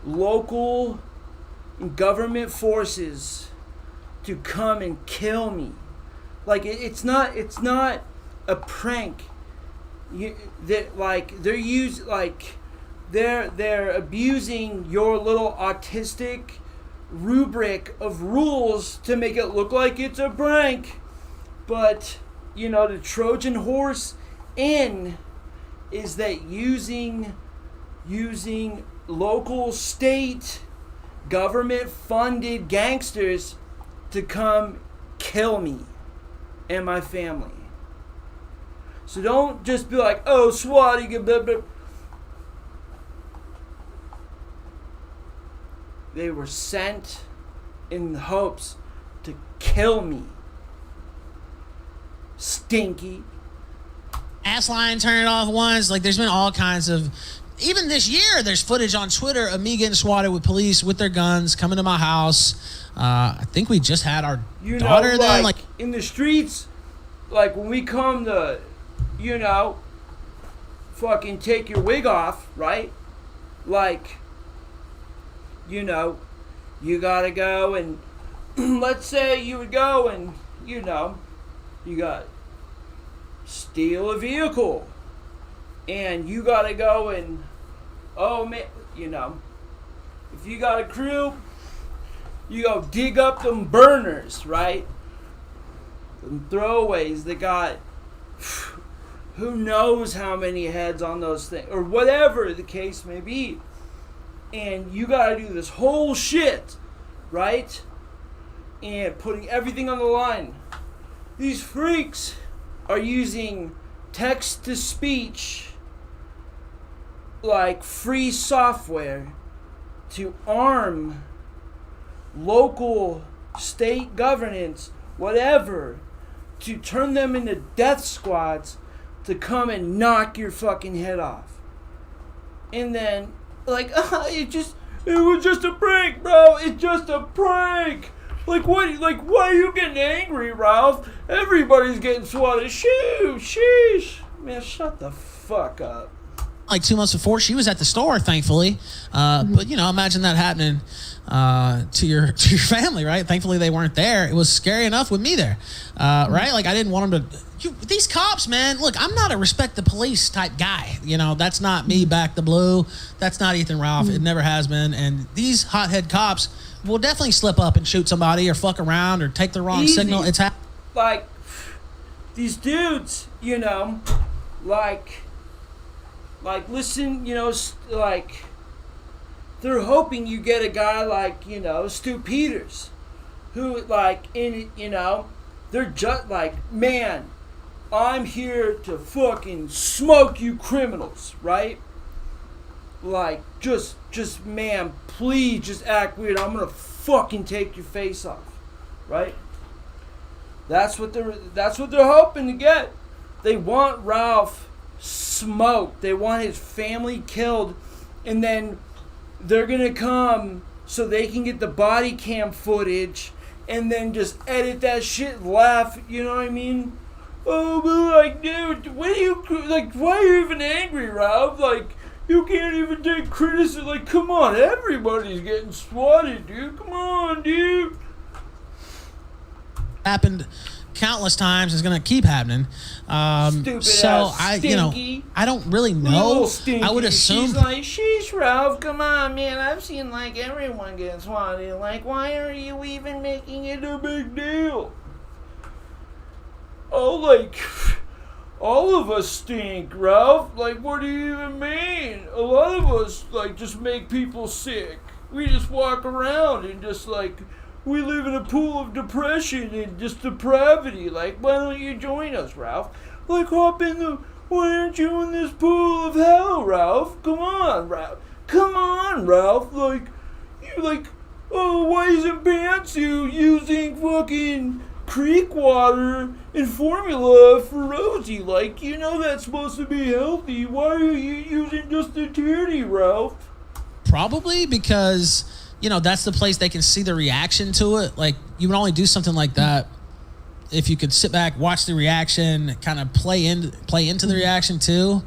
local government forces to come and kill me. Like it's not a prank. They're abusing your little autistic rubric of rules to make it look like it's a prank. But the Trojan horse in is that using local state government funded gangsters to come kill me and my family. So don't just be like, oh, SWAT, blah, blah. They were sent in hopes to kill me. Stinky. Ass line turn it off once. Like, there's been all kinds of... Even this year, there's footage on Twitter of me getting swatted with police with their guns, coming to my house. I think we just had our daughter then. Like, in the streets, like, when we come to, fucking take your wig off, right? Like, you gotta go and... let's say you would go and, you got... steal a vehicle. And you gotta go and, oh man, if you got a crew, you go dig up them burners, right? Them throwaways that got, who knows how many heads on those things, or whatever the case may be. And you gotta do this whole shit, right? And putting everything on the line. These freaks are using text-to-speech, like free software, to arm local state governance, whatever, to turn them into death squads to come and knock your fucking head off. And then, like, it was just a prank, bro. It's just a prank. Like, what? Like, why are you getting angry, Ralph? Everybody's getting swatted. Sheesh. Man, shut the fuck up. Like 2 months before, she was at the store, thankfully. But imagine that happening to your family, right? Thankfully, they weren't there. It was scary enough with me there, right? Like, I didn't want them to. These cops, man. Look, I'm not a respect the police type guy. That's not me. Back the blue. That's not Ethan Ralph. It never has been. And these hothead cops will definitely slip up and shoot somebody or fuck around or take the wrong signal. It's like these dudes, like listen, like they're hoping you get a guy like, Stu Peters, who they're just like, man, I'm here to fucking smoke you criminals, right? Like, just man, please just act weird. I'm gonna fucking take your face off, right? That's what they're hoping to get. They want Ralph smoked. They want his family killed, and then they're gonna come so they can get the body cam footage and then just edit that shit and laugh. You know what I mean? Oh, but like, dude, why are you even angry, Ralph? Like, you can't even take criticism. Like, come on, everybody's getting swatted, dude. Come on, dude. Happened countless times. Is going to keep happening. Stupid so ass Stinky. I don't really know. Stinky. I would assume. She's like, sheesh, Ralph. Come on, man. I've seen like everyone get swatted. Like, why are you even making it a big deal? Oh, like, all of us stink, Ralph. Like, what do you even mean? A lot of us, like, just make people sick. We just walk around and just, like, we live in a pool of depression and just depravity. Like, why don't you join us, Ralph? Like, why aren't you in this pool of hell, Ralph? Come on, Ralph. Come on, Ralph. Like, why isn't Pantsu using fucking creek water and formula for Rosie? Like, that's supposed to be healthy. Why are you using just the titty, Ralph? Probably because, that's the place they can see the reaction to it. Like, you would only do something like that if you could sit back, watch the reaction, kind of play into the reaction too.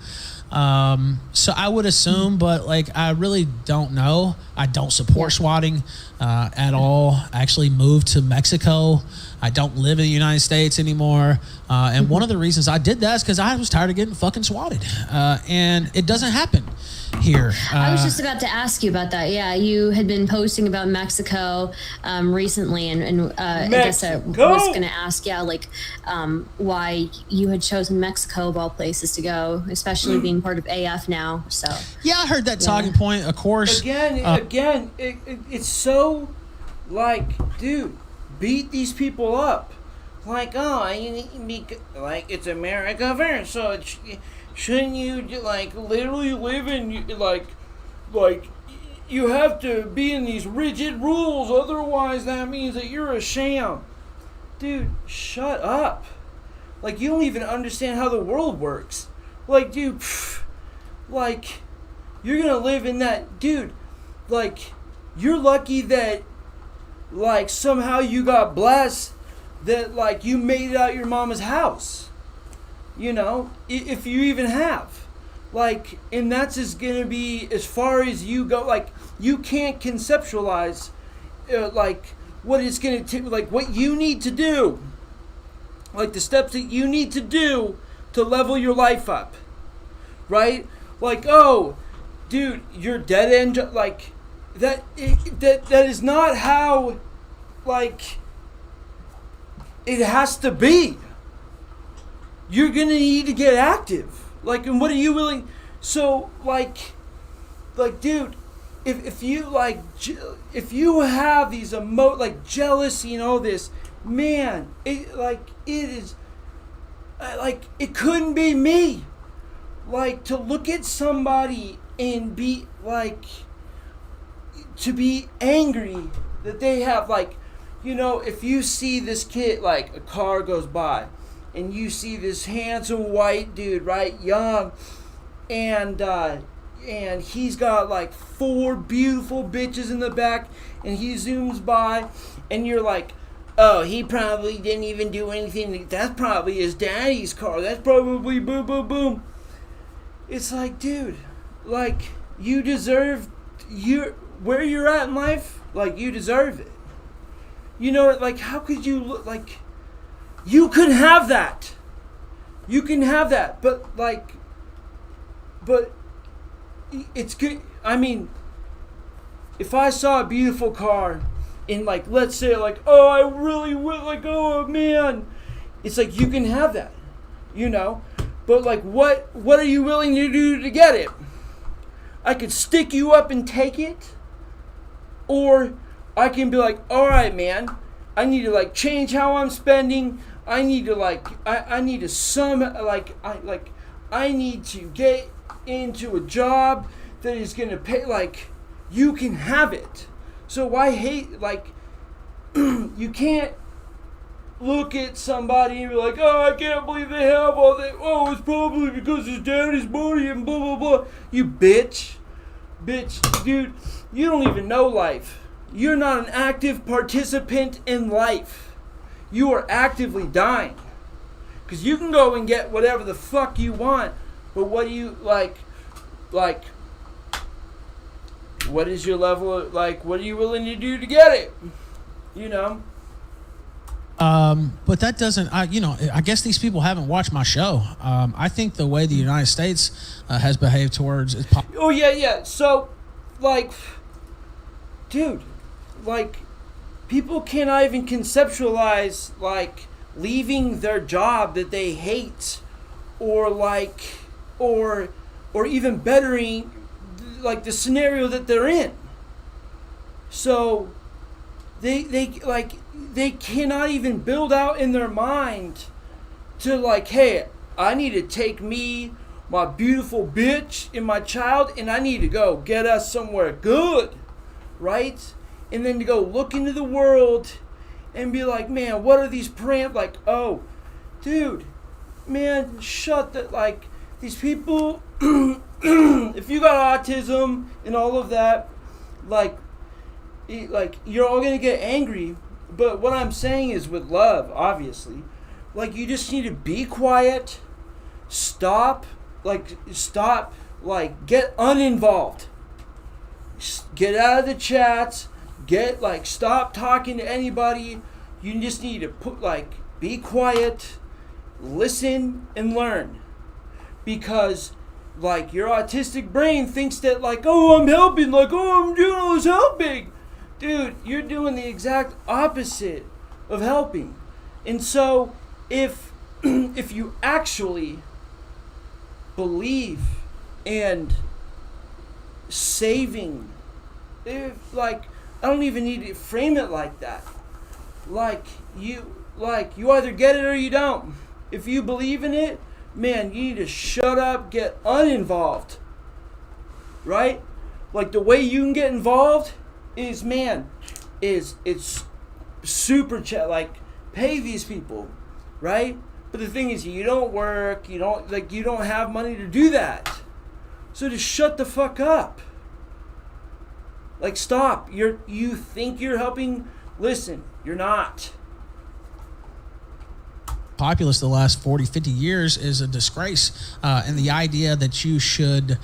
So I would assume, but like I really don't know. I don't support swatting at all. I actually moved to Mexico. I don't live in the United States anymore. And one of the reasons I did that is because I was tired of getting fucking swatted. And it doesn't happen here. I was just about to ask you about that. Yeah, you had been posting about Mexico recently, and I guess I was going to ask, why you had chosen Mexico of all places to go, especially being part of AF now. So yeah, I heard that talking point. Of course, again, it's so like, dude, beat these people up. Like, like it's America first, so it's. Shouldn't you, like, literally live in, like, you have to be in these rigid rules, otherwise that means that you're a sham. Dude, shut up. Like, you don't even understand how the world works. Like, dude, like, you're gonna live in that, dude, like, you're lucky that, like, somehow you got blessed that, like, you made it out your mama's house. You know, if you even have. Like, and that's just going to be as far as you go. Like, you can't conceptualize, like, what it's going to take, like, what you need to do. Like, the steps that you need to do to level your life up. Right? Like, oh, dude, you're dead end. Like, that is not how, like, it has to be. You're going to need to get active. Like, and what are you willing? So, like, dude, if you, like, if you have these like, jealousy and all this, man, it is, like, it couldn't be me. Like, to look at somebody and be, like, to be angry that they have, like, you know, if you see this kid, like, a car goes by, and you see this handsome white dude, right, young, and he's got like 4 beautiful bitches in the back, and he zooms by, and you're like, oh, he probably didn't even do anything. That's probably his daddy's car. That's probably boom, boom, boom. It's like, dude, like, you deserve, where you're at in life, like, you deserve it. You know, like, how could you look, like, you can have that. You can have that. But it's good. I mean, if I saw a beautiful car in, like, let's say, like, oh, I really would, like, oh, man. It's like, you can have that, you know. But, like, what are you willing to do to get it? I could stick you up and take it. Or I can be like, all right, man, I need to, like, change how I'm spending. I need to, like, I need to I need to get into a job that is going to pay, like, you can have it. So why hate, like, you can't look at somebody and be like, oh, I can't believe they have all that. Oh, it's probably because his daddy's money and blah, blah, blah. You bitch, dude, you don't even know life. You're not an active participant in life. You are actively dying. Because you can go and get whatever the fuck you want, but what do you, like, what is your level of, like, what are you willing to do to get it? You know? But that doesn't, I guess these people haven't watched my show. I think the way the United States has behaved towards... Oh, yeah. So, like, dude, like, people cannot even conceptualize, like, leaving their job that they hate, or, like, or even bettering, like, the scenario that they're in. So they cannot even build out in their mind to, like, hey, I need to take me, my beautiful bitch, and my child, and I need to go get us somewhere good, right? And then to go look into the world and be like, man, what are these like, oh, dude, man, shut the, like, these people, if you got autism and all of that, like, you're all gonna get angry. But what I'm saying is, with love, obviously, like, you just need to be quiet, stop, like, stop, like, get uninvolved. Get out of the chats. Get, like, stop talking to anybody. You just need to be quiet, listen, and learn. Because, like, your autistic brain thinks that, like, oh, I'm helping, like, oh, I'm doing all this helping. Dude, you're doing the exact opposite of helping. And so, if you actually believe and saving, I don't even need to frame it like that. You either get it or you don't. If you believe in it, man, you need to shut up, get uninvolved. Right? Like, the way you can get involved is it's super chat, like, pay these people, right? But the thing is, you don't work, you don't have money to do that. So just shut the fuck up. Like, stop. You think you're helping? Listen, you're not. Populace the last 40, 50 years is a disgrace. And the idea that you should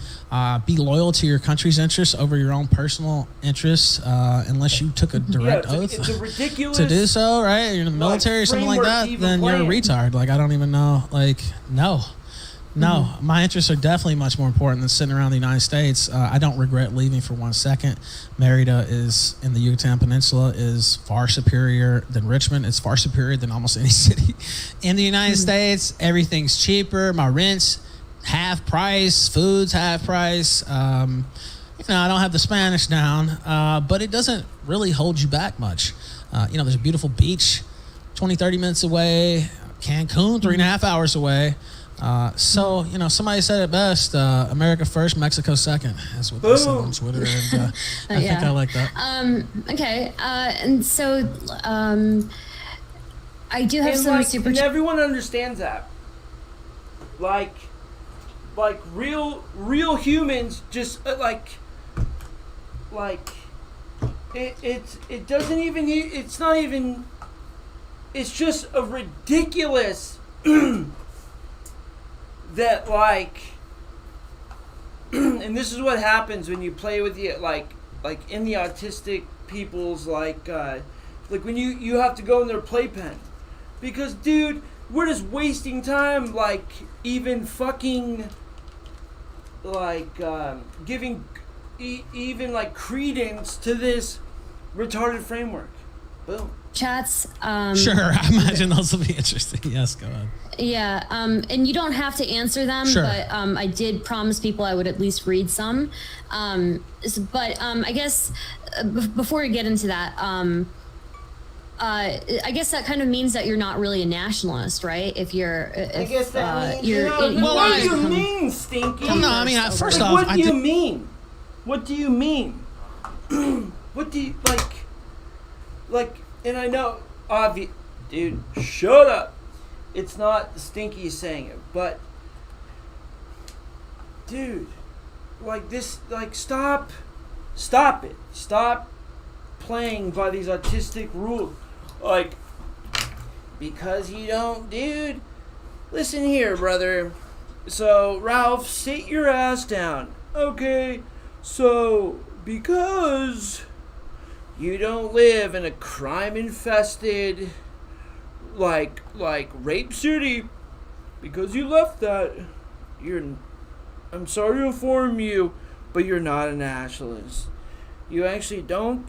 be loyal to your country's interests over your own personal interests, unless you took a direct oath it's a ridiculous to do so, right? You're in the military or something like that, then you're a retard. Like, I don't even know. Like, no. My interests are definitely much more important than sitting around the United States. I don't regret leaving for 1 second. Merida is in the Yucatan Peninsula is far superior than Richmond. It's far superior than almost any city in the United States. Everything's cheaper. My rent's half price. Food's half price. I don't have the Spanish down, but it doesn't really hold you back much. There's a beautiful beach 20, 30 minutes away. Cancun, 3.5 hours away. Somebody said it best, America first, Mexico second. That's what they said on Twitter, and I think I like that. Okay, and so I do have some super... And everyone understands that. Like real humans just, it doesn't even, it's not even, it's just a ridiculous... that and this is what happens when you play with the like in the autistic people's like when you have to go in their playpen, because dude, we're just wasting time, like even fucking giving even like credence to this retarded framework. Boom. Chats. Sure, I imagine those will be interesting. Yes, go ahead. Yeah, and you don't have to answer them, sure. But I did promise people I would at least read some. But I guess before we get into that, I guess that kind of means that you're not really a nationalist, right? I guess that means what do you mean, Stinky? Well, no, I mean, first off, what do you mean? What do you mean? What do you like? And I know, dude, shut up. It's not Stinky saying it, but, dude, like this, like stop it. Stop playing by these autistic rules. Like, because you don't, dude. Listen here, brother. So, Ralph, sit your ass down. Okay, so, because you don't live in a crime-infested, like Rape City, because you left that, I'm sorry to inform you, but you're not a nationalist. You actually don't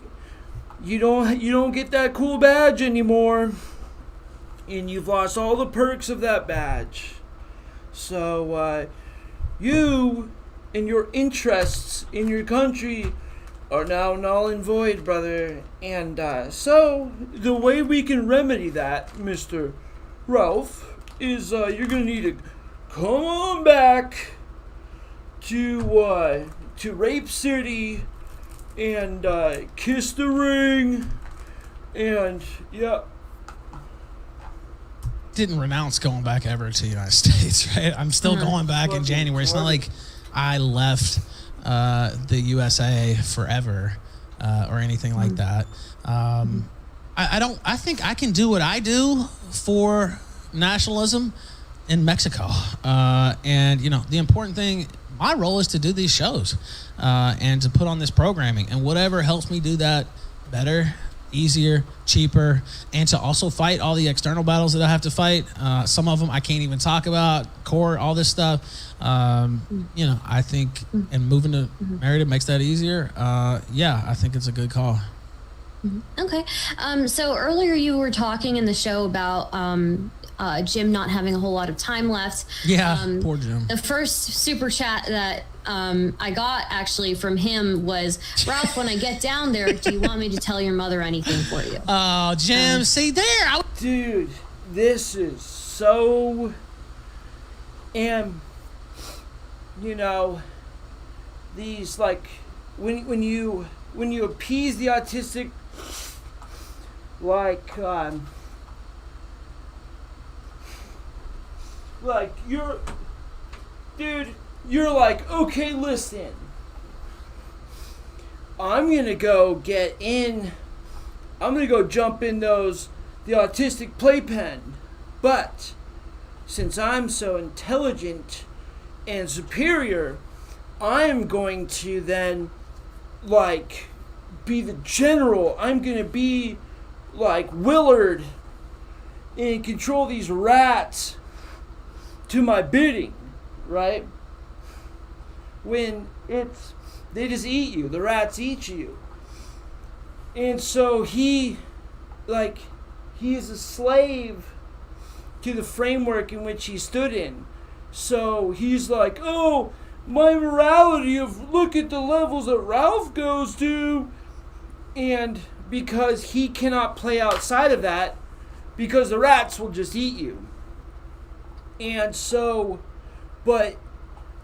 get that cool badge anymore, and you've lost all the perks of that badge. So, you and your interests in your country are now null and void, brother. And so the way we can remedy that, Mr. Ralph, is you're gonna need to come on back to Rape City and kiss the ring, and yeah. Didn't renounce going back ever to the United States, right? I'm still going back in January. It's not like I left the USA forever or anything like that. I think I can do what I do for nationalism in Mexico. And, you know, the important thing, my role is to do these shows and to put on this programming. And whatever helps me do that better, easier, cheaper, and to also fight all the external battles that I have to fight. Some of them I can't even talk about, court, all this stuff. You know, I think, and moving to Merida makes that easier. Yeah, I think it's a good call. Okay. So earlier you were talking in the show about Jim not having a whole lot of time left. Yeah, poor Jim. The first super chat that I got actually from him was, Ralph, when I get down there, do you want me to tell your mother anything for you? Oh, Jim, see there. Dude, this is so... And, you know, these, like, when you appease the autistic, like you're like, okay, listen, I'm gonna go jump in the autistic playpen, but since I'm so intelligent and superior, I'm going to then, like, be the general. I'm gonna be like Willard and control these rats to my bidding, right? When they just eat you, the rats eat you. And so he is a slave to the framework in which he stood in. So he's like, oh, my morality of look at the levels that Ralph goes to. And because he cannot play outside of that, because the rats will just eat you. And so, but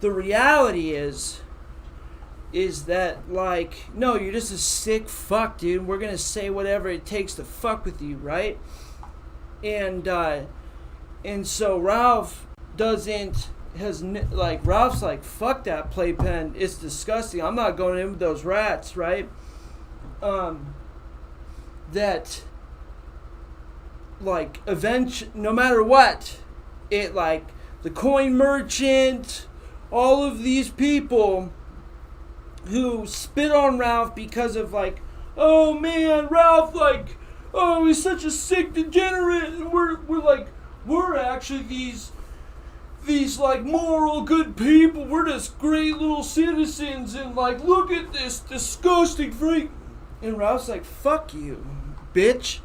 the reality is that, like, no, you're just a sick fuck, dude. We're going to say whatever it takes to fuck with you, right? And so Ralph's like, fuck that playpen. It's disgusting. I'm not going in with those rats, right? That, like, no matter what, it, like, the coin merchant, all of these people who spit on Ralph because of, like, oh man, Ralph, like, oh, he's such a sick degenerate, and we're actually these like moral good people, we're just great little citizens, and like, look at this disgusting freak. And Ralph's like, fuck you, bitch,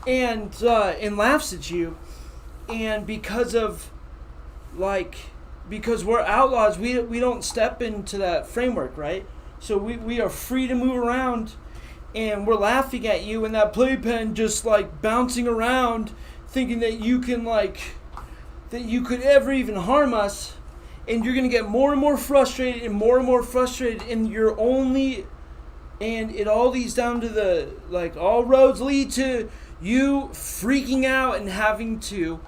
and laughs at you. And because we're outlaws, we don't step into that framework, right? So we are free to move around, and we're laughing at you in that playpen, just like bouncing around, thinking that you can, like, that you could ever even harm us, and you're gonna get more and more frustrated, and it all leads down to all roads lead to you freaking out and having to,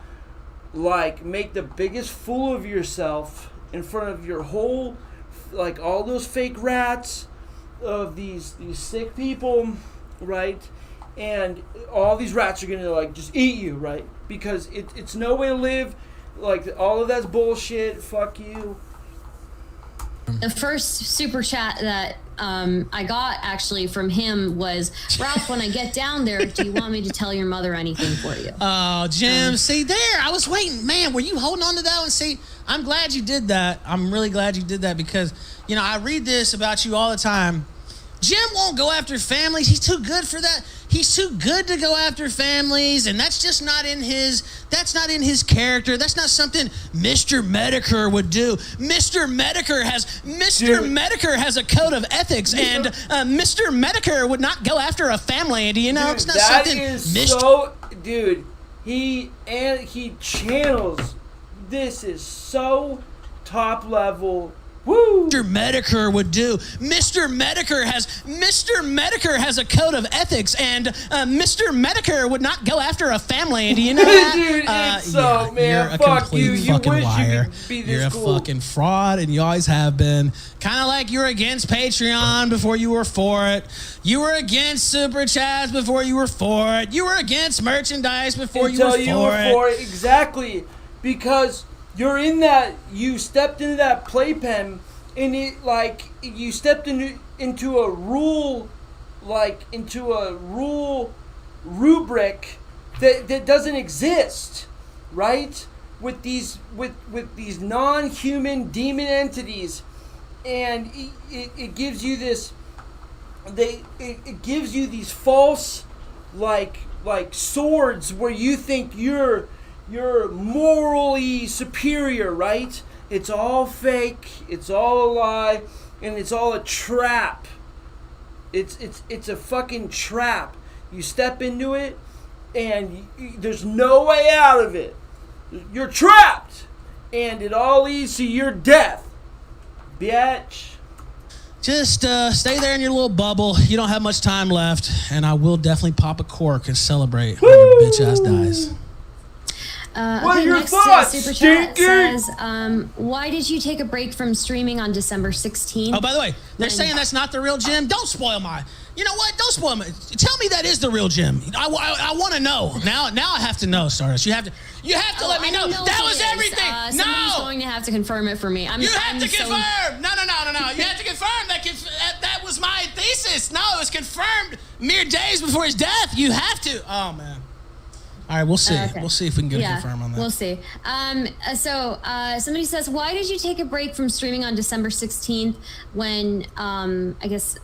like, make the biggest fool of yourself in front of your whole, like, all those fake rats of these sick people, right? And all these rats are gonna, like, just eat you, right? Because it's no way to live. Like, all of that's bullshit. Fuck you. The first super chat that I got actually from him was, Ralph, when I get down there, do you want me to tell your mother anything for you? Oh, Jim, see there, I was waiting. Man, were you holding on to that one? See, I'm glad you did that. I'm really glad you did that because, you know, I read this about you all the time. Jim won't go after families. He's too good for that. He's too good to go after families, and that's just not in his character. That's not something Mr. Medicare would do. Mr. Medicare has a code of ethics, and Mr. Medicare would not go after a family. Do you know? Dude, it's not that something is so, dude. He channels. This is so top level. Woo! Mr. Medicare would do. Mr. Medicare has a code of ethics, and Mr. Medicare would not go after a family. Do you know that? Dude, it's so, man, you're fuck a complete you. fucking You wish liar. you could be this You're a cool. fucking fraud, and you always have been. Kind of like you were against Patreon before you were for it. You were against Super Chats before you were for it. You were against merchandise before you were for it. Exactly. because you're in that, you stepped into that playpen, and it like you stepped into a rule, like into a rule rubric that doesn't exist, right? With these non-human demon entities, and it gives you this, it gives you these false like swords where you think you're morally superior, right? It's all fake, it's all a lie, and it's all a trap. It's a fucking trap. You step into it, and there's no way out of it. You're trapped, and it all leads to your death, bitch. Just stay there in your little bubble. You don't have much time left, and I will definitely pop a cork and celebrate when your bitch ass dies. What are your next thoughts, super chat Stinky? says, why did you take a break from streaming on December 16th? Oh, by the way, they're saying that's not the real Jim. Don't spoil my. You know what? Don't spoil my. Tell me that is the real Jim. I want to know. Now I have to know, Stardust. You have to let me know. That was everything. Somebody's No. going to have to confirm it for me. You have to confirm. No. You have to confirm that was my thesis. No, it was confirmed mere days before his death. You have to. Oh man. All right, we'll see. Okay. We'll see if we can get a confirm on that. We'll see. So somebody says, why did you take a break from streaming on December 16th when, I guess,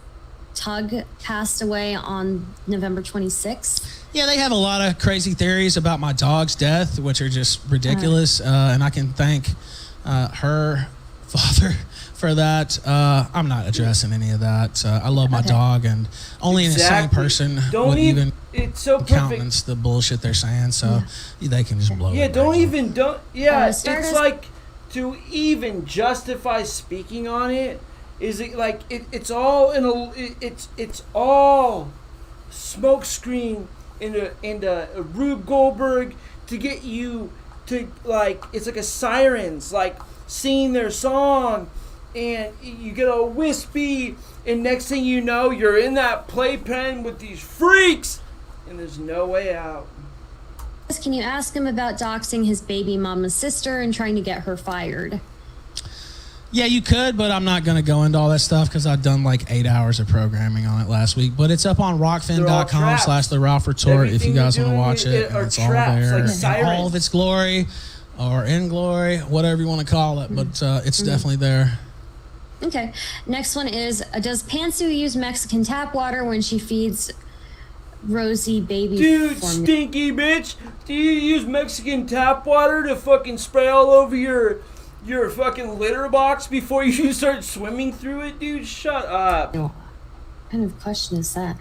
Tug passed away on November 26th? Yeah, they have a lot of crazy theories about my dog's death, which are just ridiculous. And I can thank her father for that. I'm not addressing any of that. I love my dog, and only an insane person would even it's so countenance the bullshit they're saying. So they can just blow it. It's like to even justify speaking on it. Is it like it's all in a it's all smokescreen in a Rube Goldberg to get you to like, it's like a sirens like singing their song, and you get all wispy, and next thing you know you're in that playpen with these freaks, and there's no way out. Can you ask him about doxing his baby mama's sister and trying to get her fired? Yeah, you could, but I'm not going to go into all that stuff because I've done like 8 hours of programming on it last week. But it's up on rockfin.com/The Ralph Retort if you guys want to watch it. And it's all there in all of its glory, or in glory, whatever you want to call it. But it's definitely there. Okay. Next one is, does Pantsu use Mexican tap water when she feeds Rosie baby Dude, formula? Stinky bitch, do you use Mexican tap water to fucking spray all over your fucking litter box before you start swimming through it, dude? Shut up. What kind of question is that?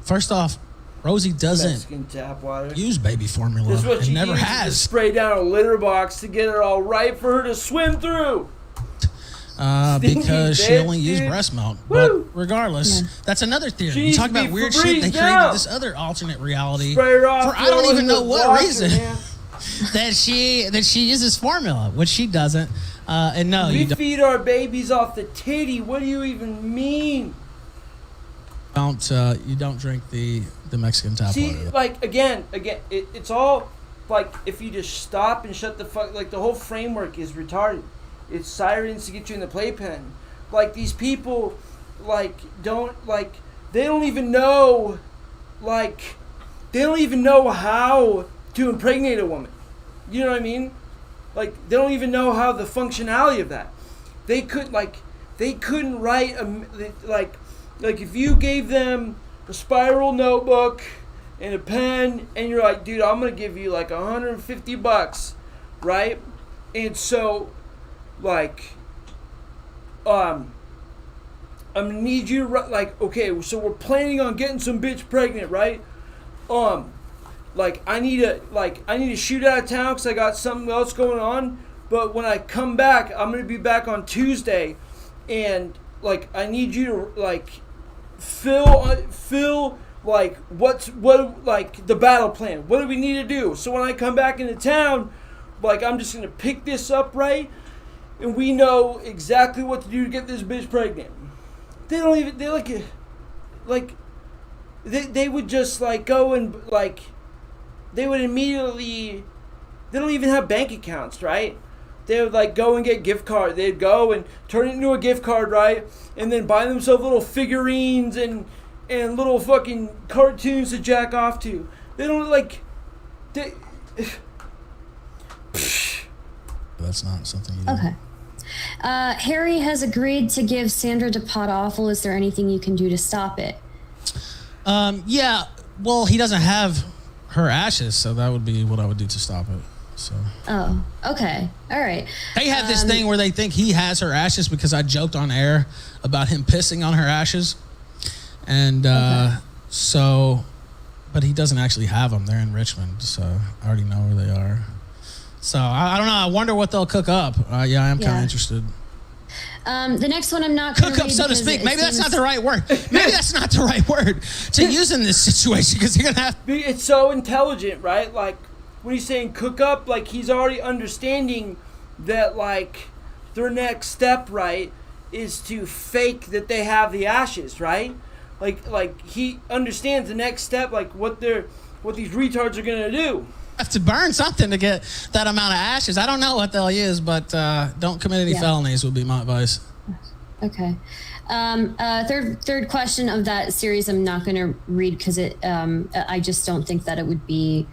First off, Rosie doesn't Mexican tap water. use baby formula. This is what It she never uses has. to spray down a litter box to get it all right for her to swim through. Because she bitch, only used dude. breast milk. Woo. But regardless, that's another theory. She You needs talk to be about weird Febreze shit. They created now. this other alternate reality Spray her off. for I don't even know what water, reason man. that she uses formula, which she doesn't. And no, We you feed our babies off the titty. What do you even mean? don't. You don't drink the Mexican tap See, water. like again, it's all like if you just stop and shut the fuck. Like the whole framework is retarded. It's sirens to get you in the playpen. Like these people, like they don't even know, how to impregnate a woman. You know what I mean? Like they don't even know how the functionality of that. They couldn't write like if you gave them a spiral notebook and a pen, and you're like, dude, I'm gonna give you like $150, right? And so, like, I'm gonna need you to like, okay, so we're planning on getting some bitch pregnant, right? Like I need to shoot out of town because I got something else going on. But when I come back, I'm gonna be back on Tuesday, and like I need you to like fill like what like the battle plan. What do we need to do? So when I come back into town, like I'm just gonna pick this up right, and we know exactly what to do to get this bitch pregnant. They would just like go and like they would immediately they don't even have bank accounts, right? They would like go and get gift card. They'd go and turn it into a gift card, right? And then buy themselves little figurines and little fucking cartoons to jack off to. They don't like. That's not something you do. Okay. Harry has agreed to give Sandra to Pot Awful. Is there anything you can do to stop it? Yeah. Well, he doesn't have her ashes, so that would be what I would do to stop it. So. Oh, okay. All right. They have this thing where they think he has her ashes because I joked on air about him pissing on her ashes. And so, but he doesn't actually have them. They're in Richmond, so I already know where they are. So I don't know. I wonder what they'll cook up. Yeah, I am kind of interested. The next one I'm not going to cook up, so to speak. Maybe that's not the right word. Maybe that's not the right word to use in this situation because you're gonna have. It's so intelligent, right? Like when he's saying cook up, like he's already understanding that like their next step, right, is to fake that they have the ashes, right? Like he understands the next step, like what these retards are gonna do. Have to burn something to get that amount of ashes. I don't know what they'll use, but don't commit any felonies would be my advice. Okay. Third question of that series I'm not going to read because I just don't think that it would be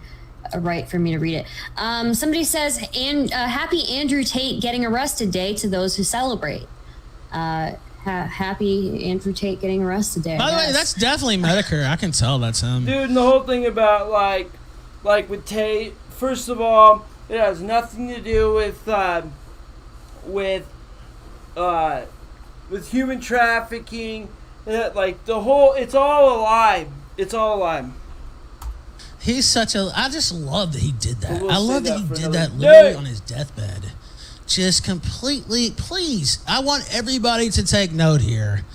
right for me to read it. Somebody says, happy Andrew Tate getting arrested day to those who celebrate. Happy Andrew Tate getting arrested day. By the way, that's definitely Medicare. I can tell that's him. Dude, and the whole thing about like with Tate, first of all, it has nothing to do with human trafficking. Like the whole, it's all a lie. It's all a lie. He's such a. I just love that he did that. We'll I love that he did that day. literally on his deathbed. Just completely. Please, I want everybody to take note here.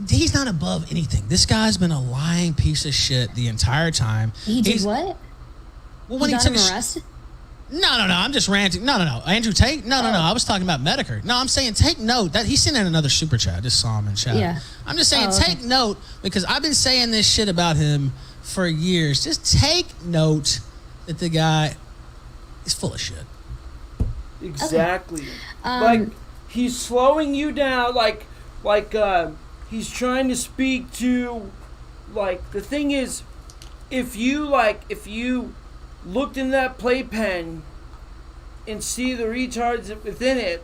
He's not above anything. This guy's been a lying piece of shit the entire time. He did what? Well, when he got him arrested? No. I'm just ranting. No. Andrew Tate? No. I was talking about Medicare. No, I'm saying take note that he sent in another super chat. I just saw him in chat. Yeah. I'm just saying take note because I've been saying this shit about him for years. Just take note that the guy is full of shit. Exactly. Like he's slowing you down. Like he's trying to speak to. Like the thing is, if you looked in that playpen and see the retards within it,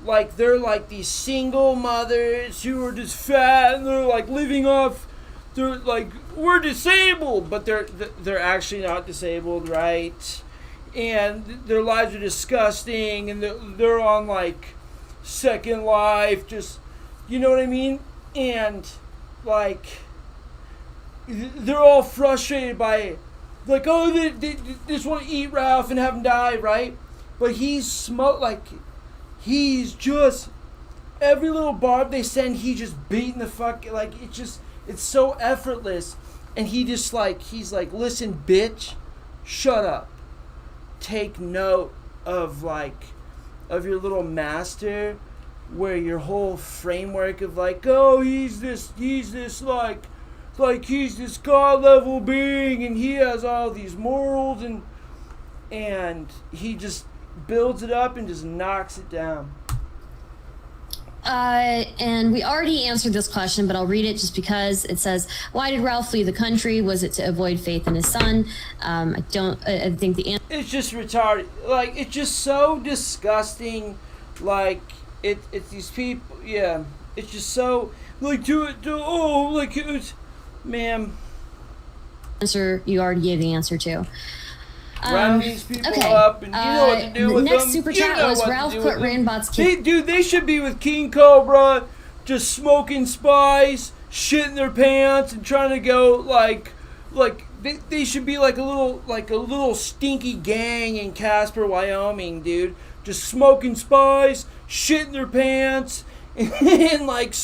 like they're like these single mothers who are just fat and they're like living off, they're like, we're disabled, but they're actually not disabled, right? And their lives are disgusting and they're on like Second Life, just, you know what I mean? And like they're all frustrated by it. Like, oh, they just want to eat Ralph and have him die, right? But he's he's just, every little barb they send, he just beating the fuck, like, it's so effortless. And he's like, listen, bitch, shut up. Take note of your little master, where your whole framework of like, oh, he's this like he's this god level being and he has all these morals and he just builds it up and just knocks it down. And we already answered this question, but I'll read it just because it says, why did Ralph flee the country? Was it to avoid Faith in his son? I think the answer... It's just retarded. Like, it's just so disgusting. Like, it's these people, yeah. It's just so, like, it's... Ma'am. Answer you already gave the answer to. Round these people up, and you know what to do with them. The next super chat was Ralph put Ranbot's kid. Dude, they should be with King Cobra, just smoking spice, shitting their pants, and trying to go like they should be like a little stinky gang in Casper, Wyoming, dude. Just smoking spice, shitting their pants, and like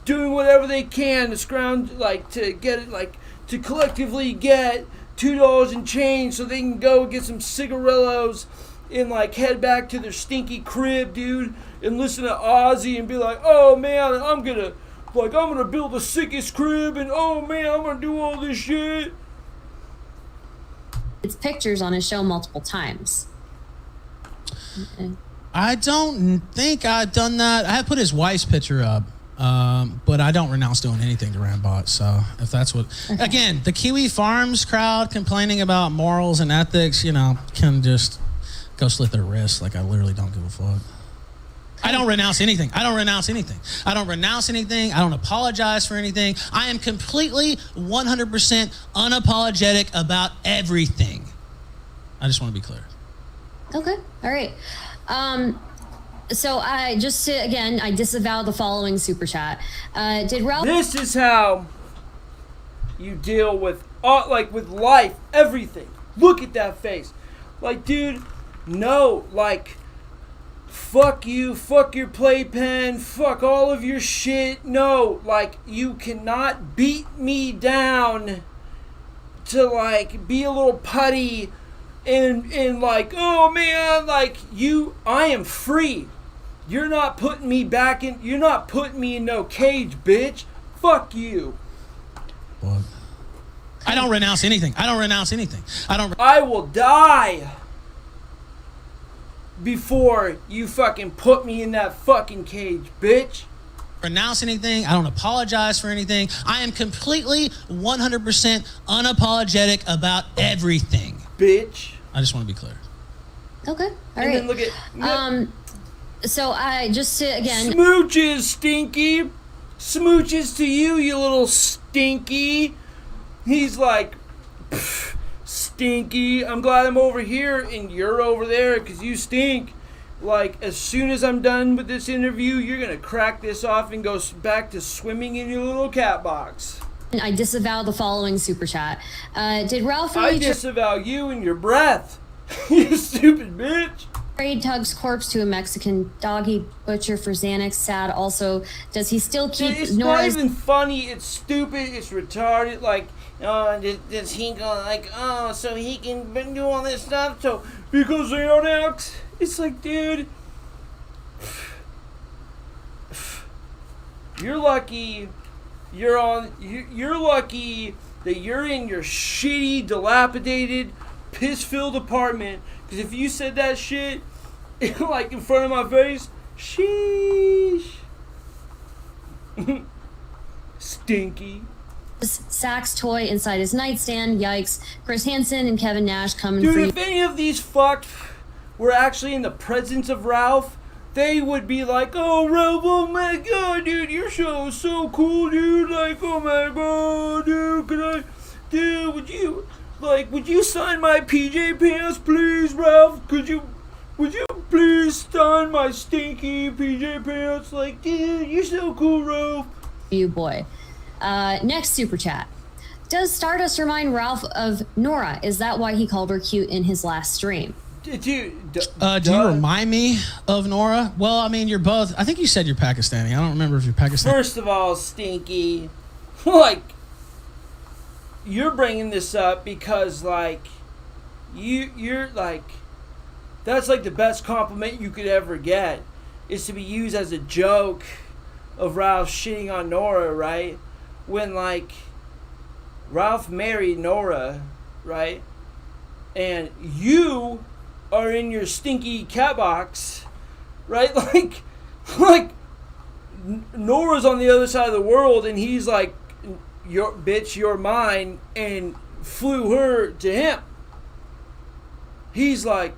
doing whatever they can to scrounge, like to get it, like to collectively get $2 and change so they can go get some cigarillos and like head back to their stinky crib, dude, and listen to Ozzy and be like, oh man, I'm gonna build the sickest crib and oh man, I'm gonna do all this shit. It's pictures on his show multiple times. I don't think I've done that. I have put his wife's picture up, but I don't renounce doing anything to Rambot. So if that's what, again, the Kiwi Farms crowd complaining about morals and ethics, can just go slit their wrists. Like, I literally don't give a fuck. I don't renounce anything. I don't renounce anything. I don't renounce anything. I don't apologize for anything. I am completely 100% unapologetic about everything. I just want to be clear. Okay. All right. So I disavow the following super chat. Did Ralph? This is how you deal with with life, everything. Look at that face. Like, dude, no, like, fuck you, fuck your playpen, fuck all of your shit. No, like, you cannot beat me down to, like, be a little putty and like, oh man, like, I am free. You're not putting me in no cage, bitch. Fuck you. What? I don't renounce anything. I will die before you fucking put me in that fucking cage, bitch. Renounce anything. I don't apologize for anything. I am completely 100% unapologetic about everything. Bitch. I just want to be clear. Okay. All right. And then look at So I smooches, Stinky. Smooches to you, you little stinky. He's like, Stinky, I'm glad I'm over here and you're over there because you stink. Like, as soon as I'm done with this interview, you're going to crack this off and go back to swimming in your little cat box. I disavow the following super chat. Did Ralph I disavow you and your breath. You stupid bitch. trade Tug's corpse to a Mexican doggy butcher for Xanax? Sad. Also, does he still keep It's Nora's... not even funny. It's stupid. It's retarded. Like, does he go like, so he can do all this stuff? So, because Xanax? It's like, dude, you're lucky. You're lucky that you're in your shitty, dilapidated, piss-filled apartment. Because if you said that shit, like in front of my face, sheesh. Stinky. Sax toy inside his nightstand. Yikes. Chris Hansen and Kevin Nash coming for Dude, you. if any of these fucked were actually in the presence of Ralph, they would be like, oh, Ralph, oh my god, dude, your show is so cool, dude. Like, oh my god, dude, would you sign my PJ pants, please, Ralph? Would you please sign my stinky PJ pants? Like, dude, you're so cool, Ralph. You boy. Next super chat. Does Stardust remind Ralph of Nora? Is that why he called her cute in his last stream? Do you remind me of Nora? Well, I mean, you're both. I think you said you're Pakistani. I don't remember if you're Pakistani. First of all, Stinky, like, you're bringing this up because, like, you're like, that's like the best compliment you could ever get, is to be used as a joke of Ralph shitting on Nora, right? When, like, Ralph married Nora, right? And you are in your stinky cat box, right? Like Nora's on the other side of the world, and he's like, "Your bitch, you're mine," and flew her to him. He's like,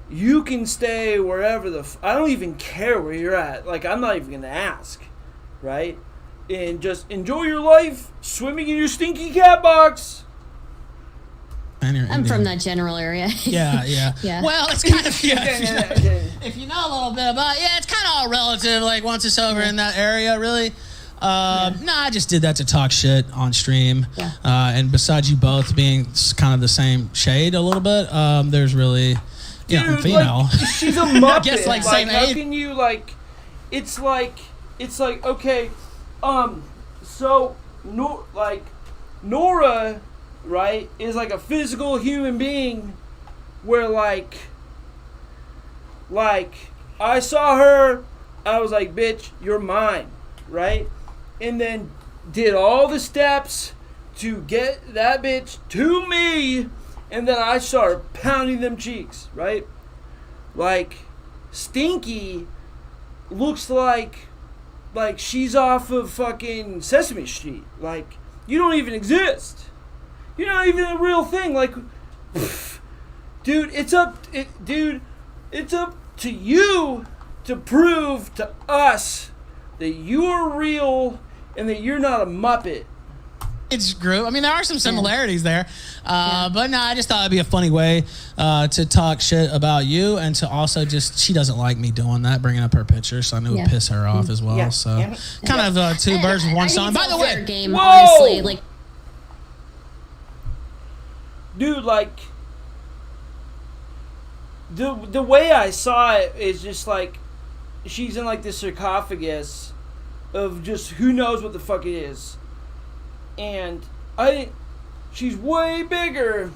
you can stay wherever I don't even care where you're at. Like, I'm not even gonna ask, right? And just enjoy your life swimming in your stinky cat box. I'm from that general area. Yeah. Well, it's kind of if you know a little bit about it's kind of all relative. Like, once it's over in that area, really. No, I just did that to talk shit on stream. Yeah. And besides you both being kind of the same shade a little bit, there's really, Dude, female. Like, she's a muppet. I guess, like, same how age. can you, like, it's like okay, so Nora, right, is like a physical human being where like I saw her, I was like, bitch, you're mine, right? And then did all the steps to get that bitch to me, and then I started pounding them cheeks, right? Like, Stinky looks like she's off of fucking Sesame Street. Like, you don't even exist. You're not even a real thing. Like, pff, dude, it's up to you to prove to us that you are real and that you're not a Muppet. It's Groot. I mean, there are some similarities there. But no, I just thought it'd be a funny way to talk shit about you, and to also just, she doesn't like me doing that, bringing up her picture, so I knew it would piss her off as well. So kind of two birds with one stone. By the way, game, honestly, like, dude, like, the way I saw it is just like she's in like this sarcophagus of just who knows what the fuck it is. And she's way bigger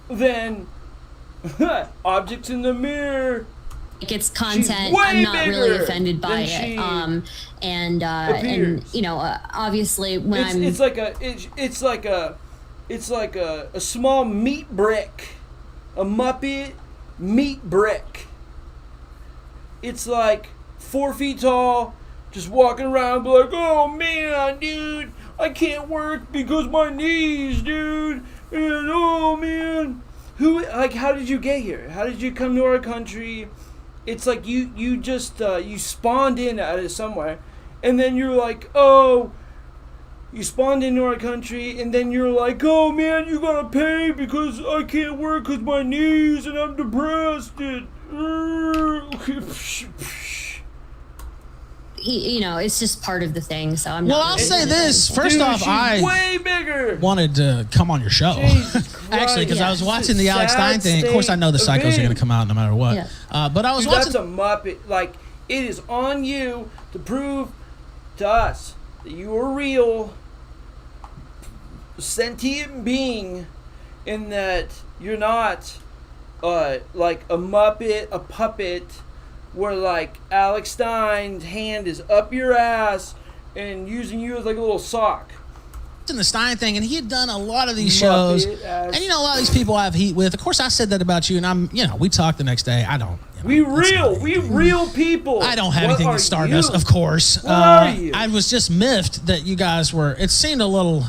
than objects in the mirror. It's content. I'm not really offended by it. And you know, obviously when it's like a small meat brick, a Muppet meat brick. It's like 4 feet tall, just walking around, be like, oh man, dude, I can't work because my knees, dude. And oh man, how did you get here? How did you come to our country? It's like you just you spawned in out of somewhere, and then you're like, oh, you spawned into our country, and then you're like, oh man, you gotta pay because I can't work because my knees and I'm depressed. And you know, it's just part of the thing. So I'm not. Well, I'll say this. First off, she's I way bigger. wanted to come on your show. Actually, because I was watching the Alex Stein thing. Of course, I know the psychos are going to come out no matter what. Yeah. But I was Dude, watching. that's a Muppet. Like, it is on you to prove to us that you are real, sentient being, and that you're not like a Muppet, a puppet, where like Alex Stein's hand is up your ass and using you as like a little sock. In the Stein thing, and he had done a lot of these shows, and you know, a lot of these people I have heat with. Of course, I said that about you, and I'm, you know, we talked the next day. I don't. You know, we real people. I don't have anything with Stardust, you? of course. What are you? I was just miffed that you guys were. It seemed a little.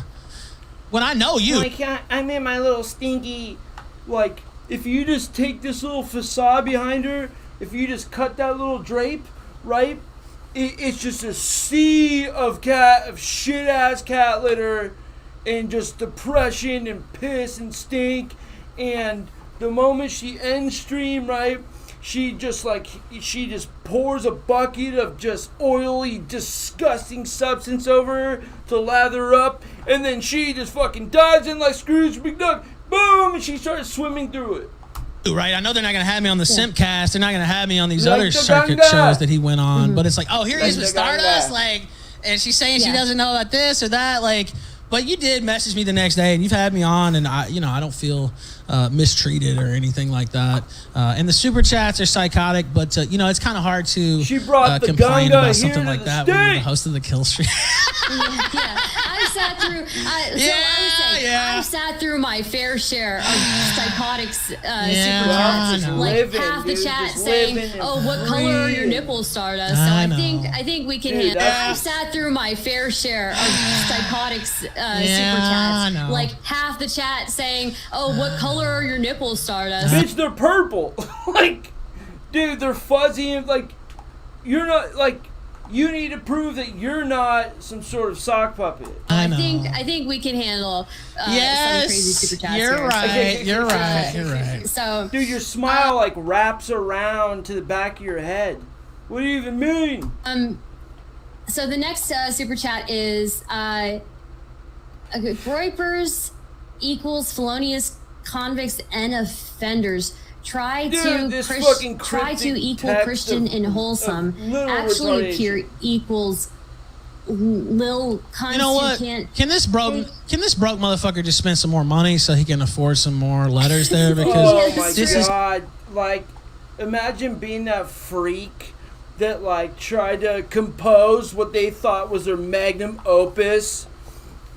When I know you, Like, I'm in my little Stinky. Like, if you just take this little facade behind her, if you just cut that little drape, right? It's just a sea of shit ass cat litter, and just depression and piss and stink. And the moment she ends stream, right, she just pours a bucket of just oily, disgusting substance over her to lather up, and then she just fucking dives in like Scrooge McDuck. Boom, and she starts swimming through it. right? I know they're not going to have me on the Simpcast. They're not going to have me on these other circuit shows that he went on. But it's like, oh, here he is with Stardust, like, and she's saying she doesn't know about this or that, like. But you did message me the next day, and you've had me on, and I don't feel mistreated or anything like that. And the super chats are psychotic, but it's kind of hard to complain about something like that when you're the host of the Kill Stream. I sat through. I sat through my fair share of psychotic super chats. Like half the chat saying, "Oh, what color are your nipples, Stardust?" So I think we can handle. I sat through my fair share of psychotic super chats. Like half the chat saying, "Oh, what color are your nipples, Stardust?" Bitch, they're purple. Like, dude, they're fuzzy and like, you're not like. You need to prove that you're not some sort of sock puppet. I think we can handle some crazy super chats You're right. You're right. So, dude, your smile like wraps around to the back of your head. What do you even mean? So the next super chat is Groypers equals felonious convicts and offenders. Try to equal Christian and wholesome. Actually appear equals Lil Cunts. You know what? Can this broke motherfucker just spend some more money so he can afford some more letters there? Because God! Like, imagine being that freak that like tried to compose what they thought was their magnum opus,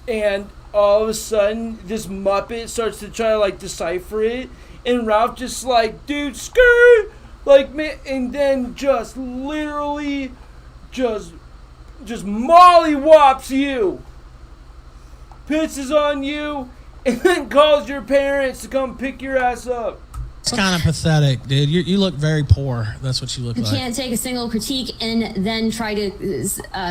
and all of a sudden this Muppet starts to try to like decipher it. And Ralph just like, dude, skirt, Like, man, and then just literally just mollywops you, pisses on you, and then calls your parents to come pick your ass up. It's kind of pathetic, dude. You look very poor. That's what you look like. You can't take a single critique and then try to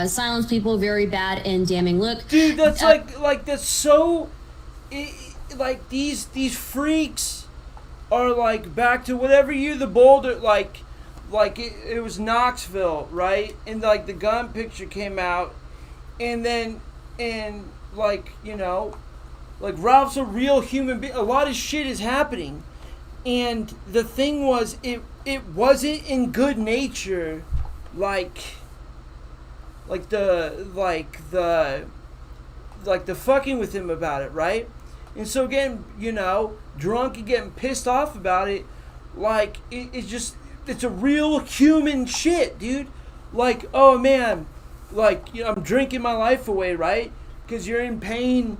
silence people. Very bad and damning look. Dude, that's like that's so... like, these freaks are, like, back to whatever you, the Boulder, like it was Knoxville, right? And, like, the gun picture came out, and then, like, you know, like, Ralph's a real human being. A lot of shit is happening. And the thing was, it wasn't in good nature, like the fucking with him about it, right? And so again, you know, drunk and getting pissed off about it, like it's a real human shit, dude. Like, oh man, like, you know, I'm drinking my life away, right? Because you're in pain.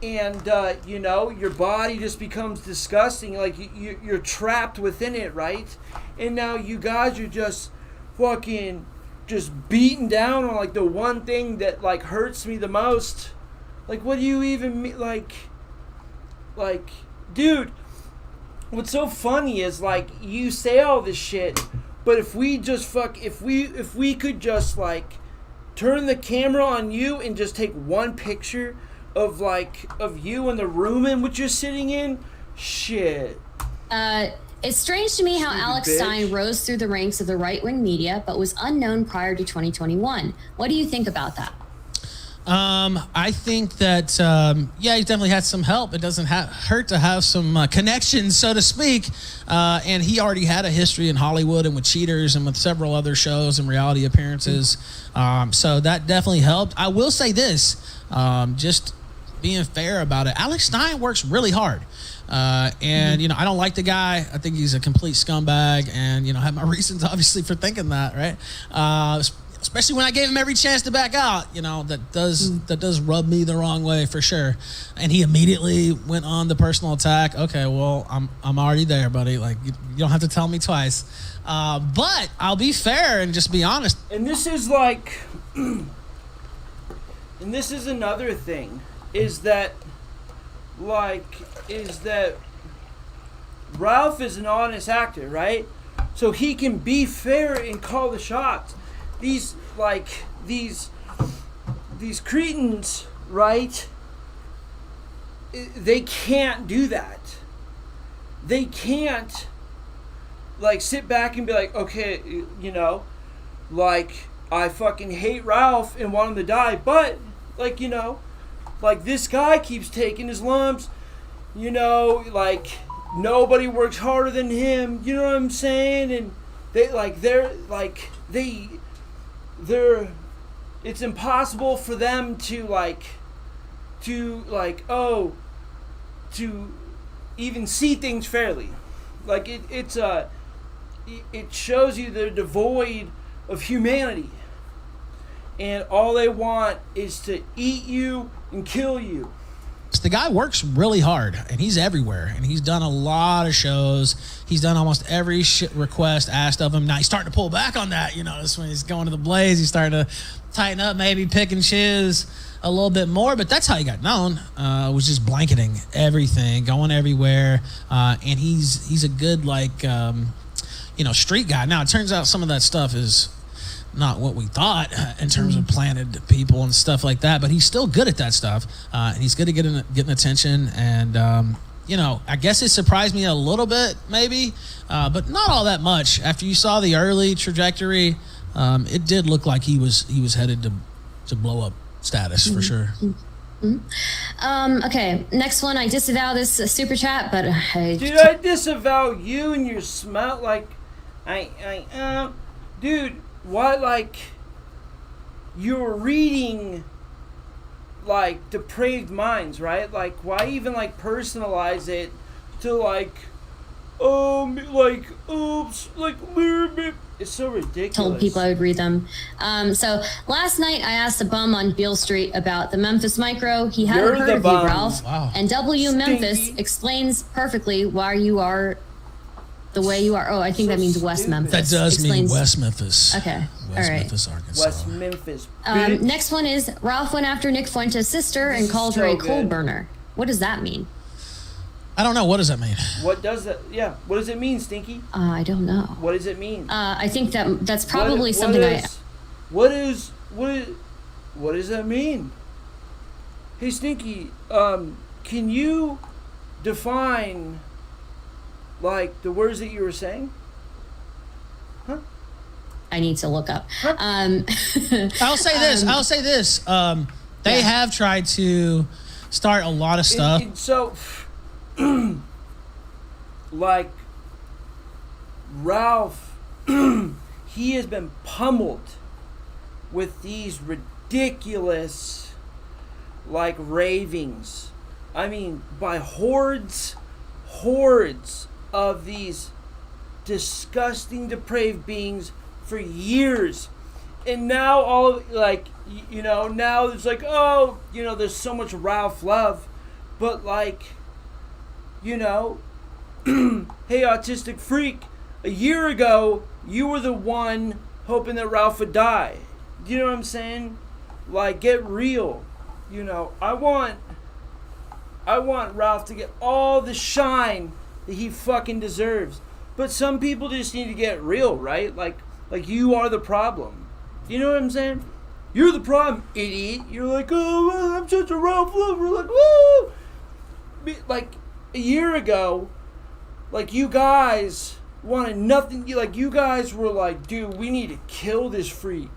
And, you know, your body just becomes disgusting. Like, you're trapped within it, right? And now you guys are just fucking just beaten down on, like, the one thing that, like, hurts me the most. Like, what do you even mean? Like, dude, what's so funny is, like, you say all this shit, but if we just if we could just, like, turn the camera on you and just take one picture of you in the room in which you're sitting in, shit. It's strange to me how Alex Stein rose through the ranks of the right-wing media, but was unknown prior to 2021. What do you think about that? I think that, he definitely had some help. It doesn't hurt to have some connections, so to speak. And he already had a history in Hollywood and with Cheaters and with several other shows and reality appearances. So that definitely helped. I will say this, just being fair about it, Alex Stein works really hard. And, you know, I don't like the guy. I think he's a complete scumbag, and, you know, I have my reasons, obviously, for thinking that, right? Especially when I gave him every chance to back out. You know, that does rub me the wrong way for sure. And he immediately went on the personal attack. Okay, well, I'm already there, buddy. Like, you don't have to tell me twice. But I'll be fair and just be honest. And this is like, and this is another thing, is that Ralph is an honest actor, right? So he can be fair and call the shots. These cretins, right? They can't do that. They can't, like, sit back and be like, okay, you know, like, I fucking hate Ralph and want him to die, but, like, you know, like, this guy keeps taking his lumps, you know, like, nobody works harder than him, you know what I'm saying? And it's impossible for them to even see things fairly. Like, it shows you they're devoid of humanity, and all they want is to eat you and kill you. The guy works really hard, and he's everywhere, and he's done a lot of shows. He's done almost every request asked of him. Now he's starting to pull back on that. You know, this when he's going to the Blaze, he's starting to tighten up, maybe pick and choose a little bit more. But that's how he got known. Was just blanketing everything, going everywhere, and he's a good, like, street guy. Now it turns out some of that stuff is not what we thought in terms of planted people and stuff like that, but he's still good at that stuff, and he's good at getting attention. And I guess it surprised me a little bit, maybe, but not all that much. After you saw the early trajectory, it did look like he was headed to blow up status for sure. Okay, next one. I disavow this super chat, but I disavow you and your smell. Like, dude. Why, like, you're reading, like, depraved minds, right? Like, why even, like, personalize it to, like, oops, like, it's so ridiculous. Told people I would read them. So last night I asked a bum on Beale Street about the Memphis Micro. He hadn't heard of you, Ralph. Wow. And W Stinky. Memphis explains perfectly why you are The way you are. Oh, I think that means West stupid. Memphis. That does mean Explains- West Memphis. Okay. West All right. Memphis, Arkansas. West Memphis. bitch. Next one is Ralph went after Nick Fuentes' sister and This is called so her a good. coal burner. What does that mean? I don't know. What does that mean? What does that? Yeah. What does it mean, Stinky? I don't know. What does it mean? I think that's probably What something what does that mean? Hey, Stinky, can you define, like, the words that you were saying? I need to look up. I'll say this. They have tried to start a lot of stuff. So, like, Ralph, he has been pummeled with these ridiculous, like, ravings. I mean, by hordes of these disgusting, depraved beings for years. And now all, like, now it's like, oh, there's so much Ralph love. But, like, hey, autistic freak, a year ago, you were the one hoping that Ralph would die. Do you know what I'm saying? Like, get real. I want Ralph to get all the shine that he fucking deserves. But some people just need to get real, right? Like you are the problem. You know what I'm saying? You're the problem, idiot. You're like, oh, I'm such a Ralph lover. Like, woo! Like, a year ago, like, you guys wanted nothing. You guys were like, dude, we need to kill this freak.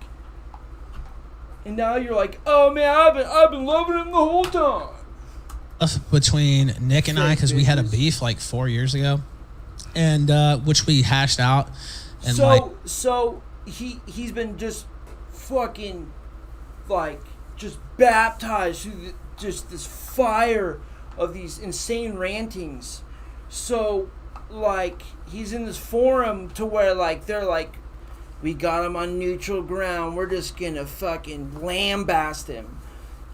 And now you're like, oh, man, I've been loving him the whole time. Between Nick and I, because we had a beef like 4 years ago, and which we hashed out. And so he's been just fucking, like, just baptized through just this fire of these insane rantings. So, like, he's in this forum to where, like, they're like, we got him on neutral ground, we're just gonna fucking lambast him.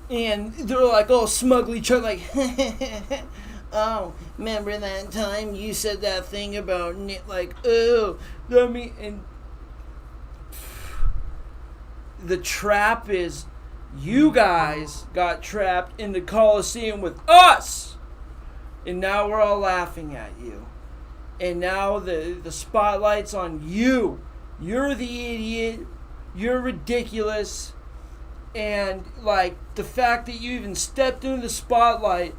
And they're like, oh, smugly like, oh, remember that time you said that thing about Nick, like, oh, I mean, and the trap is, you guys got trapped in the Coliseum with us, and now we're all laughing at you, and now the spotlight's on you. You're the idiot, you're ridiculous. And, like, the fact that you even stepped into the spotlight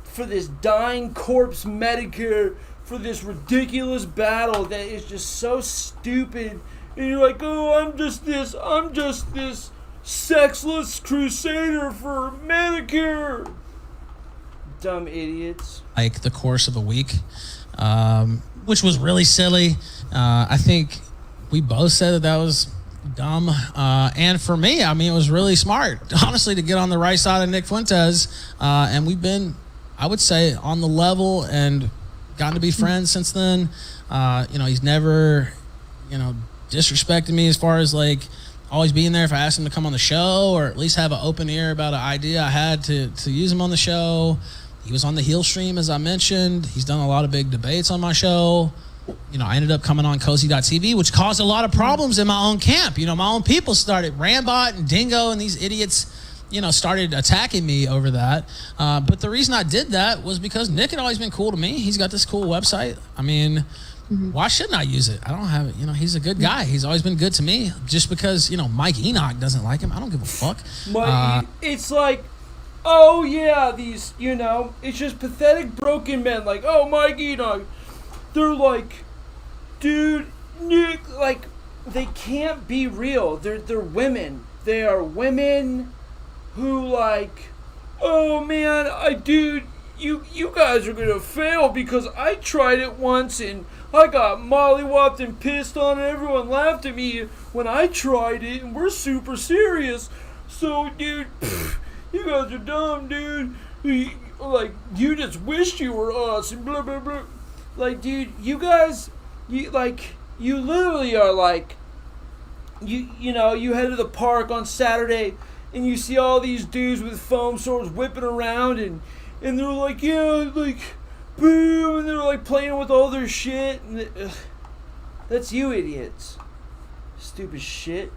for this dying corpse Medicare, for this ridiculous battle that is just so stupid. And you're like, oh, I'm just this sexless crusader for Medicare. Dumb idiots. like the course of a week, which was really silly. I think we both said that was dumb. And for me, I mean, it was really smart, honestly, to get on the right side of Nick Fuentes. And we've been, I would say, on the level and gotten to be friends since then. He's never, disrespected me as far as like always being there if I asked him to come on the show, or at least have an open ear about an idea I had to use him on the show. He was on the heel stream, as I mentioned. He's done a lot of big debates on my show. I ended up coming on cozy.tv, which caused a lot of problems in my own camp. My own people started, Rambot and Dingo and these idiots, started attacking me over that. But the reason I did that was because Nick had always been cool to me. He's got this cool website. I mean, why shouldn't I use it? I don't have it. He's a good guy. He's always been good to me. Just because, Mike Enoch doesn't like him, I don't give a fuck. But it's like, oh yeah, these, it's just pathetic broken men. Like, oh, Mike Enoch. They're like, dude, Nick, like, they can't be real. They're women. They are women who, like, oh man, you guys are gonna fail because I tried it once and I got mollywopped and pissed on and everyone laughed at me when I tried it and we're super serious. So, dude, you guys are dumb, dude. You just wished you were us and blah, blah, blah. Like, dude, you guys, you literally are like, you head to the park on Saturday and you see all these dudes with foam swords whipping around and they're like, yeah, like, boom, and they're like playing with all their shit. And that's you idiots. Stupid shit.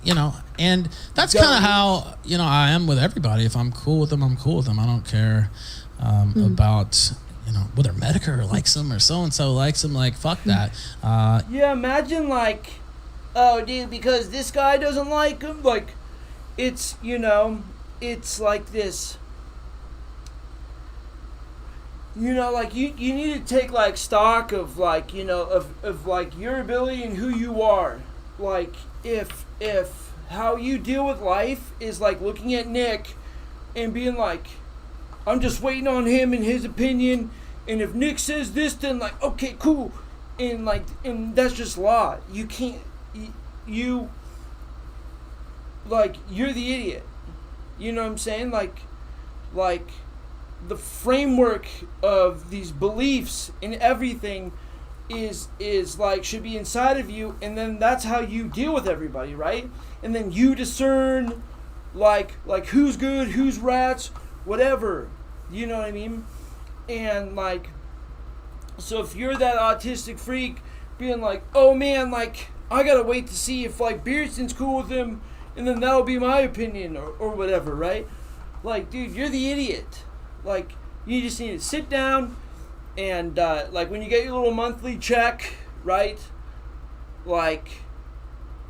You know, and that's kind of how, you know, I am with everybody. If I'm cool with them, I'm cool with them. I don't care about, you know, whether Medicare likes them or so-and-so likes them. Like, fuck that. Yeah, imagine like, oh, dude, because this guy doesn't like him. Like, it's, you know, it's like this. You know, like, you need to take, like, stock of, like, you know, of like, your ability and who you are. Like, if how you deal with life is, like, looking at Nick and being like, I'm just waiting on him and his opinion, and if Nick says this, then, like, okay, cool. And, like, and that's just law. You can't, you, like, you're the idiot. You know what I'm saying? Like, the framework of these beliefs and everything is like should be inside of you, and then that's how you deal with everybody, right? And then you discern like who's good, who's rats, whatever. You know what I mean? And like, so if you're that autistic freak being like, oh man, like I gotta wait to see if like Beardson's cool with him, and then that'll be my opinion or whatever, right? Like, dude, you're the idiot. Like, you just need to sit down and, like, when you get your little monthly check, right, like,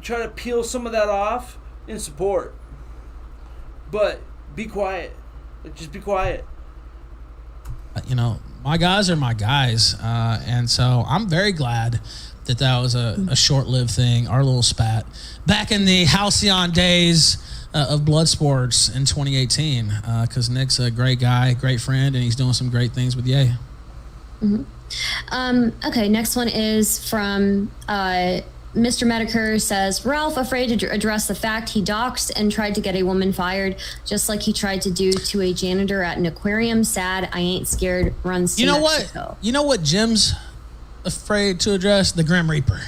try to peel some of that off and support. But be quiet. Like, just be quiet. You know, my guys are my guys. And so I'm very glad that was a short-lived thing, our little spat. Back in the halcyon days of blood sports in 2018, because Nick's a great guy, great friend, and he's doing some great things with Ye. Okay, next one is from Mr. Medicare says, Ralph afraid to address the fact he doxed and tried to get a woman fired, just like he tried to do to a janitor at an aquarium. Sad, I ain't scared, runs to Mexico. You know what Jim's afraid to address? The Grim Reaper.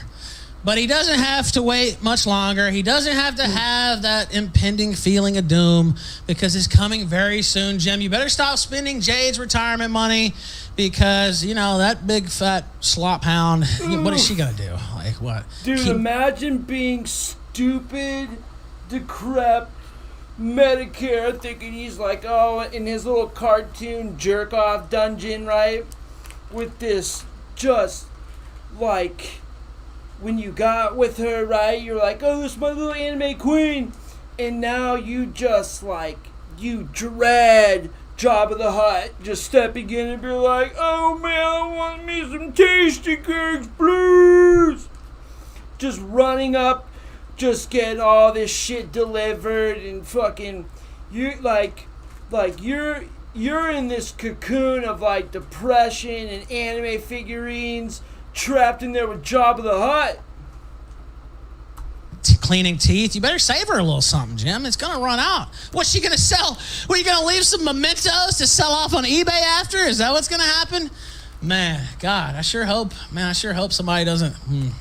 But he doesn't have to wait much longer. He doesn't have to have that impending feeling of doom, because it's coming very soon. Jim, you better stop spending Jade's retirement money, because, you know, that big fat slop hound, what is she going to do? Like, what? Dude, imagine being stupid, decrepit Medicare, thinking he's like, oh, in his little cartoon jerk-off dungeon, right? With this just, like, when you got with her, right, you're like, oh, this is my little anime queen. And now you just, like, you dread Jabba the Hutt just stepping in and be like, oh, man, I want me some tasty cakes, please. Just running up, just getting all this shit delivered and fucking, you, like you're in this cocoon of, like, depression and anime figurines, trapped in there with Jabba the Hutt. Cleaning teeth. You better save her a little something, Jim. It's going to run out. What's she going to sell? What, are you going to leave some mementos to sell off on eBay after? Is that what's going to happen? Man, God, I sure hope somebody doesn't.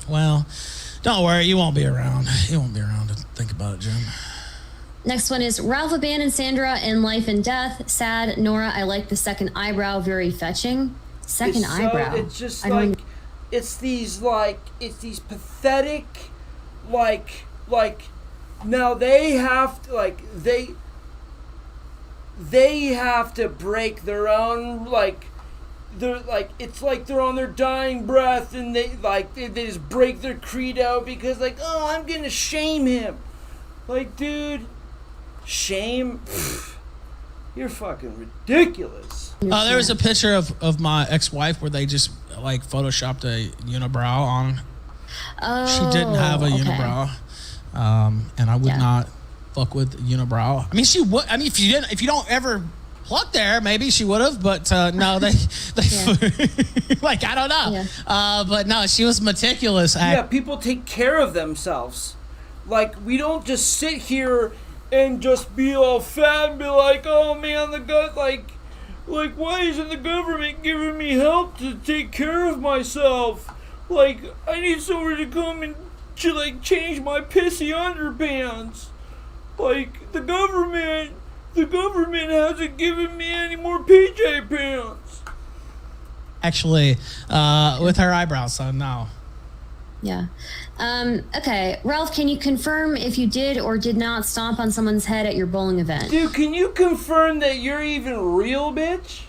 Well, don't worry. You won't be around. You won't be around to think about it, Jim. Next one is Ralph abandoned Sandra in Life and Death. Sad. Nora, I like the second eyebrow. Very fetching. Second eyebrow. It's just like, it's these pathetic, like, now they have to, like, they have to break their own, like, they're, like, it's like they're on their dying breath, and they just break their credo because, like, oh, I'm gonna shame him. Like, dude, shame? Pfft, you're fucking ridiculous. There was a picture of my ex-wife where they just, like, photoshopped a unibrow on. Oh, she didn't have a unibrow, and I would not fuck with unibrow. I mean, she would. I mean, if you don't ever pluck there, maybe she would have. But no, they like, I don't know. Yeah. But no, she was meticulous. Yeah, people take care of themselves. Like, we don't just sit here and just be all fat and be like, oh man, like why isn't the government giving me help to take care of myself? Like, I need someone to come and to, like, change my pissy underpants. Like, the government hasn't given me any more PJ pants. actually, with her eyebrows. So no. Yeah. Okay, Ralph, can you confirm if you did or did not stomp on someone's head at your bowling event? Dude, can you confirm that you're even real, bitch?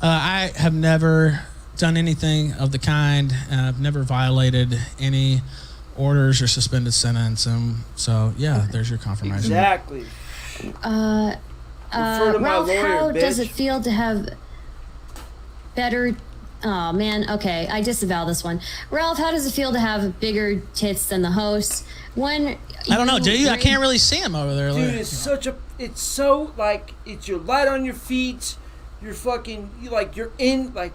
I have never done anything of the kind. I've never violated any orders or suspended sentence. So yeah, there's your confirmation. Exactly. Refer to my Ralph, lawyer, how bitch. does it feel to have better... Oh, man. Okay, I disavow this one. Ralph, how does it feel to have bigger tits than the host? I don't know. Do you? I can't really see him over there. Dude, it's so, like, it's you're light on your feet. You're fucking, you're in, like,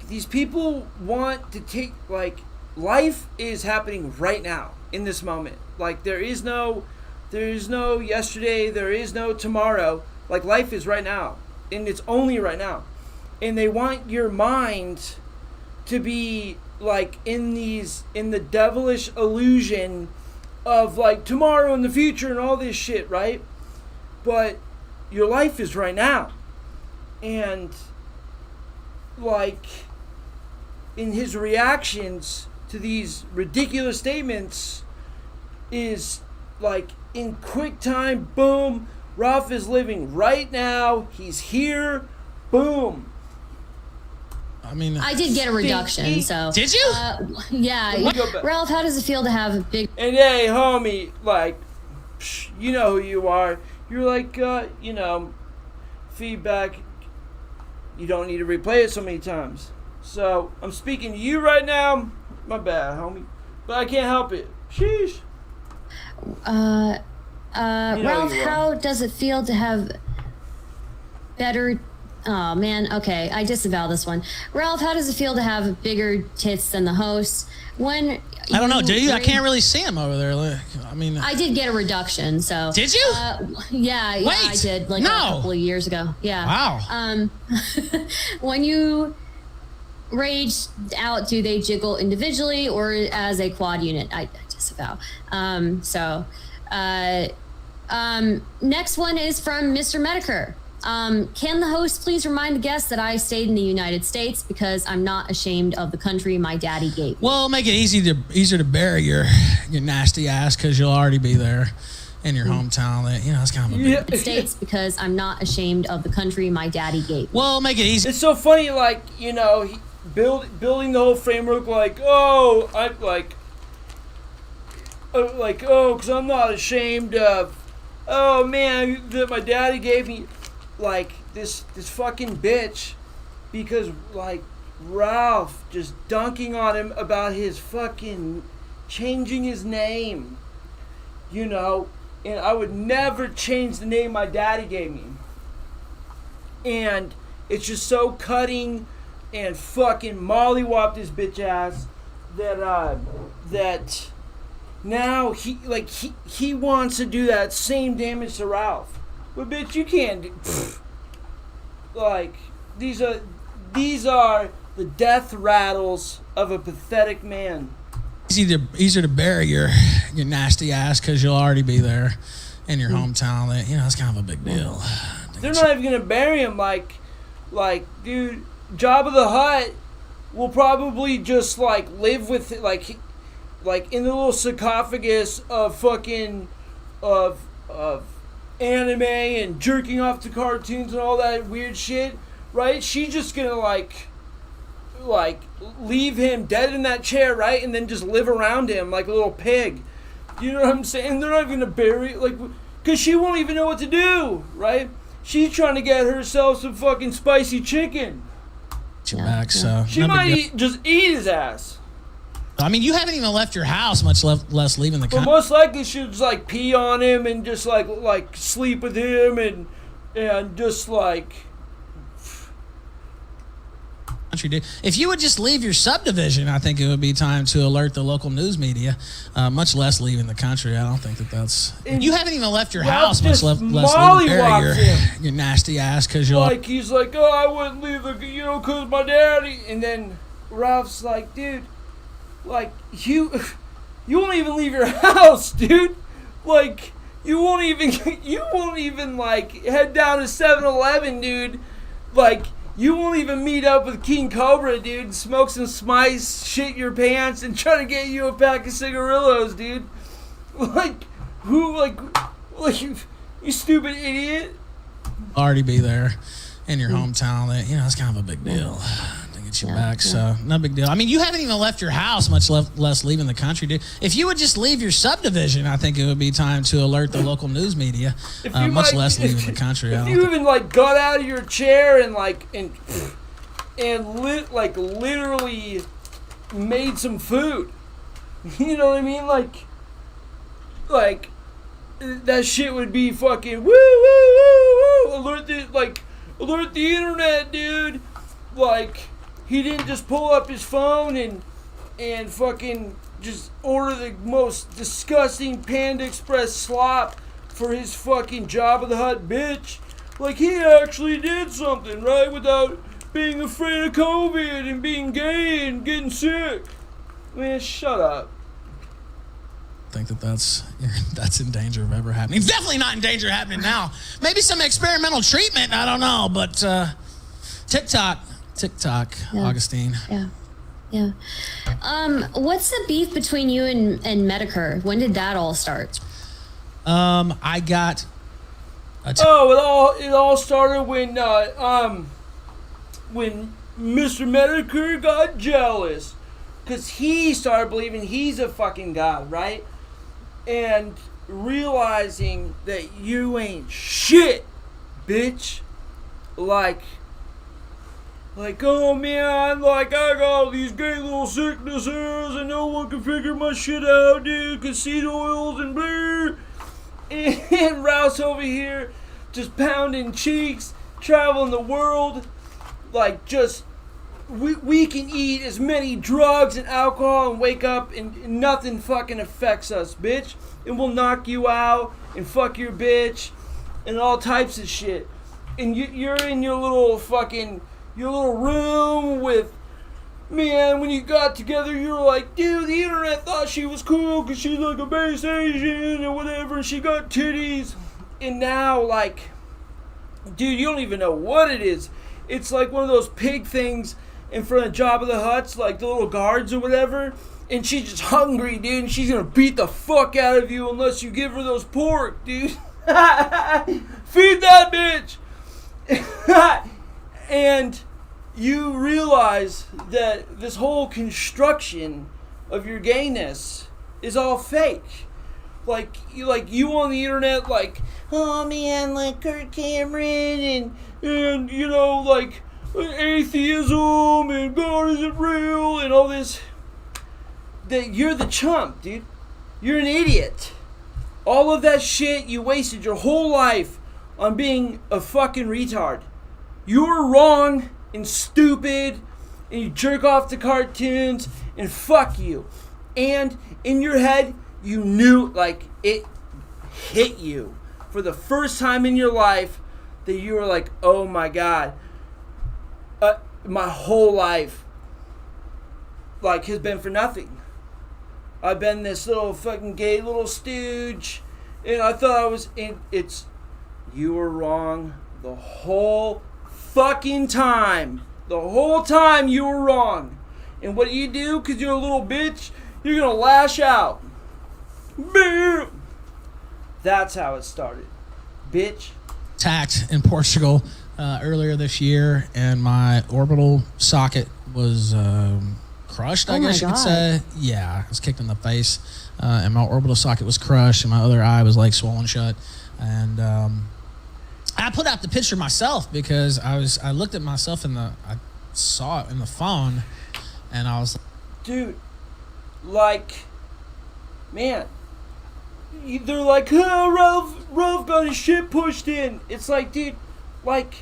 these people want to take, like, life is happening right now, in this moment. Like, there is no yesterday, there is no tomorrow. Like, life is right now, and it's only right now. And they want your mind to be like in the devilish illusion of like tomorrow and the future and all this shit, right? But your life is right now. And like in his reactions to these ridiculous statements is like in quick time, boom, Ralph is living right now. He's here, boom. I mean, I did get a reduction, so... Did you? Yeah. Ralph, how does it feel to have a big... And hey, homie, like, you know who you are. You're like, feedback. You don't need to replay it so many times. So, I'm speaking to you right now. My bad, homie. But I can't help it. Sheesh. Ralph, how does it feel to have better... Oh, man. Okay, I disavow this one. Ralph, how does it feel to have bigger tits than the host? I don't know. Do you? I can't really see him over there. I mean... I did get a reduction, so... Did you? Yeah, I did, like a couple of years ago. Yeah. Wow. When you rage out, do they jiggle individually or as a quad unit? I disavow. Next one is from Mr. Medicare. Can the host please remind the guests that I stayed in the United States because I'm not ashamed of the country my daddy gave me? Well, make it easier to bury your nasty ass because you'll already be there in your hometown. It's kind of a big... States because I'm not ashamed of the country my daddy gave me. Well, make it easy. It's so funny, like, building the whole framework, like, because I'm not ashamed of, oh man, that my daddy gave me. Like this fucking bitch, because like Ralph just dunking on him about his fucking changing his name, and I would never change the name my daddy gave me. And it's just so cutting and fucking mollywopped his bitch ass that now he wants to do that same damage to Ralph. But bitch, you can't. Like these are the death rattles of a pathetic man. Easier to bury your nasty ass because you'll already be there in your hometown. It's kind of a big deal. They're not even gonna bury him. Like, dude, Jabba the Hutt will probably just like live with it, like in the little sarcophagus of fucking of anime and jerking off to cartoons and all that weird shit, right? She's just gonna like leave him dead in that chair, right? And then just live around him like a little pig. You know what I'm saying? They're not gonna bury because she won't even know what to do, right? She's trying to get herself some fucking spicy chicken. She might just eat his ass. I mean, you haven't even left your house, much less leaving the country. But most likely she'll just like pee on him and just like sleep with him and just like. If you would just leave your subdivision, I think it would be time to alert the local news media. Much less leaving the country. I don't think that's. You haven't even left your house, much less leaving your nasty ass because you're like he's like, oh, I wouldn't leave because my daddy. And then Ralph's like, dude. Like, you won't even leave your house, dude. Like, you won't even, like, head down to 7-Eleven, dude. Like, You won't even meet up with King Cobra, dude, and smoke some spice, shit your pants, and try to get you a pack of cigarillos, dude. Like, who, like you stupid idiot. Already be there in your hometown. That, you know, it's kind of a big deal to get you back. So no big deal. I mean, you haven't even left your house, much less leaving the country, dude. If you would just leave your subdivision, I think it would be time to alert the local news media. Much less leaving the country. If you even like got out of your chair and literally made some food, you know what I mean? Like that shit would be fucking woo woo woo woo. Alert the internet, dude. Like, he didn't just pull up his phone and fucking just order the most disgusting Panda Express slop for his fucking Jabba the Hutt bitch. Like, he actually did something, right? Without being afraid of COVID and being gay and getting sick. Man, shut up. Think that's in danger of ever happening. It's definitely not in danger of happening now. Maybe some experimental treatment, I don't know, but TikTok, Augustine. Yeah. What's the beef between you and Medicare? When did that all start? I got it all started when Mr. Medicare got jealous, because he started believing he's a fucking god, right? And realizing that you ain't shit, bitch. Like, oh man, like, I got all these great little sicknesses and no one can figure my shit out, dude, cause seed oils and blah. And Rouse over here just pounding cheeks, traveling the world, like, just, we can eat as many drugs and alcohol and wake up and nothing fucking affects us, bitch. And we'll knock you out and fuck your bitch and all types of shit. And you're in your little room with, man, when you got together, you were like, dude, the internet thought she was cool because she's like a base Asian or whatever, and she got titties. And now, like, dude, you don't even know what it is. It's like one of those pig things in front of Jabba the Hutts, like the little guards or whatever, and she's just hungry, dude, and she's gonna beat the fuck out of you unless you give her those pork, dude. Feed that bitch. And you realize that this whole construction of your gayness is all fake. Like you on the internet, like, oh man, like Kirk Cameron and you know, like, atheism and God isn't real and all this. That you're the chump, dude. You're an idiot. All of that shit, you wasted your whole life on being a fucking retard. You were wrong and stupid and you jerk off to cartoons and fuck you. And in your head, you knew, like, it hit you for the first time in your life that you were like, oh my God. My whole life, like, has been for nothing. I've been this little fucking gay little stooge, and I thought I was in. You were wrong the whole fucking time. The whole time you were wrong. And what do? Because you're a little bitch, you're gonna lash out. Bam! That's how it started, bitch. Attacked in Portugal earlier this year, and my orbital socket was crushed, I guess you could say. Yeah, I was kicked in the face, and my orbital socket was crushed, and my other eye was like swollen shut. And I put out the picture myself because I looked at myself I saw it in the phone, and I was like, dude, like, man, they're like, oh, Ralph got his shit pushed in. It's like, dude, like,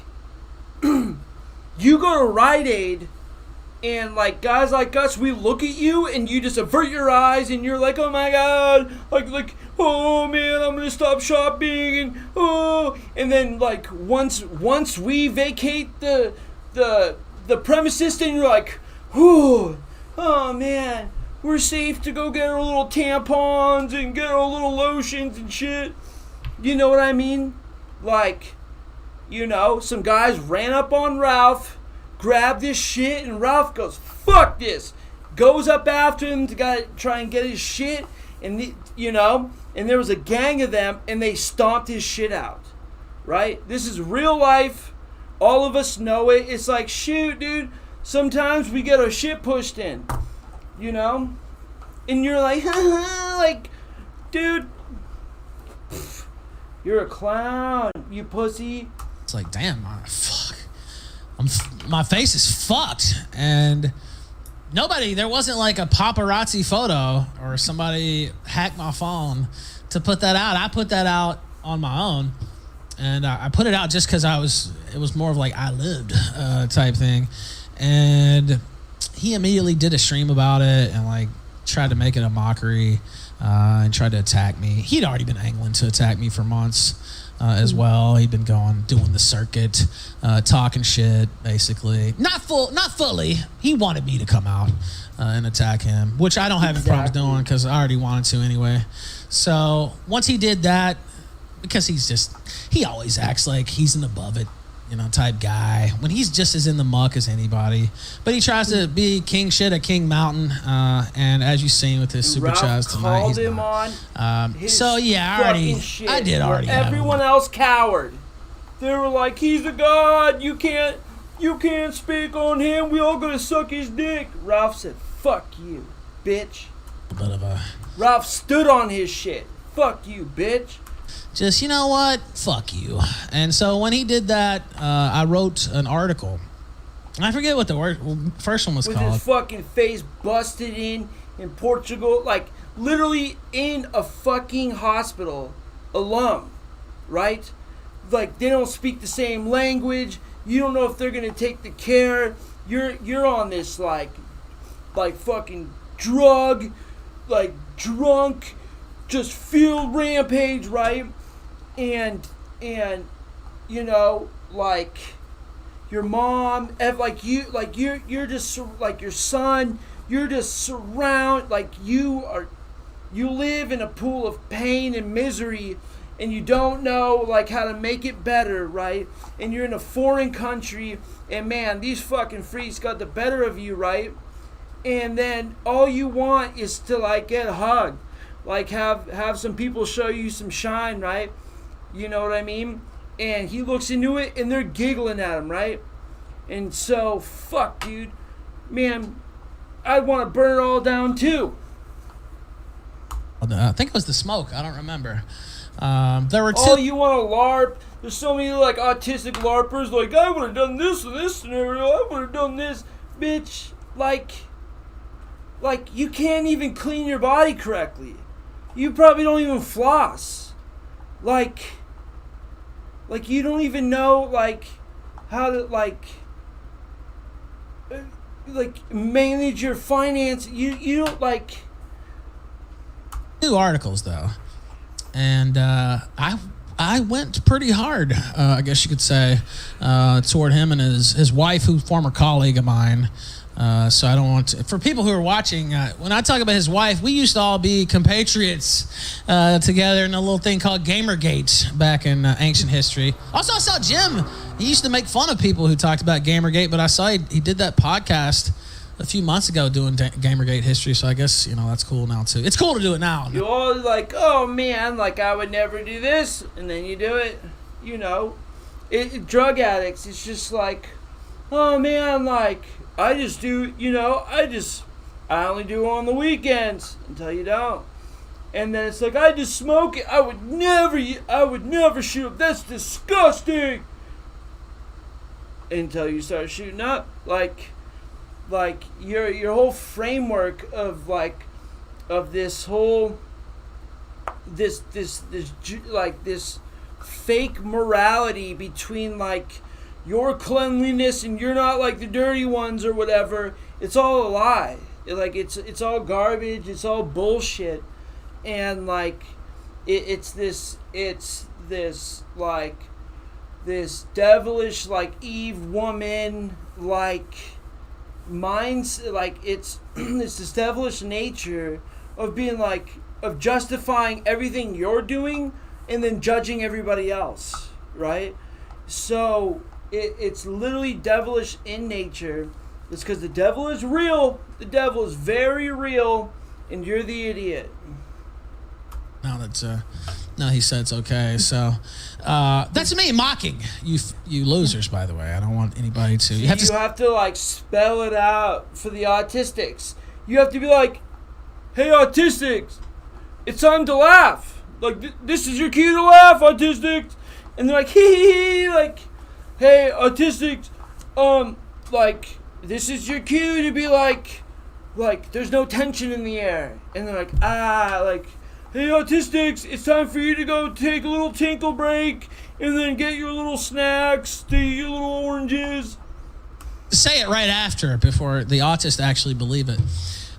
you go to Rite Aid, and like guys like us, we look at you and you just avert your eyes and you're like, oh my God, like, oh man, I'm gonna stop shopping, and then like once we vacate the premises, then you're like, oh man, we're safe to go get our little tampons and get our little lotions and shit. You know what I mean? Like, you know, some guys ran up on Ralph grab this shit, and Ralph goes, fuck this. Goes up after him to try and get his shit, and and there was a gang of them, and they stomped his shit out, right? This is real life. All of us know it. It's like, shoot, dude, sometimes we get our shit pushed in, and you're like, like, dude, you're a clown, you pussy. It's like, damn, fuck. My face is fucked, and there wasn't like a paparazzi photo or somebody hacked my phone to put that out. I put that out on my own, and I put it out just because it was more of like I lived type thing. And he immediately did a stream about it and like tried to make it a mockery and tried to attack me. He'd already been angling to attack me for months as well. He'd been doing the circuit, talking shit, basically. Not fully. He wanted me to come out and attack him, which I don't have any problems doing because I already wanted to anyway. So once he did that, because he always acts like he's an above it, type guy when he's just as in the muck as anybody. But he tries to be king shit at King Mountain, and as you've seen with his super chats tonight, he's not. So yeah, I did already. Everyone else cowered. They were like, he's a god. You can't speak on him. We all gonna suck his dick. Ralph said, "Fuck you, bitch." Ralph stood on his shit. Fuck you, bitch. Just, you know what? Fuck you. And so when he did that, I wrote an article. I forget what the first one was called. With his fucking face busted in Portugal, like literally in a fucking hospital alone, right? Like they don't speak the same language. You don't know if they're gonna take the care. You're on this like fucking drug, like drunk, just field rampage, right? And like your mom, you're just like your son, you're just surrounded, like you live in a pool of pain and misery, and you don't know like how to make it better, right? And you're in a foreign country, and man, these fucking freaks got the better of you, right? And then all you want is to like get a hug, like have some people show you some shine, right? You know what I mean? And he looks into it, and they're giggling at him, right? And so, fuck, dude. Man, I'd want to burn it all down, too. I think it was the smoke. I don't remember. There were two... Oh, you want to LARP? There's so many, like, autistic LARPers. Like, I would have done this in this scenario. I would have done this. Bitch, like, you can't even clean your body correctly. You probably don't even floss. Like you don't even know like how to like manage your finance. You don't like. Two articles though, and I went pretty hard, I guess you could say, toward him and his wife, who's a former colleague of mine. So I don't want to... For people who are watching, when I talk about his wife, we used to all be compatriots together in a little thing called Gamergate back in ancient history. Also, I saw Jim. He used to make fun of people who talked about Gamergate, but I saw he did that podcast a few months ago doing Gamergate history, so I guess, that's cool now, too. It's cool to do it now. You're all like, oh, man, like, I would never do this, and then you do it, drug addicts, it's just like, oh, man, like... I just do, I only do it on the weekends until you don't. And then it's like, I just smoke it. I would never shoot up. That's disgusting. Until you start shooting up. Like your whole framework of this whole, this fake morality between like, your cleanliness and you're not like the dirty ones or whatever, it's all a lie. It's all garbage, it's all bullshit. And like it's this devilish like Eve woman like minds, like it's this devilish nature of being like, of justifying everything you're doing and then judging everybody else, right? So it's literally devilish in nature. It's because the devil is real. The devil is very real, and you're the idiot. Now that's no, he said it's okay. So that's me mocking you losers. By the way, I don't want anybody to. You have to like spell it out for the autistics. You have to be like, "Hey, autistics, it's time to laugh. Like this is your cue to laugh, autistics." And they're like, "Hee hee," like, "Hey, autistics, like this is your cue to be like there's no tension in the air." And they're like, like. "Hey, autistics, it's time for you to go take a little tinkle break and then get your little snacks, take your little oranges." Say it right after, before the autist actually believe it.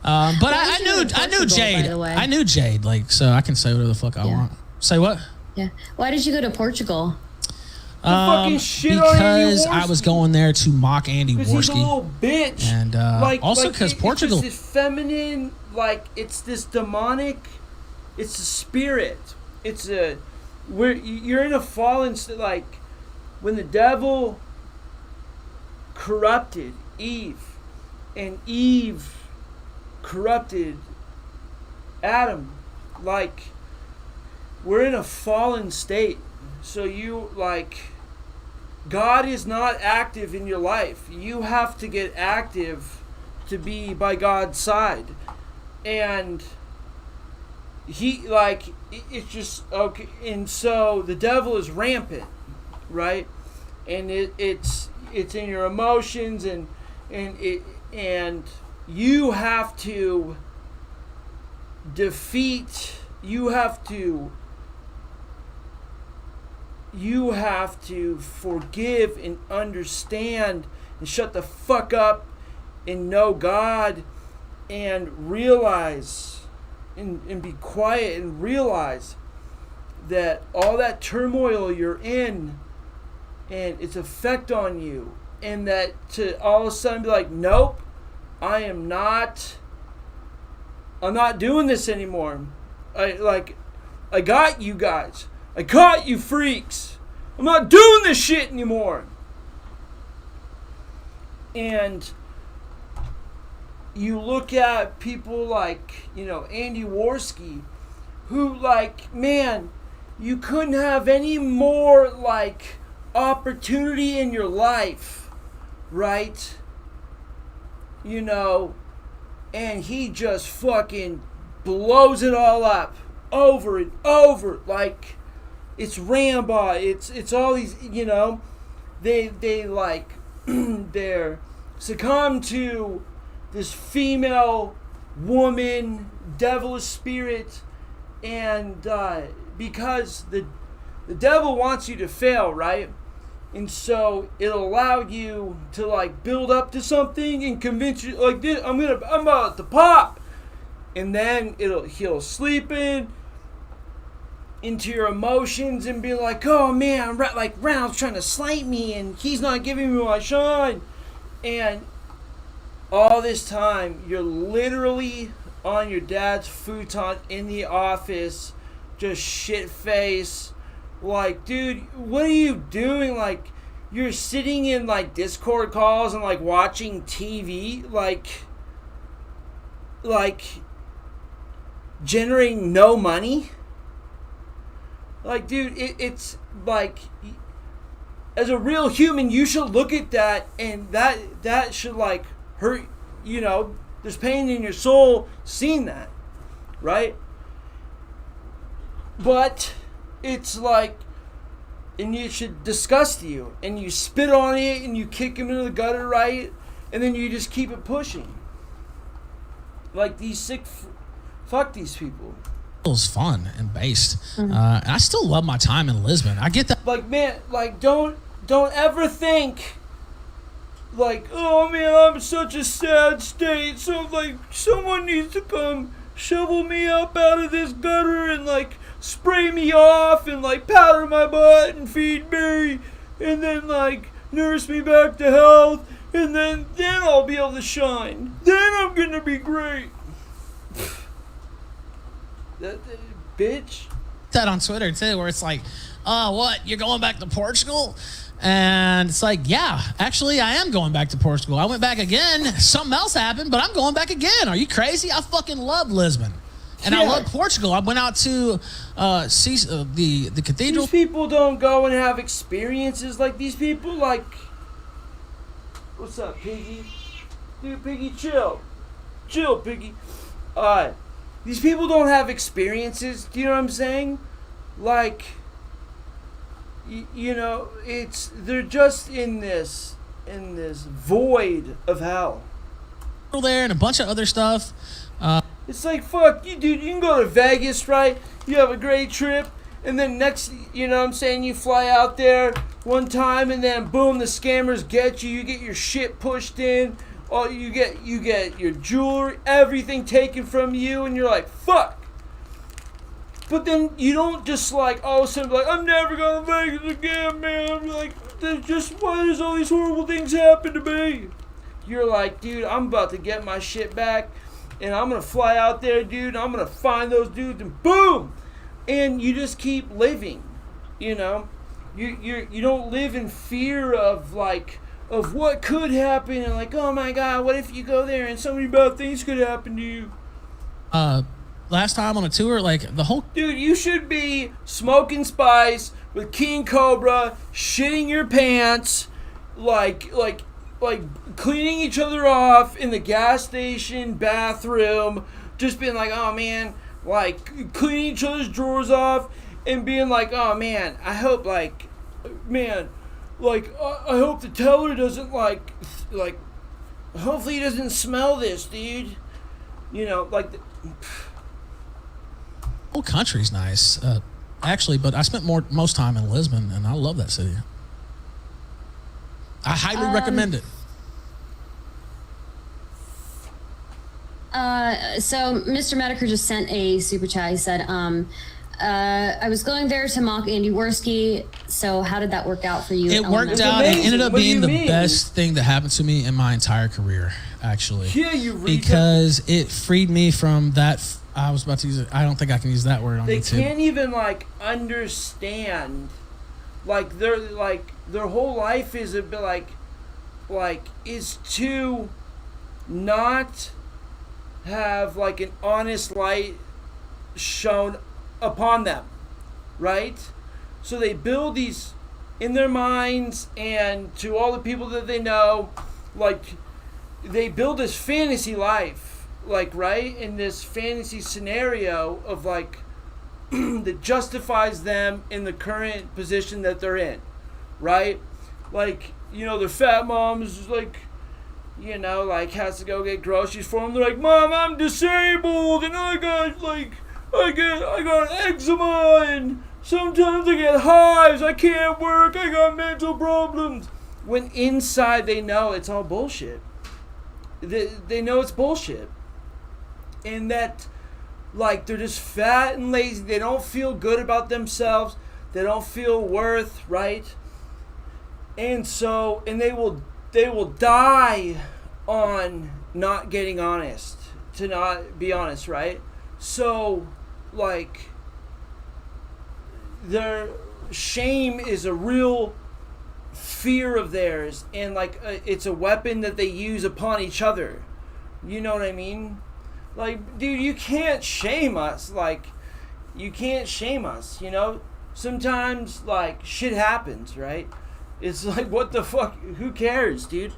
But I knew Jade. I knew Jade, like, so I can say whatever the fuck I want. Say what? Yeah. Why did you go to Portugal? Because I was going there to mock Andy Worski. He's a little bitch. And also because Portugal... It's this feminine, like, it's this demonic... It's a spirit. It's you're in a fallen state. Like when the devil corrupted Eve, and Eve corrupted Adam. Like we're in a fallen state. So you God is not active in your life. You have to get active to be by God's side, and. It's just okay, and so the devil is rampant, right? And it's in your emotions, and you have to defeat. You have to forgive and understand and shut the fuck up and know God and realize. And be quiet and realize that all that turmoil you're in and its effect on you, and that to all of a sudden be like, nope, I'm not doing this anymore. I got you guys. I caught you freaks. I'm not doing this shit anymore. And you look at people like, Andy Worski, who, man, you couldn't have any more, opportunity in your life, right? And he just fucking blows it all up over and over. Like, it's Rambo, it's all these, they they're succumb to this female woman, devilish spirit, and because the devil wants you to fail, right? And so it'll allow you to build up to something and convince you this. I'm about to pop, and then he'll sleep into your emotions and be like, oh man, Ralph's trying to slight me and he's not giving me my shine, and all this time, you're literally on your dad's futon in the office, just shit-faced. Dude, what are you doing? You're sitting in, Discord calls and, watching TV, generating no money? Dude, it's, as a real human, you should look at that, and that should, hurt, there's pain in your soul seeing that, right? But it's and it should disgust you, and you spit on it, and you kick him into the gutter, right? And then you just keep it pushing. These sick, fuck these people. It was fun and based. And I still love my time in Lisbon. I get that. Man, don't ever think, oh man, I'm in such a sad state, so someone needs to come shovel me up out of this gutter and spray me off and powder my butt and feed me and then nurse me back to health, and then I'll be able to shine. Then I'm gonna be great. that bitch. That on Twitter too, where it's what, you're going back to Portugal? And it's like, yeah, actually, I am going back to Portugal. I went back again. Something else happened, but I'm going back again. Are you crazy? I fucking love Lisbon. And I love Portugal. I went out to see the cathedral. These people don't go and have experiences like these people. Like, what's up, Piggy? Dude, Piggy, chill. Chill, Piggy. These people don't have experiences. Do you know what I'm saying? Like, you know, they're just in this void of hell. There and a bunch of other stuff. It's like, fuck you, dude. You can go to Vegas, right? You have a great trip, and then next, you know what I'm saying, you fly out there one time, and then boom, the scammers get you. You get your shit pushed in. Oh, you get your jewelry, everything taken from you, and you're like, fuck. But then you don't just like all of a sudden be like, I'm never going to Vegas again, man. I'm like, why does all these horrible things happen to me? You're like, dude, I'm about to get my shit back, and I'm going to fly out there, dude. I'm going to find those dudes, and boom. And you just keep living, you know. You don't live in fear of like, of what could happen, and like, oh my god, what if you go there and so many bad things could happen to you? Last time on a tour, like the whole dude, you should be smoking spice with King Cobra, shitting your pants, like cleaning each other off in the gas station bathroom, just being like, oh man, like cleaning each other's drawers off, and being like, oh man, I hope like, man. Like, I hope the teller doesn't, like, hopefully he doesn't smell this, dude. You know, like... The whole country's nice, actually, but I spent most time in Lisbon, and I love that city. I highly recommend it. So, Mr. Mediker just sent a super chat. He said, I was going there to mock Andy Worski, so how did that work out for you? It worked out. It ended up being the best thing that happened to me in my entire career, actually. Yeah, because it freed me from that. I was about to use it. I don't think I can use that word on YouTube. They can't even like understand. Like their whole life is a bit like is to not have like an honest light shown upon them, right? So they build these in their minds, and to all the people that they know, like they build this fantasy life, like, right, in this fantasy scenario of like that justifies them in the current position that they're in, right? Like, you know, their fat mom is like, you know, like has to go get groceries for them. They're like, Mom, I'm disabled, and I got eczema, and sometimes I get hives, I can't work, I got mental problems. When inside they know it's all bullshit. They know it's bullshit. And that, like, they're just fat and lazy. They don't feel good about themselves. They don't feel worth, right? And so, and they will die on not getting honest, to not be honest, right? So, like, their shame is a real fear of theirs, and like it's a weapon that they use upon each other. You know what I mean? Like, dude, you can't shame us. Like, you can't shame us, you know? Sometimes, like, shit happens, right? It's like, what the fuck? Who cares, dude?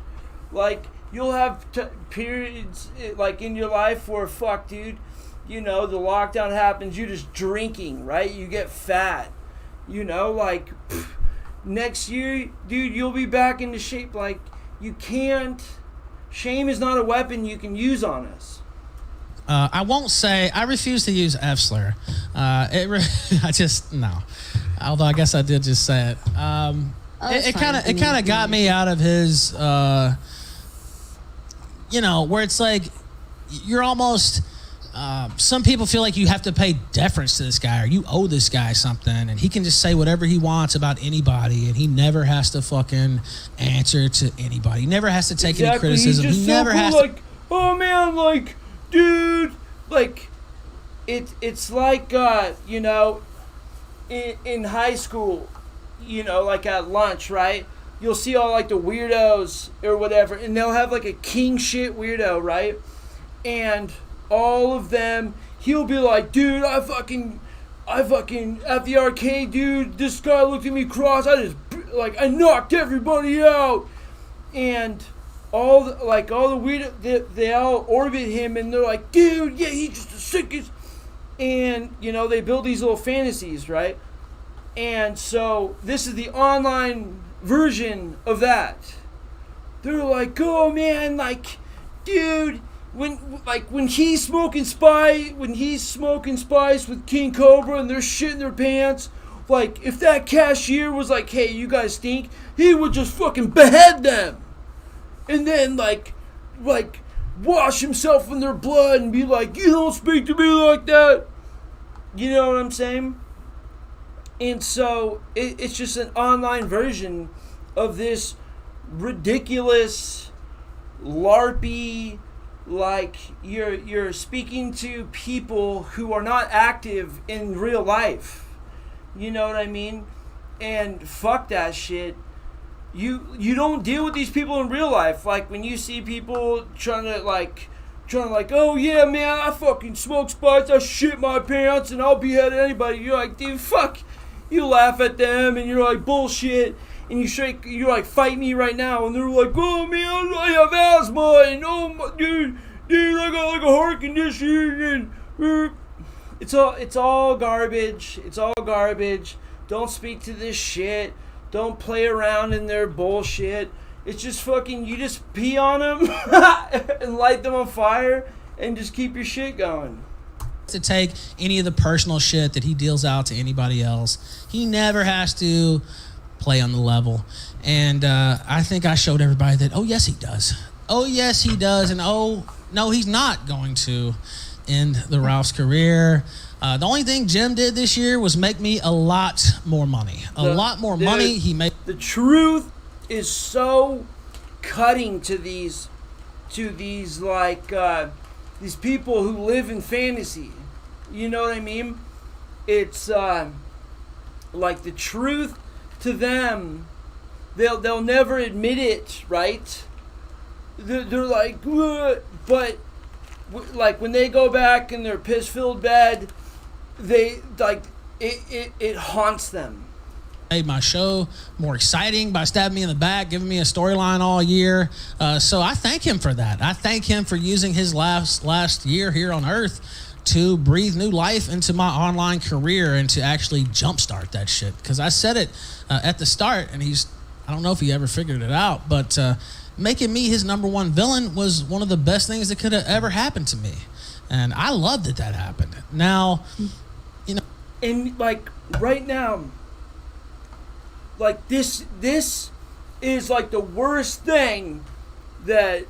Like, you'll have periods, like, in your life where, fuck, dude, you know, the lockdown happens, you're just drinking, right? You get fat, you know, like, next year, dude, you'll be back into shape. Like, you can't, shame is not a weapon you can use on us. I won't say, I refuse to use F-slur. I just, no. Although I guess I did just say it. It kind of got me out of his, you know, where it's like, you're almost, some people feel like you have to pay deference to this guy, or you owe this guy something, and he can just say whatever he wants about anybody, and he never has to fucking answer to anybody. He never has to take any criticism. He never has to. Like, oh man, like, dude, like, it's like, you know, in high school, you know, like at lunch, right? you'll see all like the weirdos or whatever, and they'll have like a king shit weirdo, right? And all of them, he'll be like, dude, I fucking at the arcade, dude, this guy looked at me cross, I knocked everybody out. And all the weird, they all orbit him, and they're like, dude, yeah, he's just the sickest. And, you know, they build these little fantasies, right? And so this is the online version of that. They're like, oh man, like, dude, when he's smoking spice with King Cobra and they're shitting their pants, like, if that cashier was like, hey, you guys stink, he would just fucking behead them. And then, like, wash himself in their blood and be like, you don't speak to me like that. You know what I'm saying? And so, it's just an online version of this ridiculous, LARPy, like, you're speaking to people who are not active in real life. You know what I mean? And fuck that shit. You don't deal with these people in real life. Like, when you see people trying to oh yeah, man, I fucking smoke spice, I shit my pants, and I'll behead anybody. You're like, dude, fuck. You laugh at them, and you're like, bullshit. And you're like, fight me right now. And they're like, oh man, I have asthma, and oh my, dude, I got like a heart condition, and it's all garbage. It's all garbage. Don't speak to this shit. Don't play around in their bullshit. It's just fucking, you just pee on them and light them on fire and just keep your shit going. To take any of the personal shit that he deals out to anybody else. He never has to play on the level. And I think I showed everybody that, oh, yes, he does. Oh, yes, he does. And oh, no, he's not going to end the Ralph's career. The only thing Jim did this year was make me a lot more money. Money he made. The truth is so cutting to these like these people who live in fantasy. You know what I mean? It's like the truth to them, they'll never admit it, right? They're like, but like when they go back in their piss-filled bed, they like it haunts them. Made my show more exciting by stabbing me in the back, giving me a storyline all year. So I thank him for that. I thank him for using his last year here on Earth to breathe new life into my online career and to actually jumpstart that shit. Because I said it at the start, and I don't know if he ever figured it out, but making me his number one villain was one of the best things that could have ever happened to me. And I love that happened. Now, you know. And like right now, like this is like the worst thing that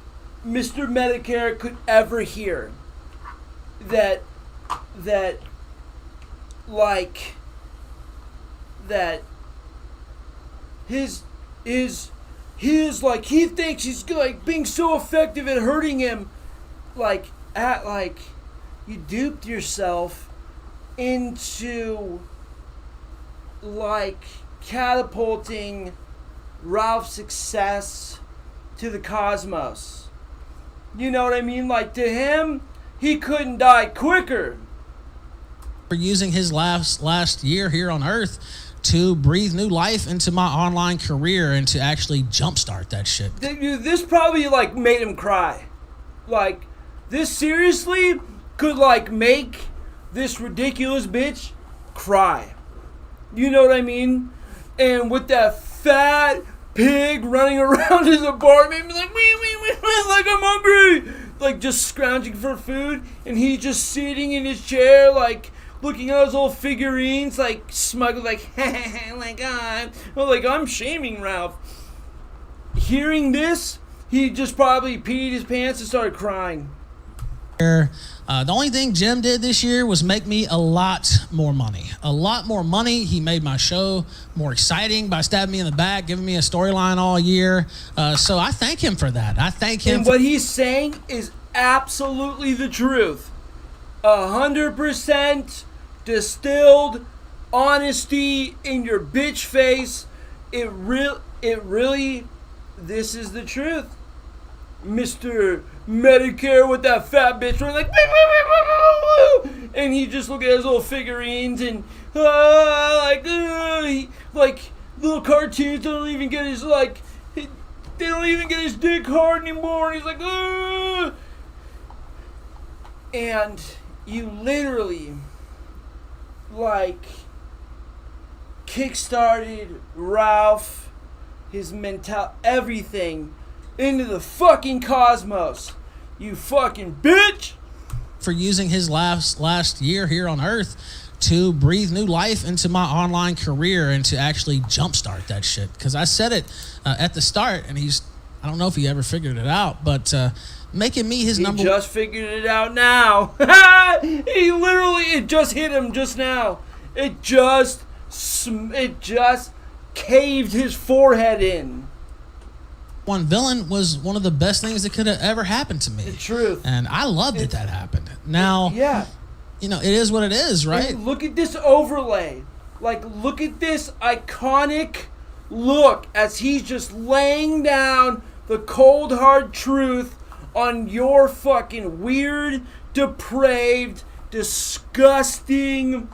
Mr. Medicare could ever hear. That his like, he thinks he's like being so effective at hurting him, like you duped yourself into like catapulting Ralph's success to the cosmos. You know what I mean? Like, to him, he couldn't die quicker. For using his last year here on Earth to breathe new life into my online career and to actually jumpstart that shit. This probably like made him cry. Like, this seriously could like make this ridiculous bitch cry. You know what I mean? And with that fat pig running around his apartment, like, wee, like I'm hungry, like just scrounging for food, and he's just sitting in his chair, like looking at his old figurines, like smug, like, like I'm shaming Ralph. Hearing this, he just probably peed his pants and started crying. The only thing Jim did this year was make me a lot more money. He made my show more exciting by stabbing me in the back, giving me a storyline all year. So I thank him for that. I thank him. And what he's saying is absolutely the truth. 100% distilled honesty in your bitch face. this is the truth. Mr. Medicare with that fat bitch running like, and he just look at his little figurines and like little cartoons don't even get his like, they don't even get his dick hard anymore, and he's like, and you literally like kickstarted Ralph, his mental, everything into the fucking cosmos. You fucking bitch! For using his last year here on Earth to breathe new life into my online career and to actually jumpstart that shit. Because I said it at the start, and I don't know if he ever figured it out, but making me his number. He just figured it out now. He literally, it just hit him just now. It just caved his forehead in. One villain was one of the best things that could have ever happened to me. The truth. And I loved that happened. Now, yeah. You know, it is what it is, right? And look at this overlay. Like, look at this iconic look as he's just laying down the cold, hard truth on your fucking weird, depraved, disgusting,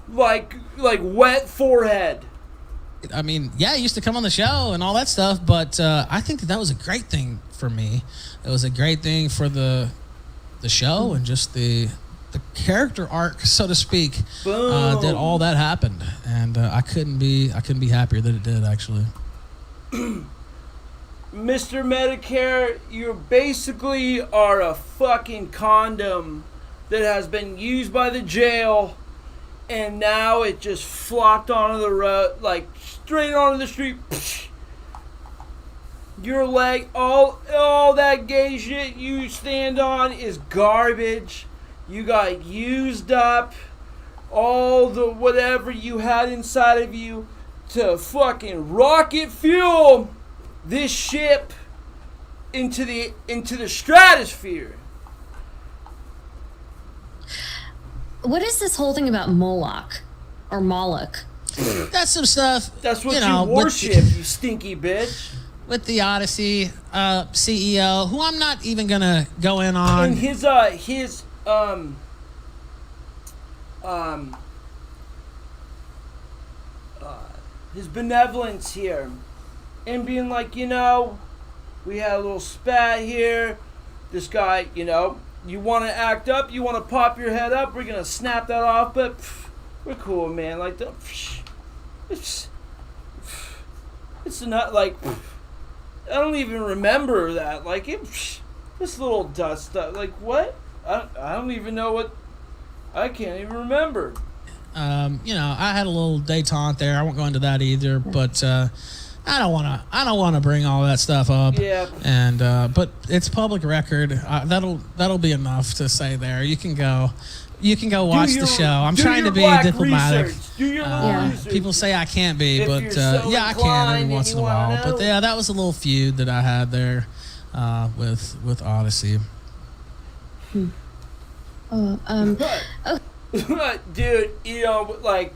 like wet forehead. I mean, yeah, he used to come on the show and all that stuff, but I think that was a great thing for me. It was a great thing for the show and just the character arc, so to speak, that all that happened, and I couldn't be happier that it did, actually. Mr. Medicare, you basically are a fucking condom that has been used by the jail, and now it just flopped onto the road, like straight onto the street. Your leg, all that gay shit you stand on is garbage. You got used up. All the whatever you had inside of you to fucking rocket fuel this ship into the stratosphere. What is this whole thing about Moloch or Moloch? That's some stuff. That's what you worship, you stinky bitch. With the Odyssey CEO, who I'm not even gonna go in on. And his benevolence here, and being like, we had a little spat here. This guy, you want to act up, you want to pop your head up, we're gonna snap that off, but we're cool, man. Like it's not like I don't even remember that. Like this little dust stuff. Like what? I don't even know what. I can't even remember. I had a little detente there. I won't go into that either, but I don't want to bring all that stuff up. Yeah. And but it's public record. That'll be enough to say there. You can go watch the show. I'm trying to be diplomatic. Research. Do your little research. People say I can't be, If but you're so yeah, I can every once in a while. know. But yeah, that was a little feud that I had there with Odyssey. Dude, like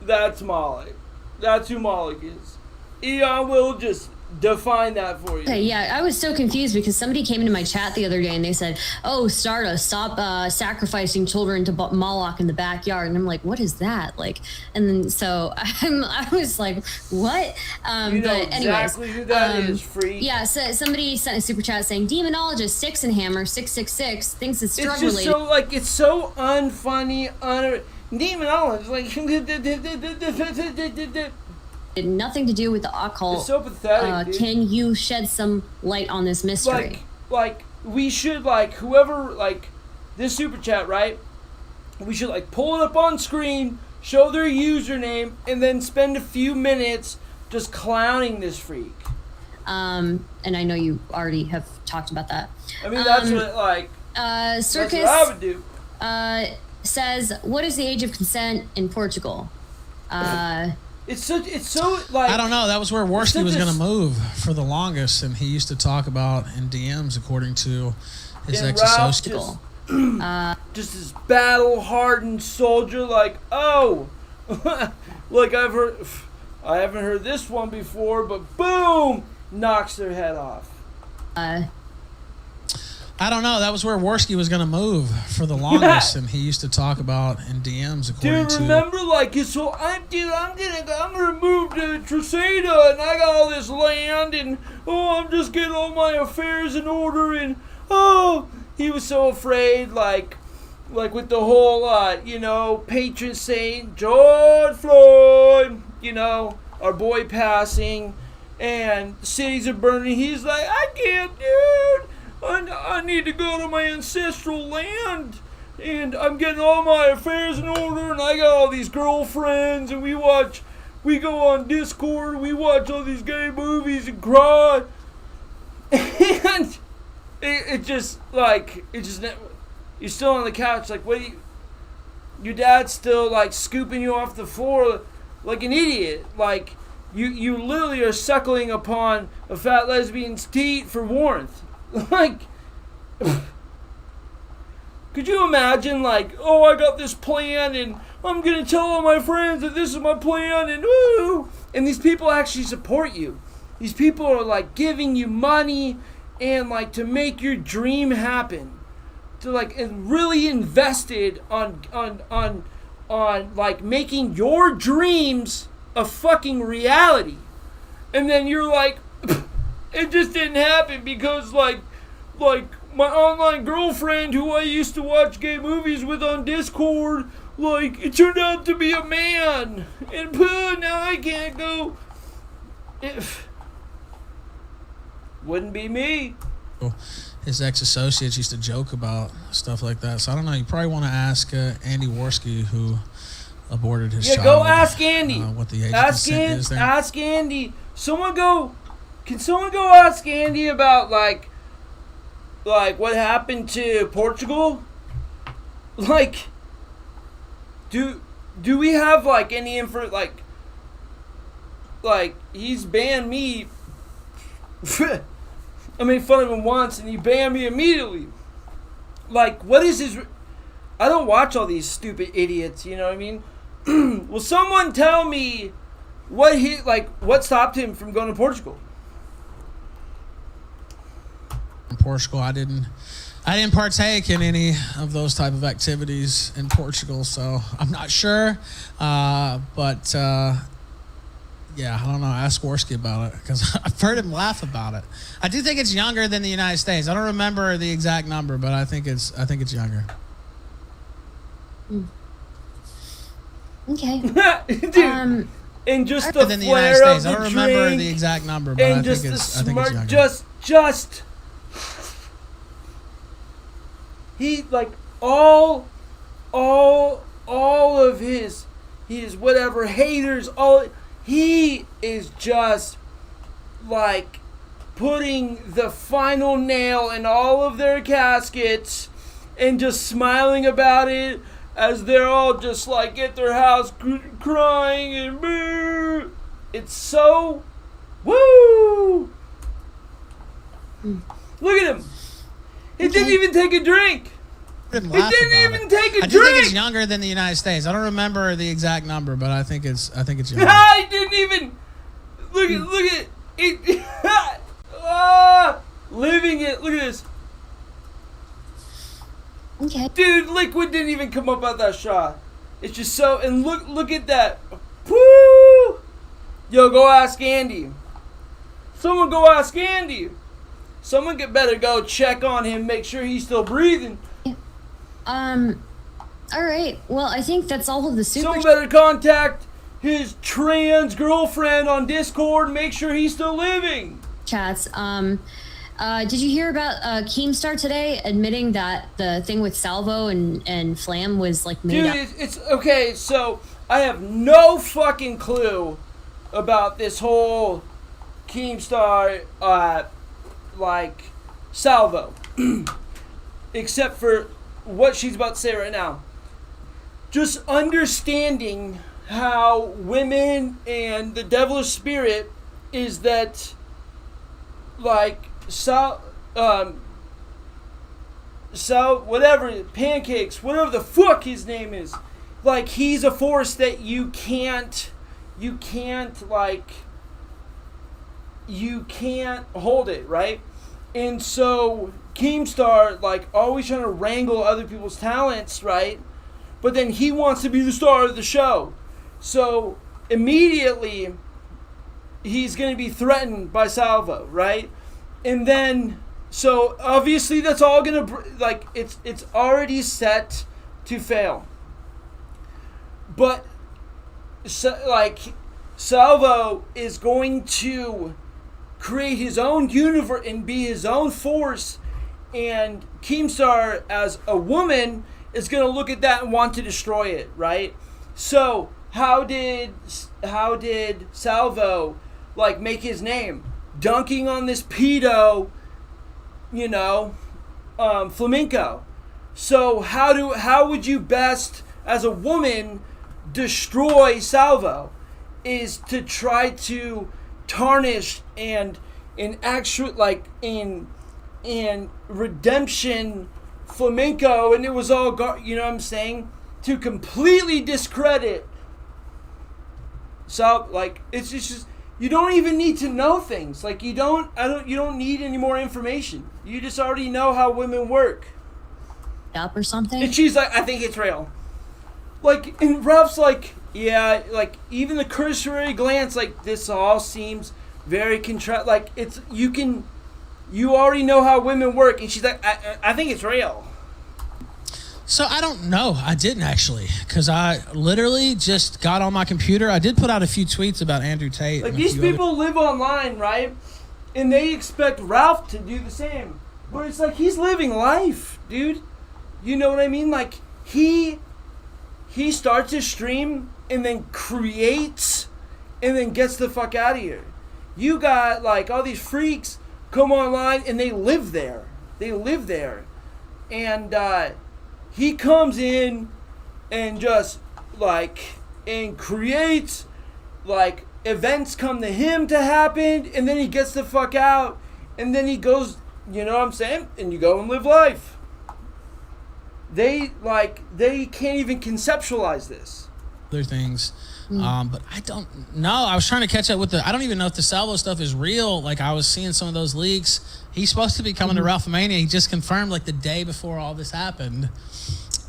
that's Moloch. That's who Moloch is. Eon will just define that for you. Okay, yeah, I was so confused because somebody came into my chat the other day and they said, "Oh, Stardust, stop sacrificing children to Moloch in the backyard." And I'm like, "What is that?" Like, and then so I was like, "What?" But anyways, exactly who that is, freak. Yeah, so somebody sent a super chat saying, "Demonologist Six and Hammer 666 thinks it's drug related." It's just it's so unfunny, demonologist like. Had nothing to do with the occult. It's so pathetic, dude. Can you shed some light on this mystery? Like we should whoever this super chat, right? We should pull it up on screen, show their username, and then spend a few minutes just clowning this freak. And I know you already have talked about that. I mean, that's Circus, that's what I would do. Says, what is the age of consent in Portugal? It's so I don't know. That was where Worski was going to move for the longest, and he used to talk about in DMs according to his ex-associate. Just this battle-hardened soldier, Like I haven't heard this one before, but boom, knocks their head off. I don't know. That was where Worski was going to move for the longest, and he used to talk about in DMs. According Dude, remember, like, so I'm gonna move to Treseda, and I got all this land, and I'm just getting all my affairs in order, and he was so afraid, like with the whole, patron saint George Floyd, our boy passing, and cities are burning. He's like, I can't, dude. I need to go to my ancestral land, and I'm getting all my affairs in order, and I got all these girlfriends, and we go on Discord, we watch all these gay movies and cry, and you're still on the couch, like, your dad's still, like, scooping you off the floor like an idiot, like, you literally are suckling upon a fat lesbian's teat for warmth. Like, could you imagine, like, I got this plan, and I'm gonna tell all my friends that this is my plan, and and these people actually support you. These people are, like, giving you money and, like, to make your dream happen, to, like, and really invested on like making your dreams a fucking reality, and then you're like, it just didn't happen because, like my online girlfriend who I used to watch gay movies with on Discord, like, it turned out to be a man, and now I can't go. Wouldn't be me. His ex-associates used to joke about stuff like that. So I don't know. You probably want to ask Andy Worski, who aborted his child. Yeah, go ask Andy. What the age of consent is there. Ask Andy. Can someone go ask Andy about, like what happened to Portugal? Like, do we have, like, any info, like he's banned me. I made fun of him once and he banned me immediately. Like, what is his... I don't watch all these stupid idiots, you know what I mean? Will someone tell me what stopped him from going to Portugal? In Portugal, I didn't partake in any of those type of activities in Portugal, so I'm not sure. But yeah, I don't know. Ask Worski about it, because I've heard him laugh about it. I do think it's younger than the United States. I don't remember the exact number, but I think it's younger. Okay. Dude, and just the than the flare United of States. the I don't remember drink, the exact number, but and I just think the it's smart, younger. just he, like, all of his whatever haters, he is just, like, putting the final nail in all of their caskets and just smiling about it as they're all just, like, at their house crying and boo. It's so woo. Look at him. He didn't even take a drink. He didn't even take a drink. I do think it's younger than the United States. I don't remember the exact number, but I think it's younger. He didn't even look at it. Living it. Look at this. Okay. Dude, liquid didn't even come up out that shot. It's just so, and look at that. Woo! Yo, go ask Andy. Someone go ask Andy. Someone better go check on him, make sure he's still breathing. All right. Well, I think that's all of the super. Someone better contact his trans girlfriend on Discord, make sure he's still living. Chats. Did you hear about Keemstar today admitting that the thing with Salvo and Flam was, like, made up? Dude, it's okay. So I have no fucking clue about this whole Keemstar, like, Salvo, except for what she's about to say right now. Just understanding how women and the devilish spirit is that, like, whatever, pancakes, whatever the fuck his name is, like he's a force that you can't hold it, right? And so Keemstar, like, always trying to wrangle other people's talents, right? But then he wants to be the star of the show. So immediately he's going to be threatened by Salvo, right? And then, so obviously that's all going to, like, it's already set to fail. But, like, Salvo is going to create his own universe and be his own force, and Keemstar, as a woman, is going to look at that and want to destroy it, right? So how did Salvo, like, make his name? Dunking on this pedo, flamenco. So how would you best, as a woman, destroy Salvo? Is to try to tarnish and in actual, like, in redemption flamenco, and it was all you know what I'm saying, to completely discredit. So, like, it's just you don't even need to know things, like, you don't need any more information. You just already know how women work. Up or something. And she's like, I think it's real. Like, and Ralph's like, yeah, like, even the cursory glance, like, this all seems very like, it's, you already know how women work. And she's like, I think it's real. So I don't know. I didn't actually, because I literally just got on my computer. I did put out a few tweets about Andrew Tate. Like, these people live online, right? And they expect Ralph to do the same. But it's like, he's living life, dude. You know what I mean? Like, he starts his stream and then creates and then gets the fuck out of here. You got, like, all these freaks come online and they live there. And he comes in and just, like, and creates, like, events come to him to happen, and then he gets the fuck out, and then he goes, you know what I'm saying? And you go and live life. They can't even conceptualize this. Other things. But I don't know. I was trying to catch up with I don't even know if the Salvo stuff is real. Like, I was seeing some of those leaks. He's supposed to be coming to Ralphomania. He just confirmed, like, the day before all this happened.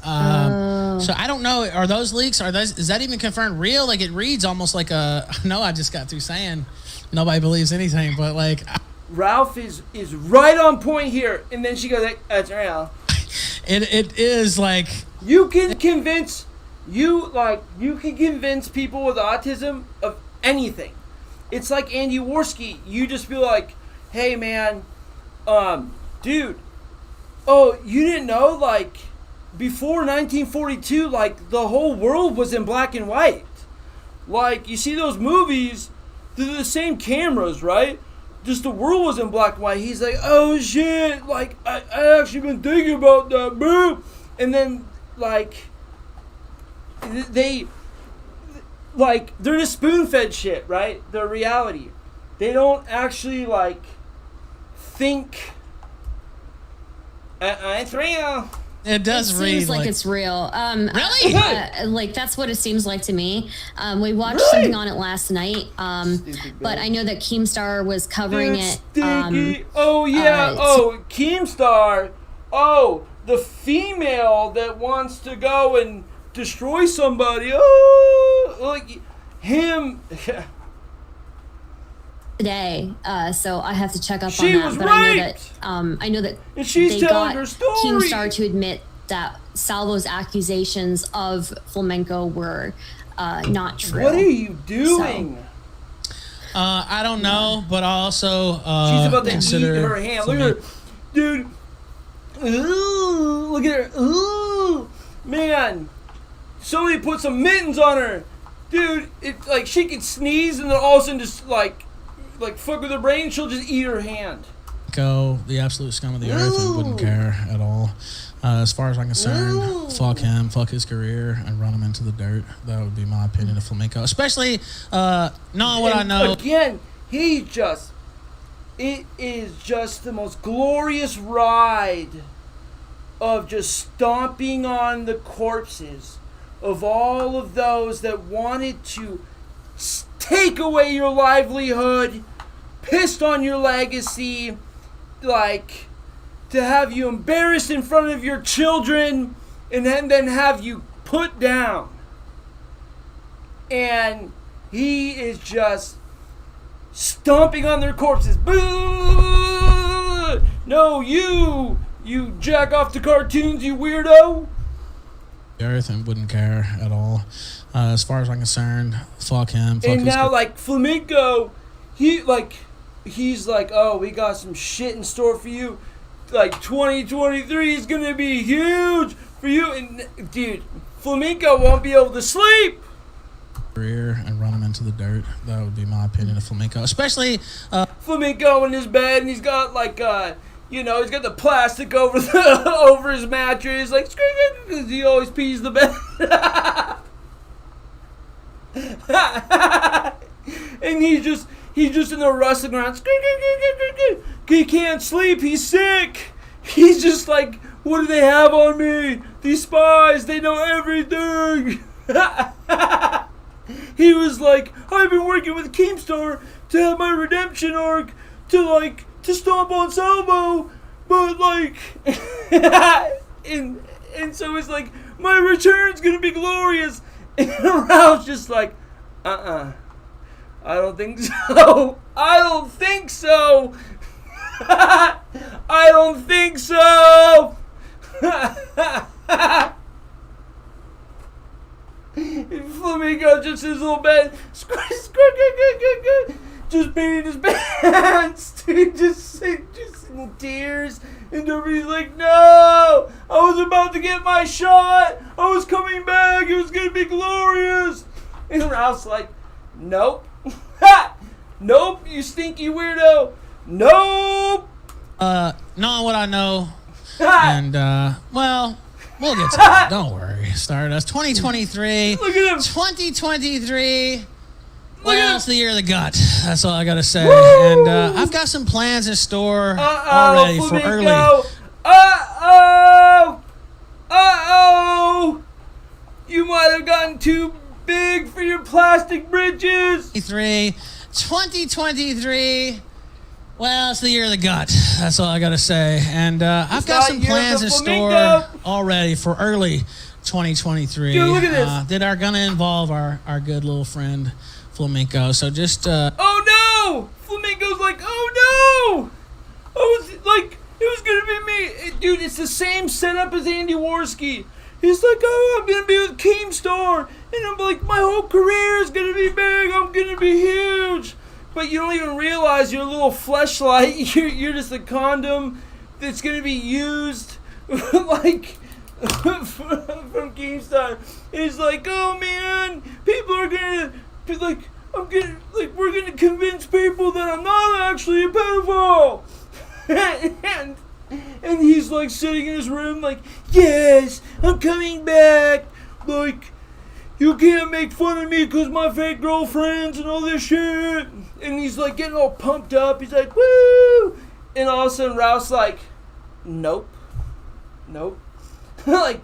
So I don't know. Are those leaks? Is that even confirmed real? Like, it reads almost like I know I just got through saying nobody believes anything, but, like, Ralph is right on point here. And then she goes, like, that's real. It is, like, you can convince people with autism of anything. It's like Andy Worski. You just be like, hey man, dude, oh, you didn't know, like, before 1942, like, the whole world was in black and white. Like, you see those movies, they're the same cameras, right? Just the world was in black and white. He's like, oh shit, like, I actually been thinking about that, boo. And then, like, they're just spoon-fed shit, right? They're reality. They don't actually, like, think it's real. It does read seems like it's real. Really? Like, that's what it seems like to me. We watched something on it last night, but I know that Keemstar was covering it. Stinky. Oh yeah. Keemstar. Oh, the female that wants to go and destroy somebody. Oh, like him. Today, so I have to check up She on that. was But raped. I know that And she's they telling got her story. Keemstar to admit that Salvo's accusations of flamenco were not true. What are you doing? I don't know, but I also She's about to eat consider her hand. Look at her, dude. Ooh, look at her. Ooh, man. Somebody put some mittens on her, dude. It's like she could sneeze and then all of a sudden just like fuck with her brain. She'll just eat her hand. The absolute scum of the earth, and wouldn't care at all. As far as I'm concerned, fuck him, fuck his career, and run him into the dirt. That would be my opinion of flamenco. Especially knowing what I know. Again, it is just the most glorious ride of just stomping on the corpses of all of those that wanted to take away your livelihood, pissed on your legacy, like, to have you embarrassed in front of your children, and then have you put down. And he is just stomping on their corpses. Boo! No, you jack off to cartoons, you weirdo. Earth and wouldn't care at all. As far as I'm concerned, fuck him. Fuck and now, like, Flamenco, he's like, oh, we got some shit in store for you. Like, 2023 is gonna be huge for you. And, dude, Flamenco won't be able to sleep. Career and run him into the dirt. That would be my opinion of Flamenco. Especially Flamenco in his bed, and he's got, like, he's got the plastic over over his mattress, like, because he always pees the bed. And he's just in the rustling around. He can't sleep. He's sick. He's just like, what do they have on me? These spies, they know everything. He was like, I've been working with Keemstar to have my redemption arc to stomp on Salvo, but like, and so it's like, my return's gonna be glorious. And Ralph's just like, I don't think so. I don't think so. I don't think so. Flamenco just his little bed, just beating his pants, dude, just in tears, and nobody's like, no, I was about to get my shot, I was coming back, it was gonna be glorious, and Ralph's like, nope, nope, you stinky weirdo, nope. Knowing what I know, and well, we'll get to it. Don't worry, Stardust. 2023. Look at him. 2023. Well, at it's the year of the gut. That's all I gotta say. Woo! And I've got some plans in store already for early. You might have gotten too big for your plastic britches. 2023. Well, it's the year of the gut. That's all I gotta say. And I've got some plans in store already for early 2023. Dude, look at this. That are gonna involve our good little friend Flamenco. So just oh no! Flamenco's like, oh no! It was gonna be me. Dude, it's the same setup as Andy Worski. He's like, oh, I'm gonna be with Keemstar, and I'm like, my whole career is gonna be big. I'm gonna be huge. But you don't even realize you're a little fleshlight. You're just a condom that's gonna be used, like, from Keemstar. He's like, oh man, people are gonna be like, we're gonna convince people that I'm not actually a pedophile. and he's like sitting in his room, like, yes, I'm coming back. Like, you can't make fun of me because my fake girlfriends and all this shit. And he's like getting all pumped up. He's like, woo! And all of a sudden Ralph's like, nope. Like,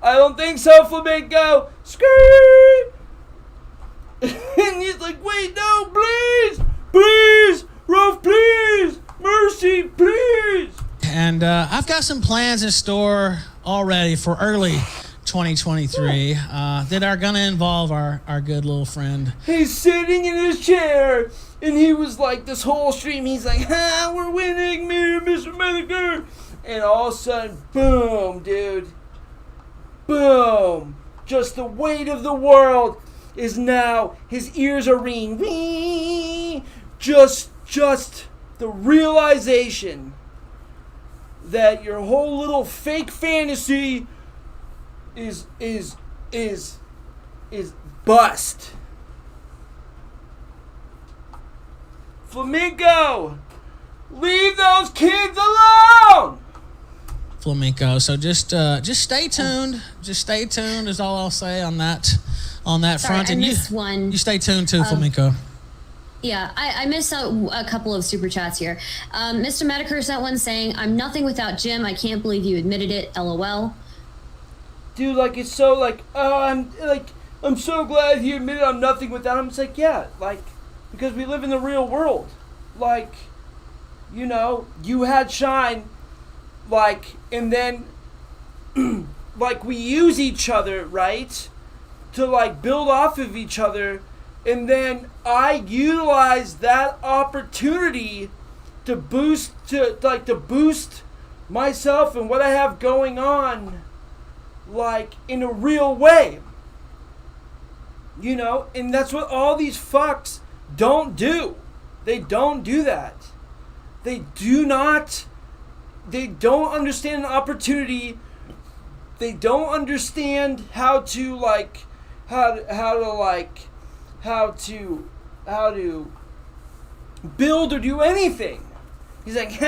I don't think so, Flamenco. Skirt! And he's like, wait, no, please! Ralph, please! Mercy, please! And I've got some plans in store already for early 2023 that are gonna involve our good little friend. He's sitting in his chair, and he was like, this whole stream, he's like, we're winning, me and Mr. Medicare. And all of a sudden, boom, dude. Boom. Just the weight of the world is now, his ears are ringing. Wee! Just the realization that your whole little fake fantasy is bust. Flamenco, leave those kids alone. Flamenco. So just stay tuned. Just stay tuned is all I'll say on that Sorry, front. I And missed one. You stay tuned too, Flamenco. Yeah, I missed a couple of super chats here. Mr. Medicare sent one saying, I'm nothing without Jim. I can't believe you admitted it. LOL. dude, like, it's so, like, I'm so glad he admitted I'm nothing without him. It's like, yeah, like, because we live in the real world. Like, you know, you had Shine, like, and then, like, we use each other, right, to, like, build off of each other, and then I utilize that opportunity to boost myself and what I have going on, like, in a real way. You know, and that's what all these fucks don't do. They don't do that. They don't understand an opportunity. They don't understand how to build or do anything. He's like,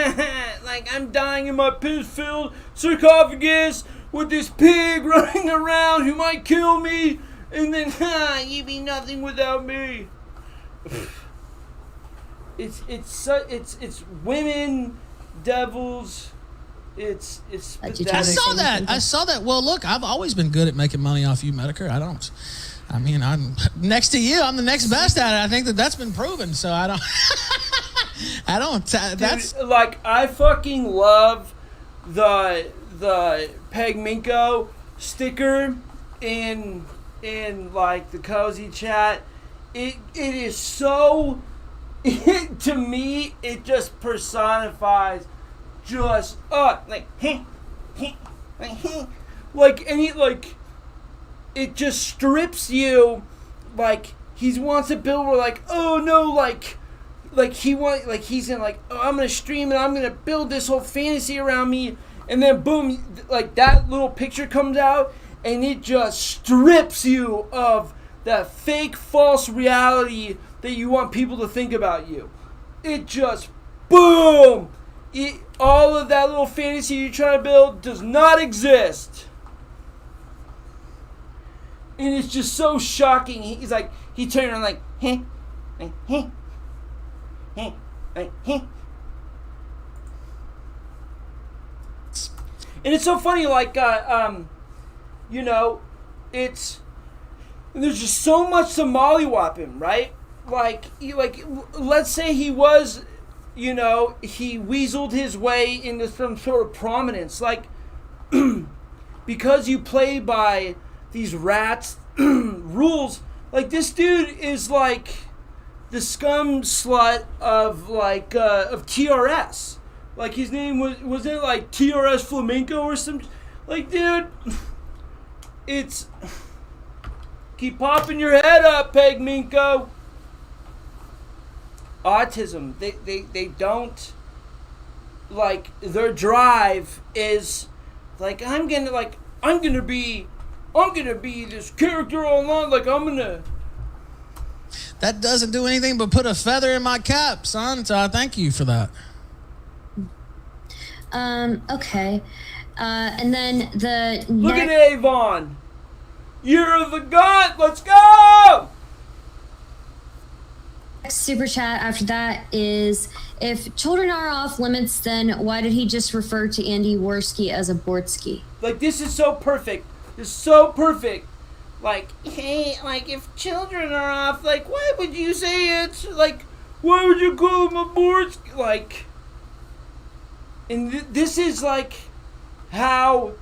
like, I'm dying in my piss-filled sarcophagus with this pig running around who might kill me, and then, you be nothing without me. It's women, devils. It's pathetic. I saw that. Well, look, I've always been good at making money off you, Medicare. I mean, I'm next to you. I'm the next best at it. I think that's been proven. So I don't. That's dude, like, I fucking love the Peg Minko sticker in like the cozy chat. It is so. To me, it just personifies just like any, like, it just strips you. Like, he wants to build, where, like, oh no, like he's gonna, like, oh, I'm gonna stream and I'm gonna build this whole fantasy around me, and then boom, like, that little picture comes out and it just strips you of that fake false reality that you want people to think about you. It just, boom! All of that little fantasy you're trying to build does not exist. And it's just so shocking. He's like, he turned around like, heh, like, heh, heh, like, heh. And it's so funny, like, you know, there's just so much to mollywop him, right? Like, let's say he was, you know, he weaseled his way into some sort of prominence. Like, because you play by these rats rules, like, this dude is like the scum slut of, like, of TRS. Like, his name was it like TRS Flamenco or some, like, dude, it's, keep popping your head up, Peg Minko. Autism, they don't, like, their drive is like, I'm gonna be this character online, like, that doesn't do anything but put a feather in my cap, son, so I thank you for that. Okay, and then look at Avon, Year of the God, let's go. Super chat after that is, if children are off limits, then why did he just refer to Andy Worski as a Bortsky? Like, this is so perfect. It's so perfect. Like, hey, like, if children are off, like, why would you say it's, like, why would you call him a Bortsky? Like, and this is, like, how,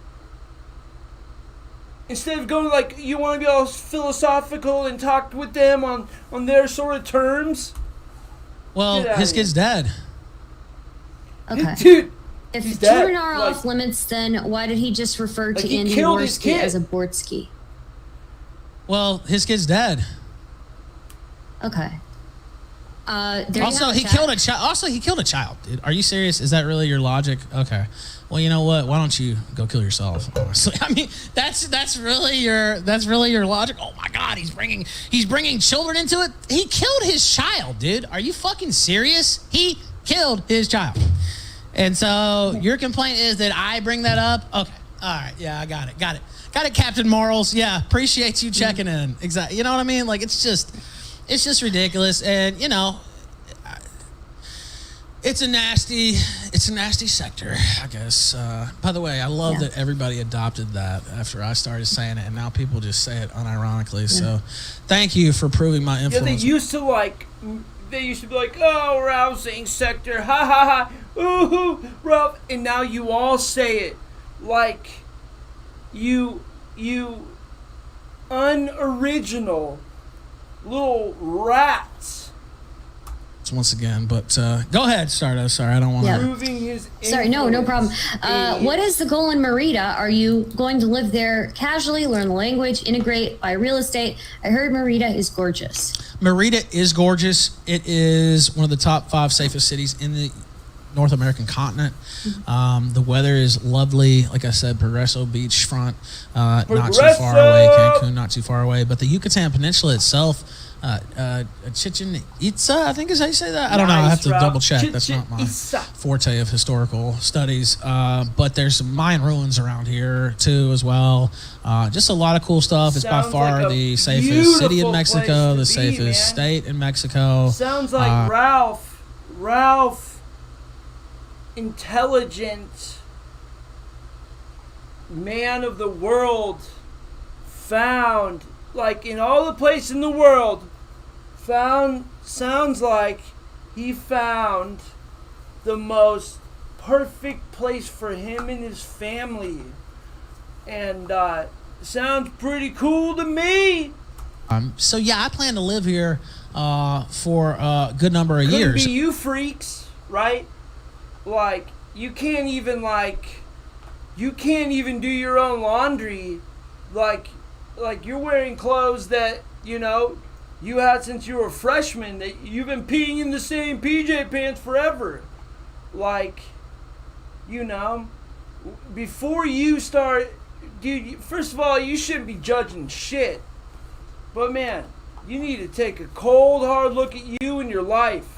instead of going, like, you want to be all philosophical and talk with them on their sort of terms. Well, his kid's dead. Okay. Dude, if he's children dead. are Like, off limits, then why did he just refer to like, he Andy killed his Worski kid. as a Bortsky? Well, his kid's dead. Okay. Also, he killed a child. Also, he killed a child, dude. Are you serious? Is that really your logic? Okay. Well, you know what? Why don't you go kill yourself? Honestly, I mean, that's really your logic. Oh my God, he's bringing children into it. He killed his child, dude. Are you fucking serious? He killed his child. And so your complaint is that I bring that up? Okay. All right. Yeah, I got it, Captain Morals. Yeah, appreciate you checking in. Exactly. You know what I mean? Like, it's just ridiculous. And, you know, It's a nasty sector, I guess. By the way, I love that everybody adopted that after I started saying it, and now people just say it unironically. So, thank you for proving my influence. Yeah, they used to be like, oh, Ralph's saying sector, ha ha ha, ooh, Ralph, and now you all say it like you unoriginal little rats. Once again, but go ahead, Stardust. Sorry, I don't want to. Proving his Sorry, no problem. What is the goal in Merida? Are you going to live there casually, learn the language, integrate, buy real estate? I heard Merida is gorgeous. Merida is gorgeous. It is one of the top 5 safest cities in the North American continent. The weather is lovely. Like I said, Progreso beachfront, not too far away. Cancun, not too far away. But the Yucatan Peninsula itself, Chichen Itza, I think is how you say that. I don't know. I have to double check. That's not my forte of historical studies. But there's some Mayan ruins around here too, as well. Just a lot of cool stuff. It's by far the safest city in Mexico, the safest state in Mexico. Sounds like Ralph, intelligent man of the world, found, like in all the places in the world, sounds like he found the most perfect place for him and his family. And sounds pretty cool to me. So yeah, I plan to live here for a good number of years. Couldn't be you freaks, right? Like, you can't even do your own laundry. Like you're wearing clothes that, you had since you were a freshman, that you've been peeing in the same PJ pants forever. Like, before you start, dude, first of all, you shouldn't be judging shit. But man, you need to take a cold, hard look at you and your life.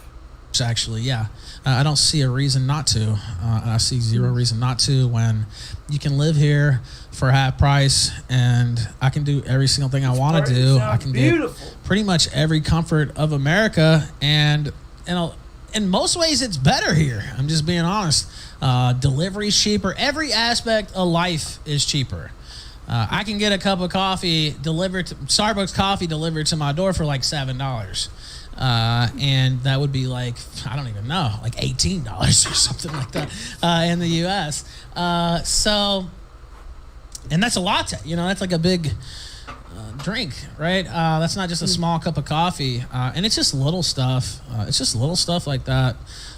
Actually, yeah. I don't see a reason not to. I see zero reason not to when you can live here for half price and I can do every single thing I want to do. I can get pretty much every comfort of America, and in most ways it's better here. I'm just being honest. Delivery's cheaper. Every aspect of life is cheaper. I can get a cup of coffee Starbucks coffee delivered to my door for like $7. And that would be like, I don't even know, like $18 or something like that in the U.S. And that's a latte, that's like a big drink, right? That's not just a small cup of coffee, and it's just little stuff. It's just little stuff like that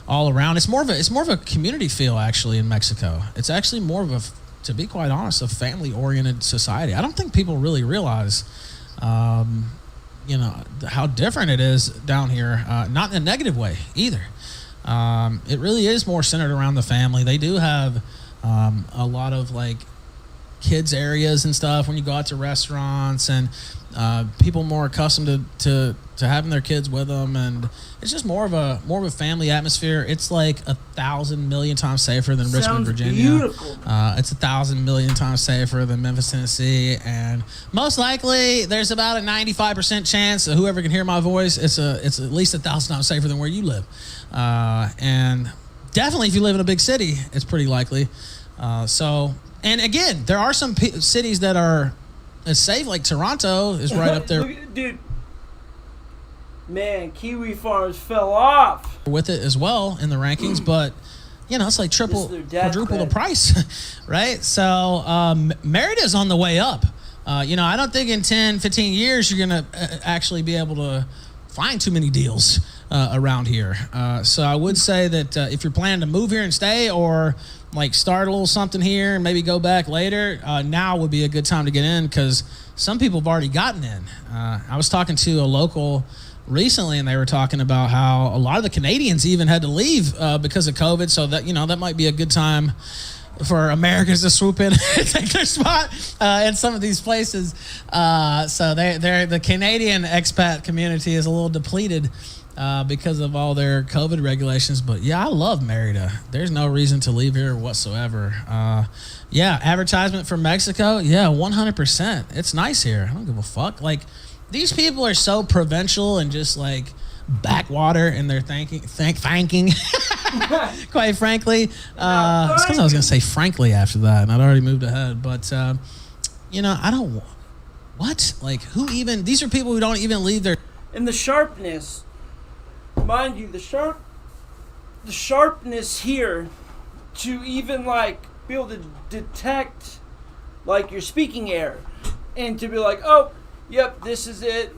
all around. It's more of a community feel actually in Mexico. It's actually more of a, to be quite honest, a family-oriented society. I don't think people really realize. How different it is down here, not in a negative way either. It really is more centered around the family. They do have a lot of like kids areas and stuff when you go out to restaurants, and people more accustomed to having their kids with them, and it's just more of a family atmosphere. It's like 1,000 million times safer than Richmond, Virginia. Beautiful. It's 1,000 million times safer than Memphis, Tennessee, and most likely there's about a 95% chance that whoever can hear my voice, it's at least 1,000 times safer than where you live, and definitely if you live in a big city, it's pretty likely. And again, there are some cities that are as safe, like Toronto is right up there. Dude, man, Kiwi Farms fell off with it as well in the rankings, but it's like quadruple the price, right? So Merida's on the way up. I don't think in 10, 15 years you're going to actually be able to find too many deals around here. So I would say that if you're planning to move here and stay, or like start a little something here and maybe go back later, now would be a good time to get in, because some people have already gotten in. I was talking to a local recently, and they were talking about how a lot of the Canadians even had to leave because of COVID, so that that might be a good time for Americans to swoop in and take their spot in some of these places. So the Canadian expat community is a little depleted because of all their COVID regulations. But yeah, I love Merida. There's no reason to leave here whatsoever. Advertisement for Mexico. Yeah, 100%. It's nice here. I don't give a fuck. Like, these people are so provincial and just like backwater in their thanking. Quite frankly, it's because I was going to say frankly after that, and I'd already moved ahead. But, you know, I don't... What? Like, who even... These are people who don't even leave their... And the sharpness, mind you, the sharpness here to even, like, be able to detect, like, your speaking error. And to be like, oh, yep, this is it.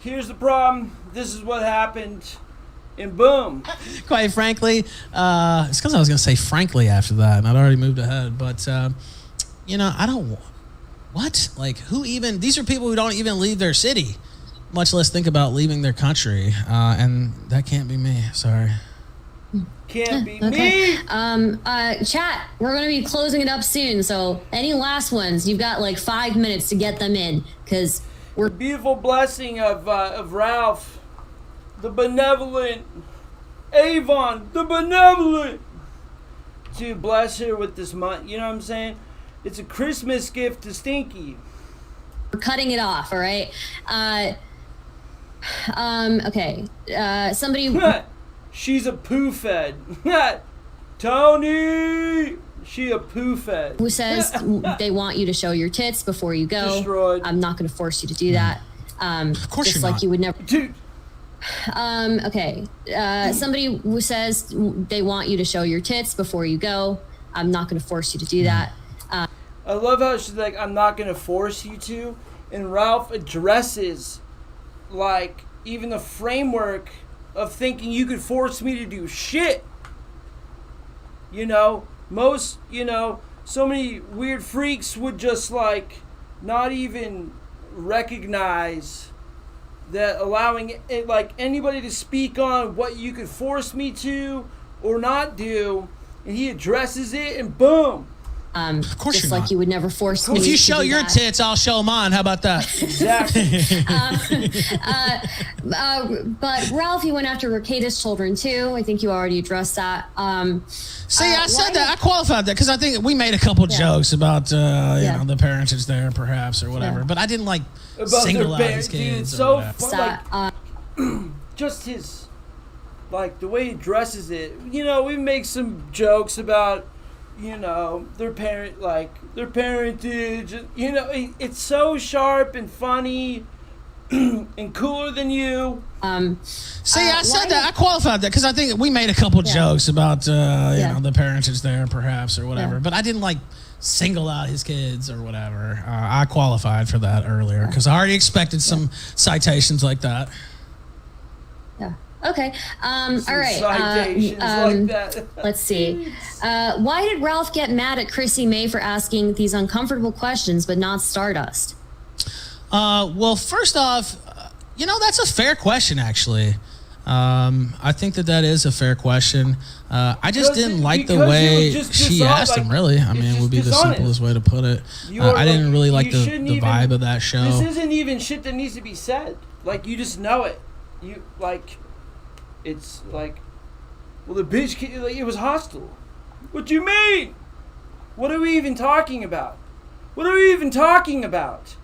Here's the problem. This is what happened. And boom. Quite frankly, it's because I was going to say frankly after that, and I'd already moved ahead. But, you know, I don't... What? Like, who even... These are people who don't even leave their city, much less think about leaving their country. And that can't be me. Sorry. Can't be Okay. me. Chat, we're going to be closing it up soon. So any last ones, you've got like 5 minutes to get them in, because we're... The beautiful blessing of Ralph, the benevolent, Avon, the benevolent, to bless her with this money. You know what I'm saying? It's a Christmas gift to Stinky. We're cutting it off, all right? Okay. Somebody... She's a poo fed. Tony! She a poo fed. who says they want you to show your tits before you go. Destroyed. I'm not going to force you to do that. Of course just you're like not. you would never... Dude. Okay. Somebody who says they want you to show your tits before you go. I'm not going to force you to do that. I love how she's like, I'm not going to force you to. And Ralph addresses, like, even the framework of thinking you could force me to do shit. You know, most, you know, so many weird freaks would just, like, not even recognize that allowing, like, anybody to speak on what you could force me to or not do. And he addresses it, and boom. Of course just you're like not. you would never force me If you to show do your that. tits, I'll show mine. How about that? Exactly. But Ralph, you went after Ricada's children too. I think you already addressed that. See, I said why that. I qualified that because I think we made a couple jokes about, you know, the parentage there, perhaps, or whatever. Yeah. But I didn't, like, About single their out his parents, dude, kids it's or so whatever. fun. Like, just his, like, the way he dresses it. You know, we make some jokes about, you know, their parent, like, their parentage. You know, it's so sharp and funny and cooler than you. See, I said that. I qualified that because I think we made a couple jokes about, you know, the parentage there, perhaps, or whatever. But I didn't, like, single out his kids or whatever. I qualified for that earlier because I already expected some citations like that. Yeah. Okay. All right. Citations like that. Let's see. Why did Ralph get mad at Chrissy May for asking these uncomfortable questions, but not Stardust? Well, first off, you know, that's a fair question, actually. I think that is a fair question. I just didn't like the way she asked him, really. I mean, it would be the simplest way to put it. I didn't really like the vibe of that show. This isn't even shit that needs to be said. Like, you just know it. You, like, it's like, well, the bitch, like, it was hostile. What do you mean? What are we even talking about? What are we even talking about?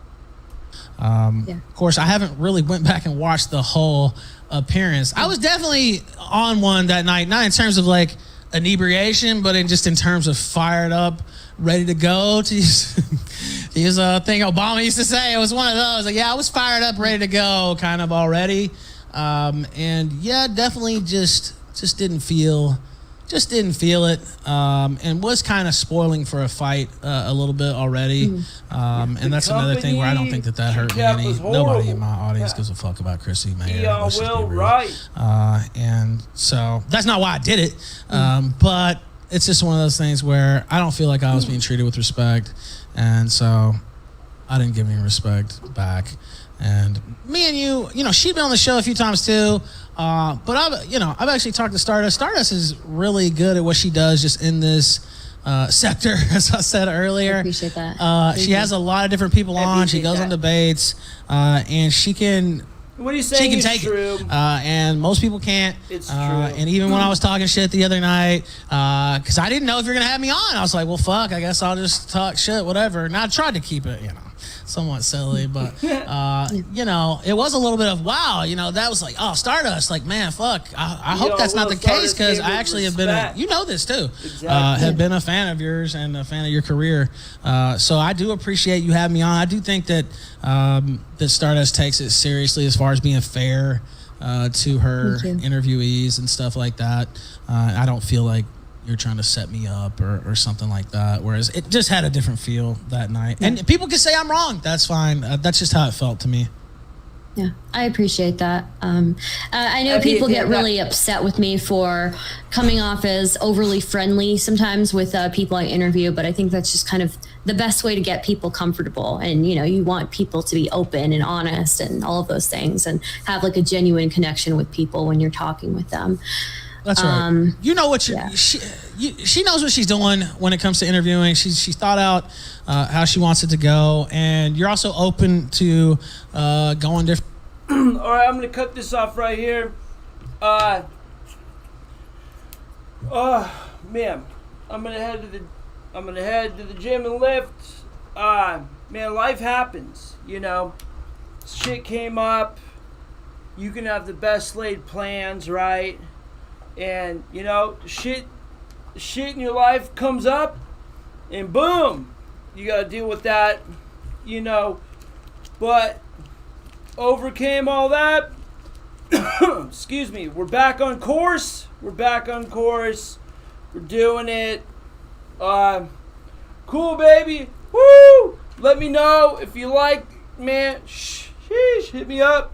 Of course, I haven't really went back and watched the whole appearance. I was definitely on one that night, not in terms of like inebriation, but in terms of fired up, ready to go. To use a thing Obama used to say. It was one of those. Like, yeah, I was fired up, ready to go, kind of already. And yeah, definitely just didn't feel it, and was kind of spoiling for a fight a little bit already. And that's another thing where I don't think that hurt me any. Nobody in my audience gives a fuck about Chrissy May. Right. And so that's not why I did it. But it's just one of those things where I don't feel like I was being treated with respect, and so I didn't give any respect back. And me and you know, she'd been on the show a few times too. But I've actually talked to Stardust. Stardust is really good at what she does just in this sector, as I said earlier. I appreciate that. She has a lot of different people on. She goes on debates, and she can. What are you saying? She can is take true. it, and most people can't. It's true. And even when I was talking shit the other night, because I didn't know if you're gonna have me on, I was like, well, fuck, I guess I'll just talk shit, whatever. And I tried to keep it, you know. somewhat silly, but you know, it was a little bit of wow. You know, that was like, oh, Stardust. Like, man, fuck. I hope that's not the case, because I actually have been you know this too. Exactly. Have been a fan of yours and a fan of your career. So I do appreciate you having me on. I do think that that Stardust takes it seriously as far as being fair to her interviewees and stuff like that. I don't feel like you're trying to set me up or something like that, whereas it just had a different feel that night. And people can say I'm wrong. That's fine. That's just how it felt to me. Yeah, I appreciate that. I know people get really upset with me for coming off as overly friendly sometimes with people I interview, but I think that's just kind of the best way to get people comfortable. And, you know, you want people to be open and honest and all of those things and have like a genuine connection with people when you're talking with them. That's right. You know what she knows what she's doing when it comes to interviewing. She's thought out how she wants it to go, and you're also open to going different. All right, I'm gonna cut this off right here. Man, I'm gonna head to the gym and lift. Man, life happens. You know, shit came up. You can have the best laid plans, right? And, you know, shit in your life comes up, and boom, you got to deal with that, you know. But overcame all that. Excuse me. We're back on course. We're doing it. Cool, baby. Woo! Let me know if you like, man. Sheesh, hit me up.